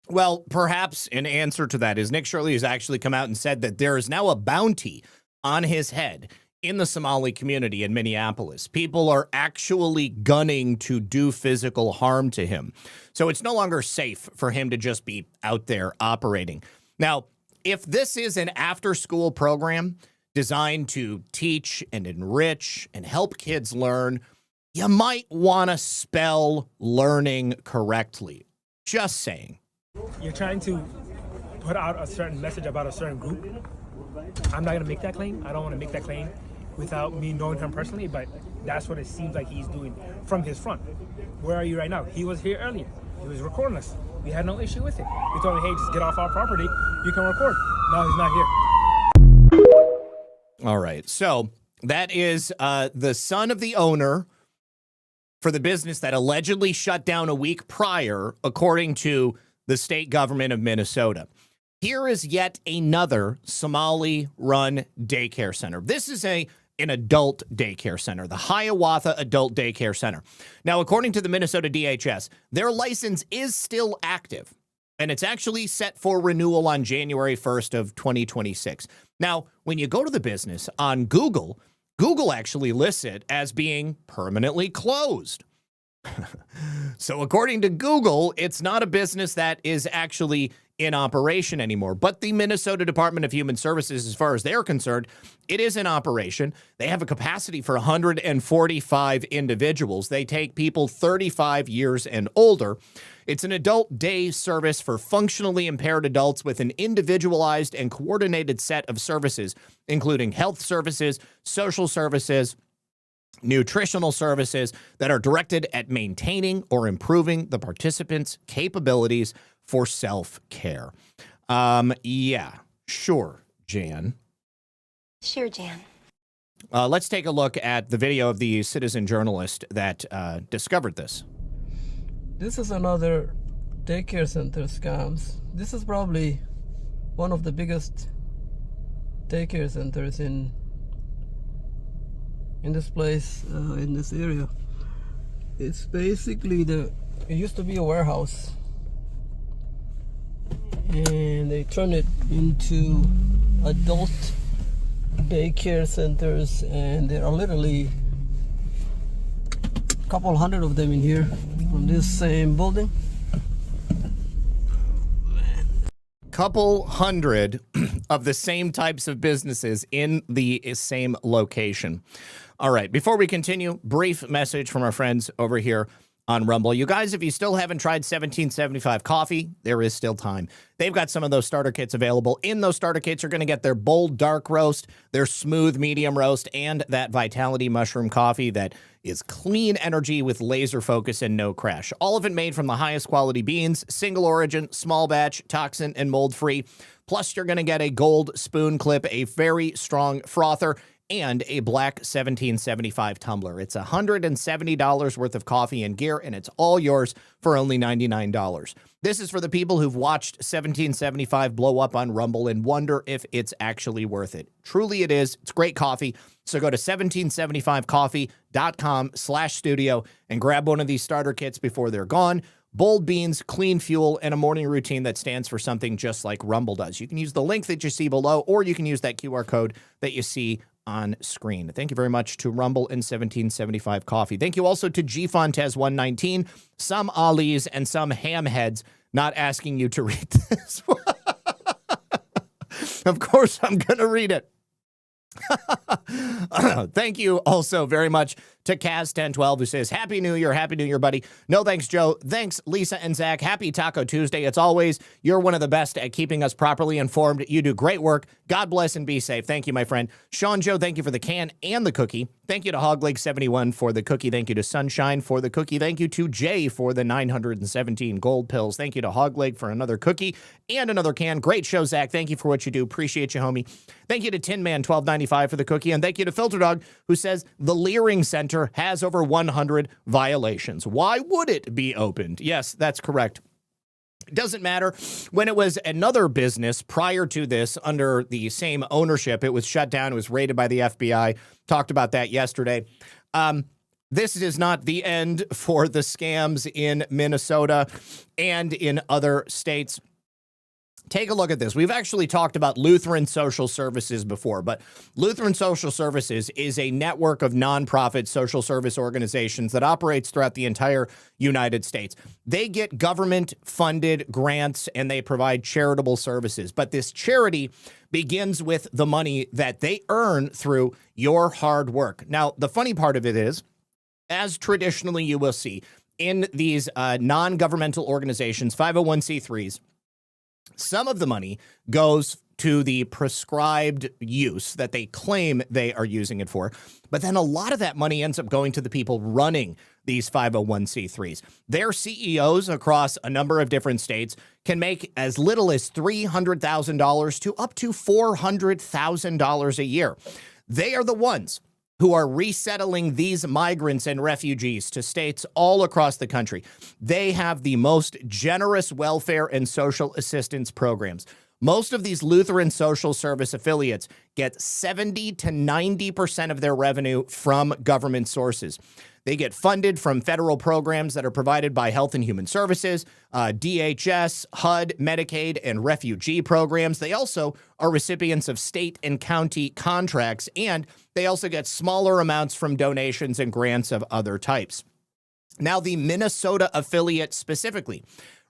Well, perhaps an answer to that is Nick Shirley has actually come out and said that there is now a bounty on his head in the Somali community in Minneapolis. People are actually gunning to do physical harm to him. So it's no longer safe for him to just be out there operating. Now, if this is an after-school program designed to teach and enrich and help kids learn, you might want to spell learning correctly. Just saying. You're trying to put out a certain message about a certain group. I'm not going to make that claim. I don't want to make that claim without me knowing him personally, but that's what it seems like he's doing from his front. Where are you right now? He was here earlier. He was recording us. We had no issue with it. We told him, hey, just get off our property. You can record. No, he's not here. All right. So that is the son of the owner for the business that allegedly shut down a week prior, according to the state government of Minnesota. Here is yet another Somali-run daycare center. This is an adult daycare center, the Hiawatha Adult Daycare Center. Now, according to the Minnesota DHS, their license is still active, and it's actually set for renewal on January 1st of 2026. Now, when you go to the business on Google, Google actually lists it as being permanently closed. So according to Google, it's not a business that is actually in operation anymore. But the Minnesota Department of Human Services, as far as they're concerned, it is in operation. They have a capacity for 145 individuals. They take people 35 years and older. It's an adult day service for functionally impaired adults with an individualized and coordinated set of services, including health services, social services, nutritional services that are directed at maintaining or improving the participants' capabilities for self-care. Yeah, sure, Jan. Sure, Jan. Let's take a look at the video of the citizen journalist that discovered this. This is another daycare center scams. This is probably one of the biggest daycare centers in this place, in this area. It's basically it used to be a warehouse, and they turned it into adult daycare centers, and there are literally a couple hundred of them in here from this same building. Couple hundred of the same types of businesses in the same location. All right, before we continue, brief message from our friends over here on Rumble. You guys, if you still haven't tried 1775 coffee, there is still time. They've got some of those starter kits available. In those starter kits, you're going to get their bold dark roast, their smooth medium roast, and that Vitality mushroom coffee that is clean energy with laser focus and no crash. All of it made from the highest quality beans, single origin, small batch, toxin, and mold free. Plus, you're going to get a gold spoon clip, a very strong frother, and a black 1775 tumbler. It's $170 worth of coffee and gear, and it's all yours for only $99. This is for the people who've watched 1775 blow up on Rumble and wonder if it's actually worth it. Truly it is. It's great coffee. So go to 1775coffee.com/studio and grab one of these starter kits before they're gone. Bold beans, clean fuel, and a morning routine that stands for something just like Rumble does. You can use the link that you see below, or you can use that QR code that you see on screen. Thank you very much to Rumble and 1775 Coffee. Thank you also to G Fontes 119, some Ali's and some hamheads not asking you to read this. Of course, I'm going to read it. Thank you also very much to Kaz1012, who says, Happy New Year, buddy. No thanks, Joe. Thanks, Lisa and Zach. Happy Taco Tuesday. As always, you're one of the best at keeping us properly informed. You do great work. God bless and be safe. Thank you, my friend. Sean Joe, thank you for the can and the cookie. Thank you to Hogleg71 for the cookie. Thank you to Sunshine for the cookie. Thank you to Jay for the 917 gold pills. Thank you to Hogleg for another cookie and another can. Great show, Zach. Thank you for what you do. Appreciate you, homie. Thank you to Tin Man 1295 for the cookie. And thank you to Filter Dog, who says the Learing Center has over 100 violations. Why would it be opened? Yes, that's correct. It doesn't matter. When it was another business prior to this under the same ownership, it was shut down. It was raided by the FBI. Talked about that yesterday. This is not the end for the scams in Minnesota and in other states. Take a look at this. We've actually talked about Lutheran Social Services before, but Lutheran Social Services is a network of nonprofit social service organizations that operates throughout the entire United States. They get government-funded grants and they provide charitable services, but this charity begins with the money that they earn through your hard work. Now, the funny part of it is, as traditionally you will see in these non-governmental organizations, 501c3s, some of the money goes to the prescribed use that they claim they are using it for. But then a lot of that money ends up going to the people running these 501c3s. Their CEOs across a number of different states can make as little as $300,000 to up to $400,000 a year. They are the ones who are resettling these migrants and refugees to states all across the country. They have the most generous welfare and social assistance programs. Most of these Lutheran social service affiliates get 70 to 90% of their revenue from government sources. They get funded from federal programs that are provided by Health and Human Services, DHS, HUD, Medicaid, and refugee programs. They also are recipients of state and county contracts, and they also get smaller amounts from donations and grants of other types. Now, the Minnesota affiliate specifically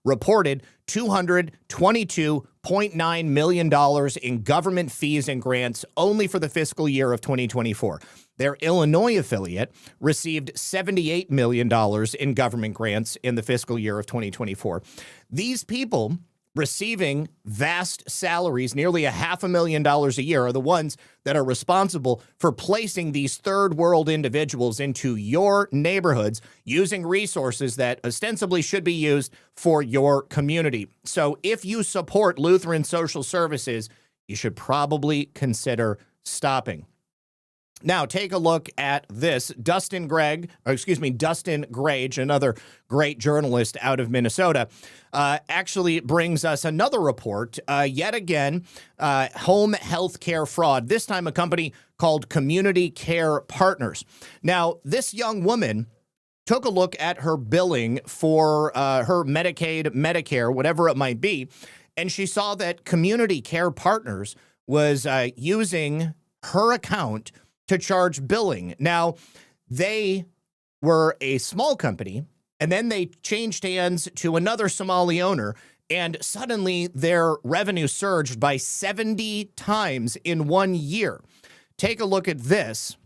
reported $222.9 million in government fees and grants only for the fiscal year of 2024. Their Illinois affiliate received $78 million in government grants in the fiscal year of 2024. These people receiving vast salaries, nearly $500,000 a year, are the ones that are responsible for placing these third world individuals into your neighborhoods using resources that ostensibly should be used for your community. So if you support Lutheran Social Services, you should probably consider stopping. Now, take a look at this. Dustin Grage, another great journalist out of Minnesota, actually brings us another report, yet again, home health care fraud, this time a company called Community Care Partners. Now, this young woman took a look at her billing for her Medicaid, Medicare, whatever it might be, and she saw that Community Care Partners was using her account to charge billing. Now, they were a small company, and then they changed hands to another Somali owner, and suddenly their revenue surged by 70 times in 1 year. Take a look at this.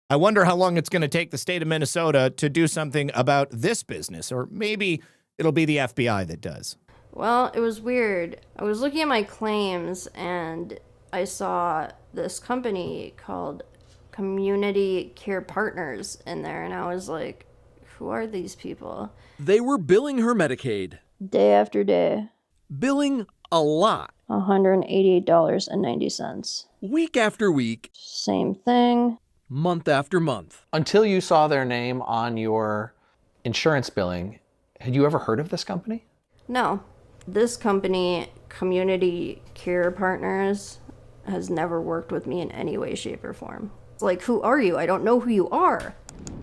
I wonder how long it's going to take the state of Minnesota to do something about this business, or maybe it'll be the FBI that does. Well, it was weird. I was looking at my claims, and I saw this company called Community Care Partners in there, and I was like, who are these people? They were billing her Medicaid. Day after day. Billing a lot. $188.90. Week after week. Same thing. Month after month. Until you saw their name on your insurance billing, had you ever heard of this company? No. This company, Community Care Partners, has never worked with me in any way, shape, or form. Like, who are you? I don't know who you are.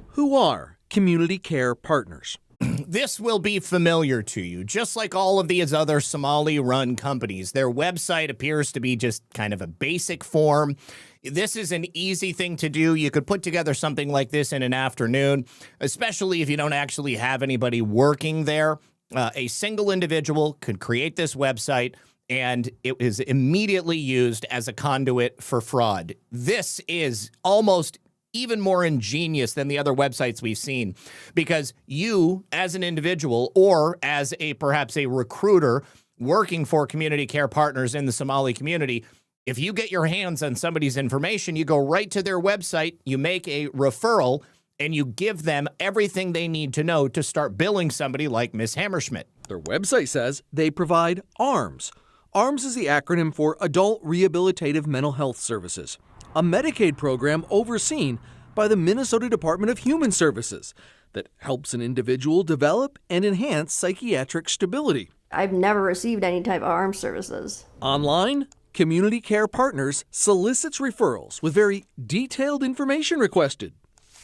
Who are Community Care Partners? This will be familiar to you. Just like all of these other Somali-run companies, their website appears to be just kind of a basic form. This is an easy thing to do. You could put together something like this in an afternoon, especially if you don't actually have anybody working there. A single individual could create this website and it was immediately used as a conduit for fraud. This is almost even more ingenious than the other websites we've seen, because you as an individual or as perhaps a recruiter working for community care partners in the Somali community, if you get your hands on somebody's information, you go right to their website, you make a referral, and you give them everything they need to know to start billing somebody like Miss Hammerschmidt. Their website says they provide ARMS. ARMS is the acronym for Adult Rehabilitative Mental Health Services, a Medicaid program overseen by the Minnesota Department of Human Services that helps an individual develop and enhance psychiatric stability. I've never received any type of armed services. Online, Community Care Partners solicits referrals with very detailed information requested.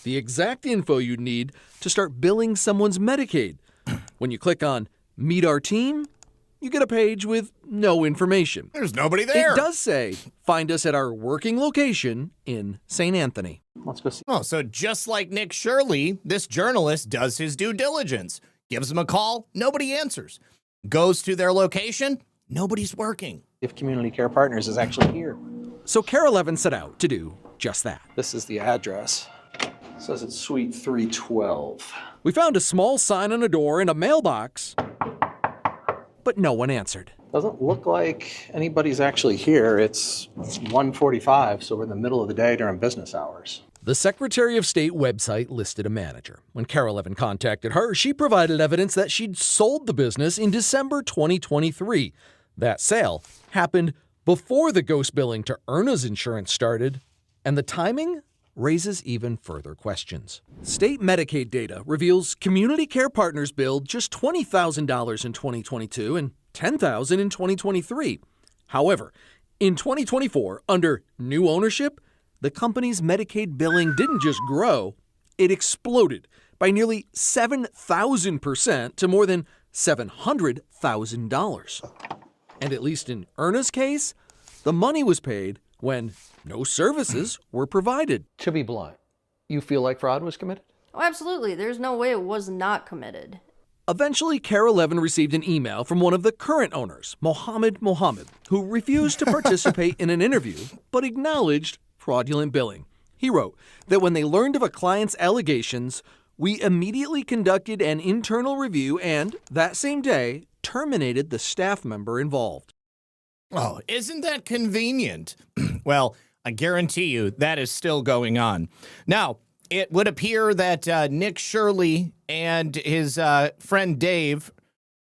The exact info you'd need to start billing someone's Medicaid. When you click on Meet Our Team, you get a page with no information. There's nobody there. It does say, find us at our working location in St. Anthony. Let's go see. Oh, so just like Nick Shirley, this journalist does his due diligence. Gives them a call, nobody answers. Goes to their location, nobody's working. If Community Care Partners is actually here. So Care 11 set out to do just that. This is the address. It says it's Suite 312. We found a small sign on a door and a mailbox, but no one answered. Doesn't look like anybody's actually here. It's 1:45, so we're in the middle of the day during business hours. The Secretary of State website listed a manager. When Care 11 contacted her, she provided evidence that she'd sold the business in December 2023. That sale happened before the ghost billing to Erna's insurance started, and the timing raises even further questions. State Medicaid data reveals Community Care Partners billed just $20,000 in 2022 and $10,000 in 2023. However, in 2024, under new ownership, the company's Medicaid billing didn't just grow, it exploded by nearly 7,000% to more than $700,000. And at least in Erna's case, the money was paid when no services were provided. To be blunt, you feel like fraud was committed? Oh, absolutely. There's no way it was not committed. Eventually, Care 11 received an email from one of the current owners, Mohammed, who refused to participate in an interview but acknowledged fraudulent billing. He wrote that when they learned of a client's allegations, we immediately conducted an internal review and, that same day, terminated the staff member involved. Oh, isn't that convenient? Well, I guarantee you that is still going on. Now, it would appear that Nick Shirley and his friend Dave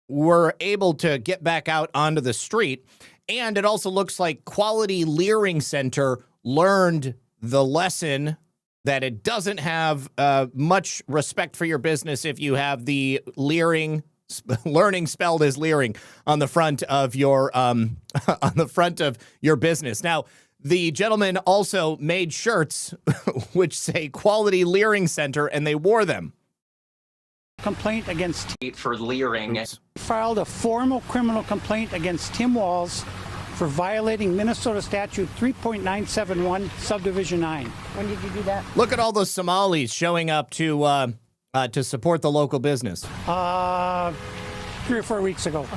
were able to get back out onto the street. And it also looks like Quality Learing Center learned the lesson that it doesn't have much respect for your business if you have the learing, learning spelled as leering on the front of your business. Now, the gentleman also made shirts which say Quality Learing Center, and they wore them. Complaint against for leering. Filed a formal criminal complaint against Tim Walls for violating Minnesota Statute 3.971, Subdivision 9. When did you do that? Look at all those Somalis showing up to support the local business. 3 or 4 weeks ago.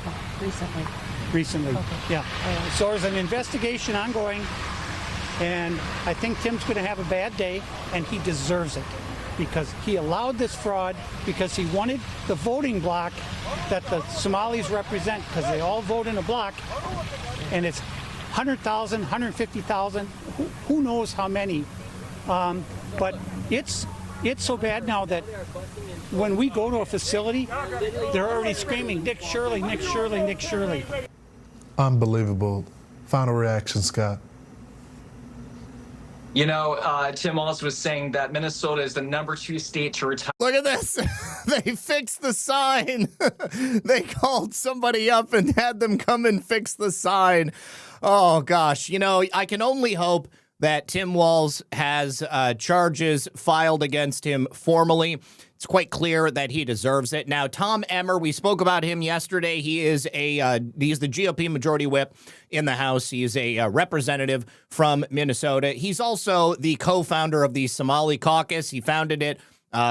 Recently. Okay. Yeah. So there's an investigation ongoing, and I think Tim's going to have a bad day, and he deserves it because he allowed this fraud because he wanted the voting block that the Somalis represent, because they all vote in a block, and it's 100,000, 150,000, who knows how many. But it's so bad now that when we go to a facility, they're already screaming, Nick Shirley, Nick Shirley, Nick Shirley. Unbelievable. Final reaction, Scott. You know, Tim also was saying that Minnesota is the #2 state to retire. Look at this. They fixed the sign. They called somebody up and had them come and fix the sign. Oh, gosh. You know, I can only hope that Tim Walls has charges filed against him formally. It's quite clear that he deserves it. Now, Tom Emmer, we spoke about him yesterday. He is he's the GOP majority whip in the House. He is a representative from Minnesota. He's also the co-founder of the Somali Caucus. He founded it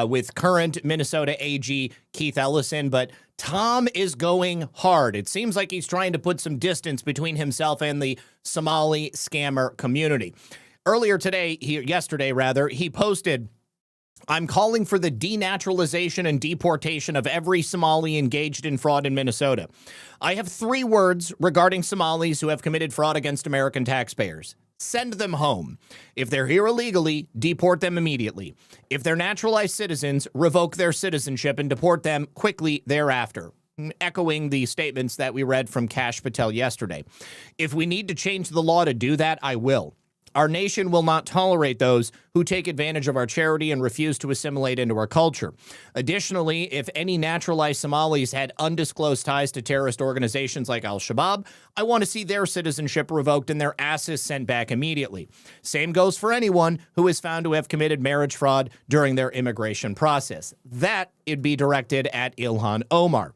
with current Minnesota AG Keith Ellison, but Tom is going hard. It seems like he's trying to put some distance between himself and the Somali scammer community. Yesterday, he posted, "I'm calling for the denaturalization and deportation of every Somali engaged in fraud in Minnesota. I have 3 words regarding Somalis who have committed fraud against American taxpayers. Send them home. If they're here illegally, deport them immediately. If they're naturalized citizens, revoke their citizenship and deport them quickly thereafter." Echoing the statements that we read from Kash Patel yesterday. "If we need to change the law to do that, I will. Our nation will not tolerate those who take advantage of our charity and refuse to assimilate into our culture. Additionally, if any naturalized Somalis had undisclosed ties to terrorist organizations like Al-Shabaab, I want to see their citizenship revoked and their asses sent back immediately. Same goes for anyone who is found to have committed marriage fraud during their immigration process." That it'd be directed at Ilhan Omar.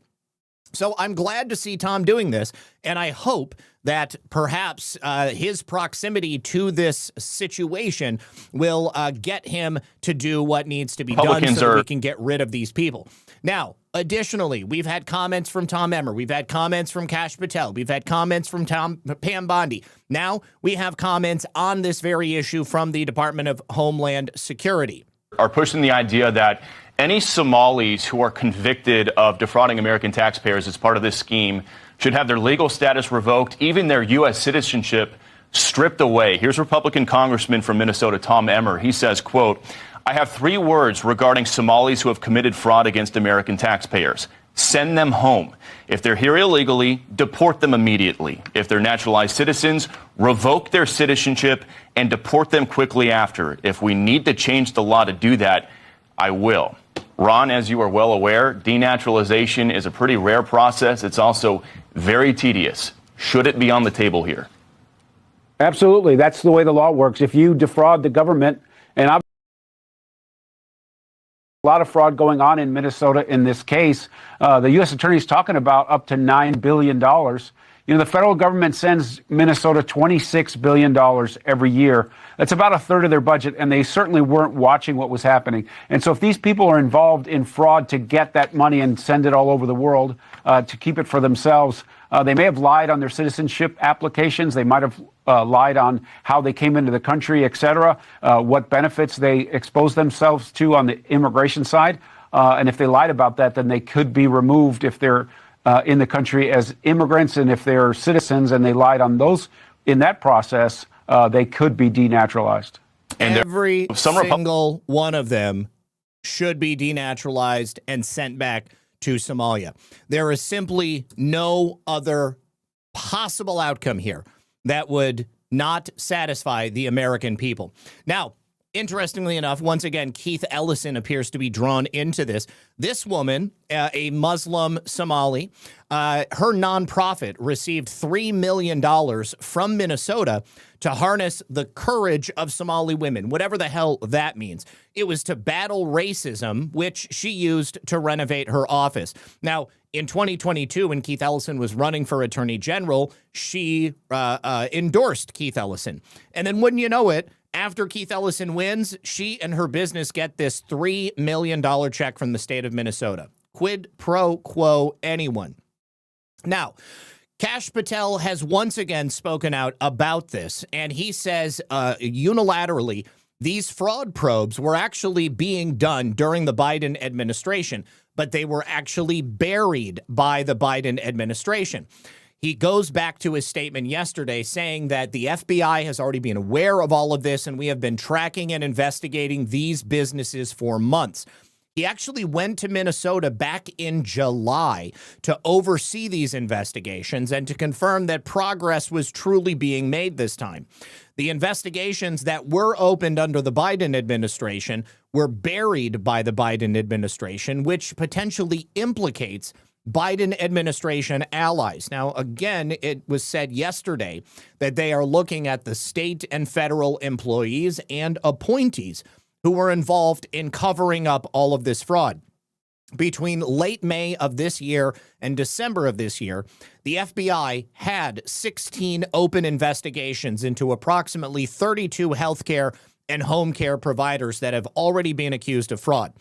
So I'm glad to see Tom doing this, and I hope that perhaps his proximity to this situation will get him to do what needs to be done so that we can get rid of these people. Now, additionally, we've had comments from Tom Emmer. We've had comments from Kash Patel. We've had comments from Pam Bondi. Now we have comments on this very issue from the Department of Homeland Security. Are pushing the idea that any Somalis who are convicted of defrauding American taxpayers as part of this scheme should have their legal status revoked, even their U.S. citizenship stripped away. Here's Republican Congressman from Minnesota, Tom Emmer. He says, quote, "I have 3 words regarding Somalis who have committed fraud against American taxpayers. Send them home. If they're here illegally, deport them immediately. If they're naturalized citizens, revoke their citizenship and deport them quickly after. If we need to change the law to do that, I will." Ron, as you are well aware, denaturalization is a pretty rare process. It's also very tedious. Should it be on the table here? Absolutely. That's the way the law works. If you defraud the government, and a lot of fraud going on in Minnesota in this case, the U.S. attorney is talking about up to $9 billion. You know, the federal government sends Minnesota $26 billion every year. That's about a third of their budget, and they certainly weren't watching what was happening. And so if these people are involved in fraud to get that money and send it all over the world to keep it for themselves, they may have lied on their citizenship applications. They might have lied on how they came into the country, et cetera, what benefits they exposed themselves to on the immigration side. And if they lied about that, then they could be removed if they're in the country as immigrants, and if they're citizens and they lied on those in that process, they could be denaturalized. And every single one of them should be denaturalized and sent back to Somalia. There is simply no other possible outcome here that would not satisfy the American people. Now, interestingly enough, once again, Keith Ellison appears to be drawn into this. This woman, a Muslim Somali, her nonprofit received $3 million from Minnesota to harness the courage of Somali women, whatever the hell that means. It was to battle racism, which she used to renovate her office. Now, in 2022, when Keith Ellison was running for Attorney General, she endorsed Keith Ellison. And then wouldn't you know it, after Keith Ellison wins, she and her business get this $3 million check from the state of Minnesota. Quid pro quo anyone. Now, Kash Patel has once again spoken out about this, and he says unilaterally these fraud probes were actually being done during the Biden administration, but they were actually buried by the Biden administration. He goes back to his statement yesterday saying that the FBI has already been aware of all of this, and we have been tracking and investigating these businesses for months. He actually went to Minnesota back in July to oversee these investigations and to confirm that progress was truly being made this time. The investigations that were opened under the Biden administration were buried by the Biden administration, which potentially implicates Biden administration allies. Now, again, it was said yesterday that they are looking at the state and federal employees and appointees who were involved in covering up all of this fraud. Between late May of this year and December of this year, the FBI had 16 open investigations into approximately 32 healthcare and home care providers that have already been accused of fraud.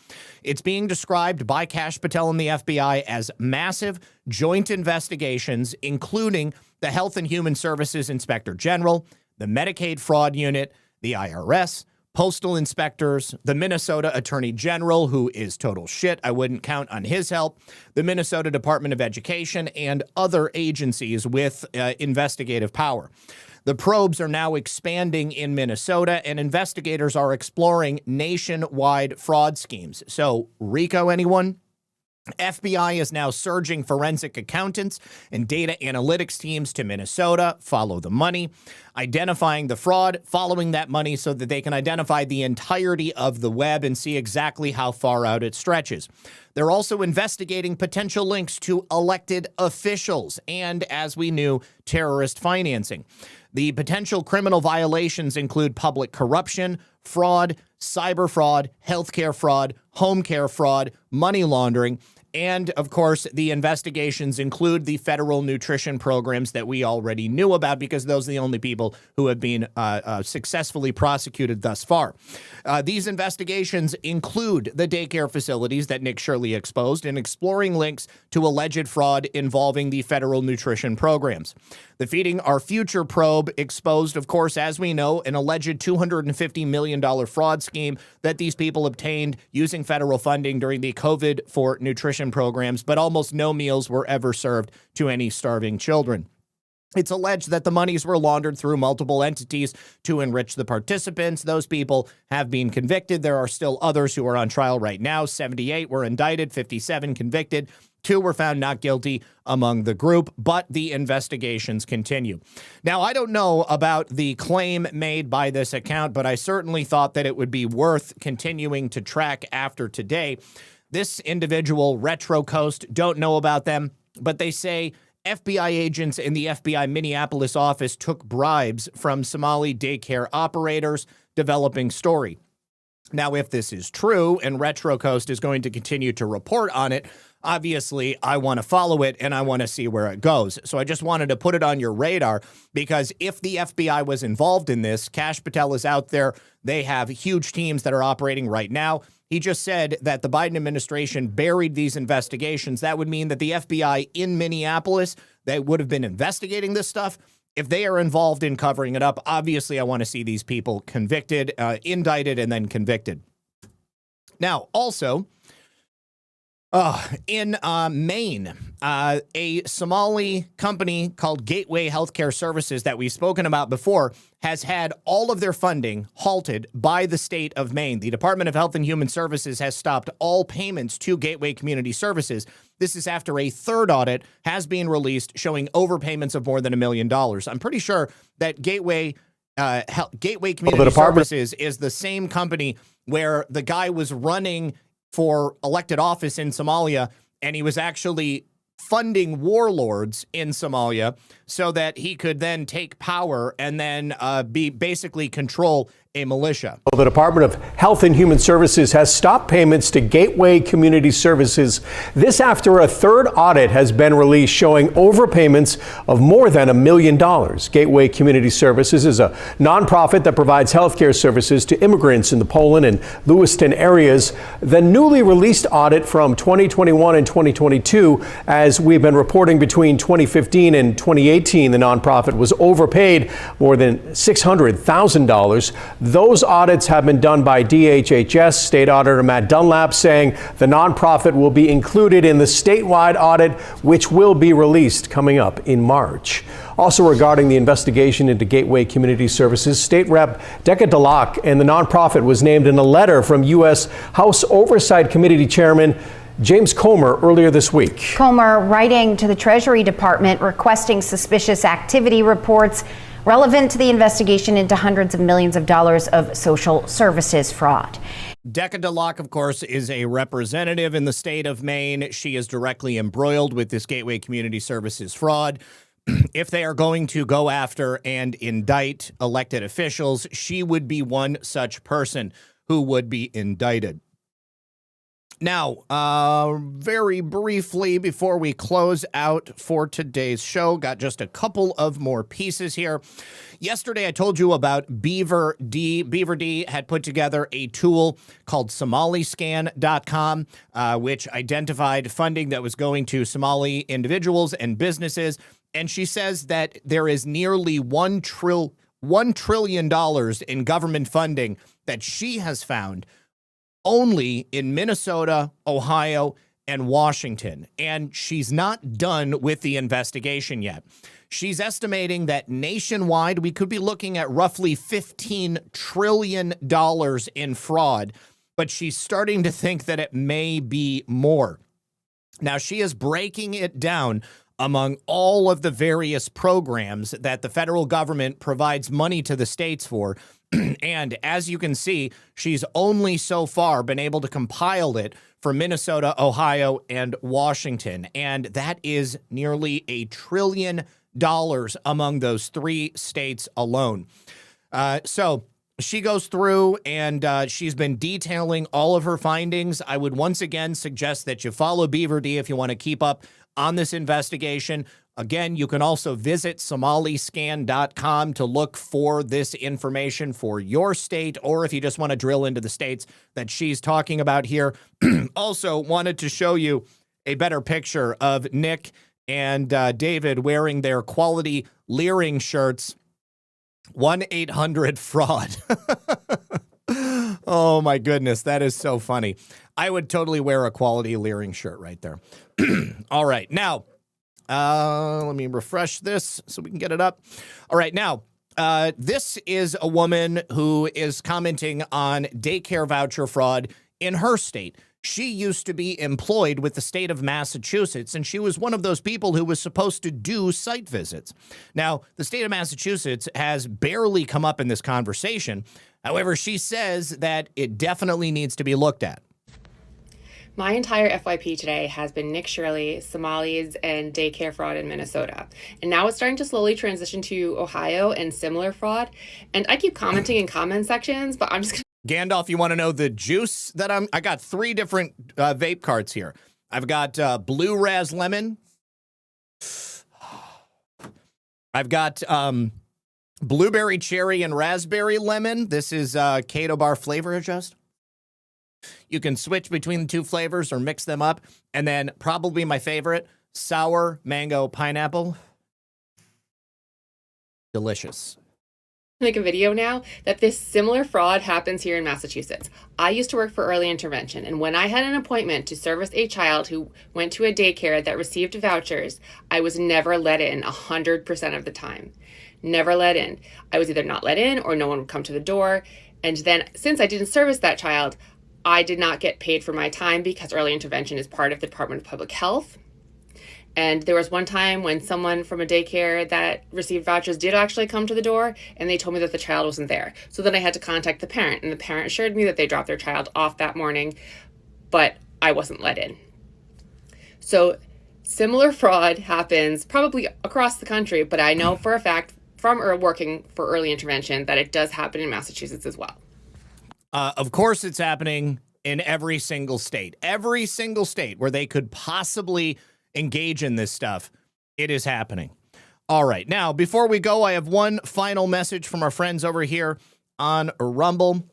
It's being described by Kash Patel and the FBI as massive joint investigations, including the Health and Human Services Inspector General, the Medicaid Fraud Unit, the IRS, postal inspectors, the Minnesota Attorney General, who is total shit. I wouldn't count on his help, the Minnesota Department of Education, and other agencies with investigative power. The probes are now expanding in Minnesota, and investigators are exploring nationwide fraud schemes. So, RICO, anyone? FBI is now surging forensic accountants and data analytics teams to Minnesota, follow the money, identifying the fraud, following that money so that they can identify the entirety of the web and see exactly how far out it stretches. They're also investigating potential links to elected officials and, as we knew, terrorist financing. The potential criminal violations include public corruption, fraud, cyber fraud, healthcare fraud, home care fraud, money laundering, and, of course, the investigations include the federal nutrition programs that we already knew about because those are the only people who have been successfully prosecuted thus far. These investigations include the daycare facilities that Nick Shirley exposed and exploring links to alleged fraud involving the federal nutrition programs. The Feeding Our Future probe exposed, of course, as we know, an alleged $250 million fraud scheme that these people obtained using federal funding during the COVID for nutrition programs, but almost no meals were ever served to any starving children. It's alleged that the monies were laundered through multiple entities to enrich the participants. Those people have been convicted. There are still others who are on trial right now. 78 were indicted, 57 convicted. 2 were found not guilty among the group, but the investigations continue. Now, I don't know about the claim made by this account, but I certainly thought that it would be worth continuing to track after today. This individual, Retro Coast, don't know about them, but they say FBI agents in the FBI Minneapolis office took bribes from Somali daycare operators, developing story. Now, if this is true and Retro Coast is going to continue to report on it, obviously I want to follow it and I want to see where it goes. So I just wanted to put it on your radar because if the FBI was involved in this, Kash Patel is out there. They have huge teams that are operating right now. He just said that the Biden administration buried these investigations. That would mean that the FBI in Minneapolis, they would have been investigating this stuff. If they are involved in covering it up, obviously I want to see these people convicted, indicted, and then convicted. Now, also, in Maine, a Somali company called Gateway Healthcare Services that we've spoken about before has had all of their funding halted by the state of Maine. The Department of Health and Human Services has stopped all payments to Gateway Community Services. This is after a third audit has been released showing overpayments of more than $1 million. I'm pretty sure that Gateway Community Services is the same company where the guy was running for elected office in Somalia, and he was actually funding warlords in Somalia so that he could then take power and then basically control a militia. The Department of Health and Human Services has stopped payments to Gateway Community Services. This after a third audit has been released showing overpayments of more than $1 million. Gateway Community Services is a nonprofit that provides health care services to immigrants in the Poland and Lewiston areas. The newly released audit from 2021 and 2022, as we've been reporting between 2015 and 2018, the nonprofit was overpaid more than $600,000. Those audits have been done by DHHS. State Auditor Matt Dunlap saying the nonprofit will be included in the statewide audit, which will be released coming up in March. Also regarding the investigation into Gateway Community Services, State Rep Decca DeLocke and the nonprofit was named in a letter from U.S. House Oversight Committee Chairman James Comer earlier this week. Comer writing to the Treasury Department requesting suspicious activity reports relevant to the investigation into hundreds of millions of dollars of social services fraud. Decca DeLocke, of course, is a representative in the state of Maine. She is directly embroiled with this Gateway Community Services fraud. If they are going to go after and indict elected officials, she would be one such person who would be indicted. Now, very briefly before we close out for today's show, got just a couple of more pieces here. Yesterday, I told you about Beaver D. Beaver D had put together a tool called SomaliScan.com, which identified funding that was going to Somali individuals and businesses. And she says that there is nearly $1 trillion in government funding that she has found only in Minnesota, Ohio, and Washington. And she's not done with the investigation yet. She's estimating that nationwide, we could be looking at roughly $15 trillion in fraud, but she's starting to think that it may be more. Now, she is breaking it down among all of the various programs that the federal government provides money to the states for. And as you can see, she's only so far been able to compile it for Minnesota, Ohio, and Washington. And that is nearly $1 trillion among those 3 states alone. So she goes through and she's been detailing all of her findings. I would once again suggest that you follow Beaver D if you want to keep up on this investigation. Again, you can also visit SomaliScan.com to look for this information for your state, or if you just want to drill into the states that she's talking about here. Also wanted to show you a better picture of Nick and David wearing their quality Learing shirts. 1-800-FRAUD. Oh, my goodness. That is so funny. I would totally wear a quality Learing shirt right there. All right. Now, let me refresh this so we can get it up. All right. Now, this is a woman who is commenting on daycare voucher fraud in her state. She used to be employed with the state of Massachusetts, and she was one of those people who was supposed to do site visits. Now, the state of Massachusetts has barely come up in this conversation. However, she says that it definitely needs to be looked at. My entire FYP today has been Nick Shirley, Somalis, and daycare fraud in Minnesota. And now it's starting to slowly transition to Ohio and similar fraud. And I keep commenting in comment sections, but I'm just gonna... Gandalf, you want to know the juice that I got 3 different vape carts here. I've got blue raz lemon. I've got blueberry cherry and raspberry lemon. This is Keto Bar Flavor Adjust. You can switch between the 2 flavors or mix them up. And then probably my favorite, sour mango pineapple. Delicious. Make a video now that this similar fraud happens here in Massachusetts. I used to work for early intervention, and when I had an appointment to service a child who went to a daycare that received vouchers, I was never let in 100% of the time. Never let in. I was either not let in or no one would come to the door. And then since I didn't service that child, I did not get paid for my time because early intervention is part of the Department of Public Health. And there was one time when someone from a daycare that received vouchers did actually come to the door, and they told me that the child wasn't there. So then I had to contact the parent, and the parent assured me that they dropped their child off that morning, but I wasn't let in. So similar fraud happens probably across the country, but I know for a fact from working for early intervention that it does happen in Massachusetts as well. Of course, it's happening in every single state where they could possibly engage in this stuff. It is happening. All right. Now, before we go, I have one final message from our friends over here on Rumble.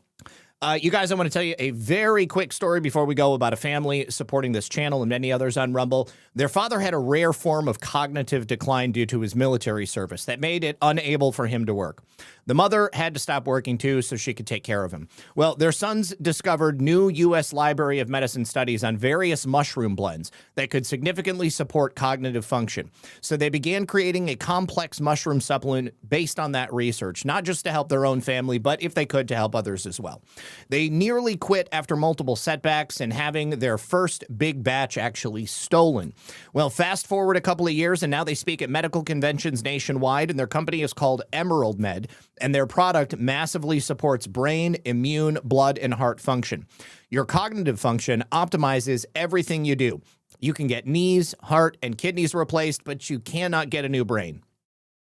You guys, I want to tell you a very quick story before we go about a family supporting this channel and many others on Rumble. Their father had a rare form of cognitive decline due to his military service that made it unable for him to work. The mother had to stop working too so she could take care of him. Well, their sons discovered new U.S. Library of Medicine studies on various mushroom blends that could significantly support cognitive function. So they began creating a complex mushroom supplement based on that research, not just to help their own family, but if they could, to help others as well. They nearly quit after multiple setbacks and having their first big batch actually stolen. Well, fast forward a couple of years, and now they speak at medical conventions nationwide, and their company is called Emerald Med, and their product massively supports brain, immune, blood, and heart function. Your cognitive function optimizes everything you do. You can get knees, heart, and kidneys replaced, but you cannot get a new brain.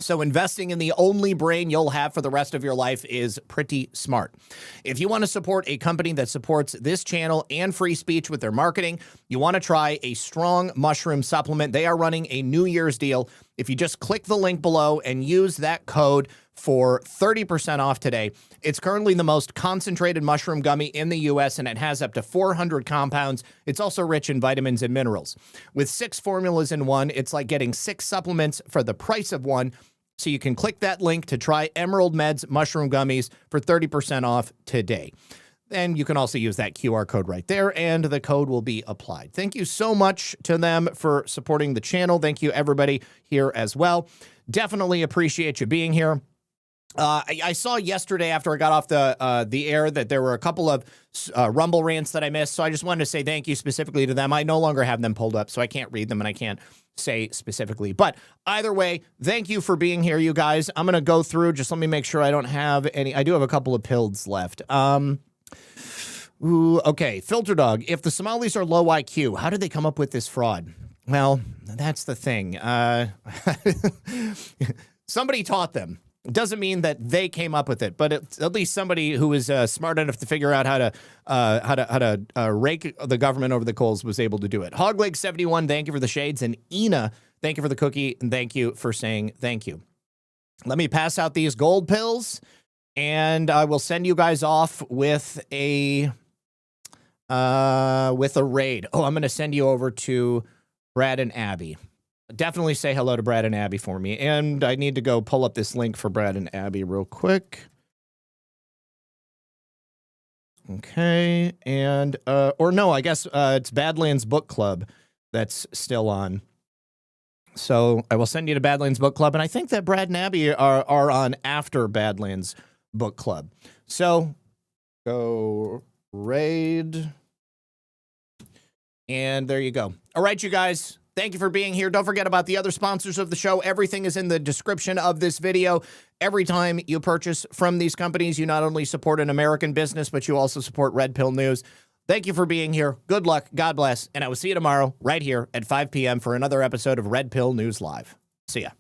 So investing in the only brain you'll have for the rest of your life is pretty smart. If you want to support a company that supports this channel and free speech with their marketing, you want to try a strong mushroom supplement. They are running a New Year's deal. If you just click the link below and use that code for 30% off today, it's currently the most concentrated mushroom gummy in the U.S., and it has up to 400 compounds. It's also rich in vitamins and minerals. With 6 formulas in one, it's like getting 6 supplements for the price of one. So you can click that link to try Emerald Med's mushroom gummies for 30% off today. And you can also use that QR code right there, and the code will be applied. Thank you so much to them for supporting the channel. Thank you, everybody here as well. Definitely appreciate you being here. I saw yesterday after I got off the air that there were a couple of Rumble rants that I missed, so I just wanted to say thank you specifically to them. I no longer have them pulled up, so I can't read them and I can't say specifically. But either way, thank you for being here, you guys. I'm going to go through, just let me make sure I don't have any. I do have a couple of pills left. Okay, Filter Dog. If the Somalis are low IQ, how did they come up with this fraud? Well, that's the thing. Somebody taught them. It doesn't mean that they came up with it, but it's at least somebody who was smart enough to figure out how to rake the government over the coals was able to do it. Hogleg71, thank you for the shades, and Ina, thank you for the cookie, and thank you for saying thank you. Let me pass out these gold pills, and I will send you guys off with a raid. Oh, I'm going to send you over to Brad and Abby. Definitely say hello to Brad and Abby for me. And I need to go pull up this link for Brad and Abby real quick. Okay. And, or no, I guess it's Badlands Book Club that's still on. So I will send you to Badlands Book Club. And I think that Brad and Abby are on after Badlands Book Club. So go raid. And there you go. All right, you guys. Thank you for being here. Don't forget about the other sponsors of the show. Everything is in the description of this video. Every time you purchase from these companies, you not only support an American business, but you also support Red Pill News. Thank you for being here. Good luck. God bless. And I will see you tomorrow right here at 5 p.m. for another episode of Red Pill News Live. See ya.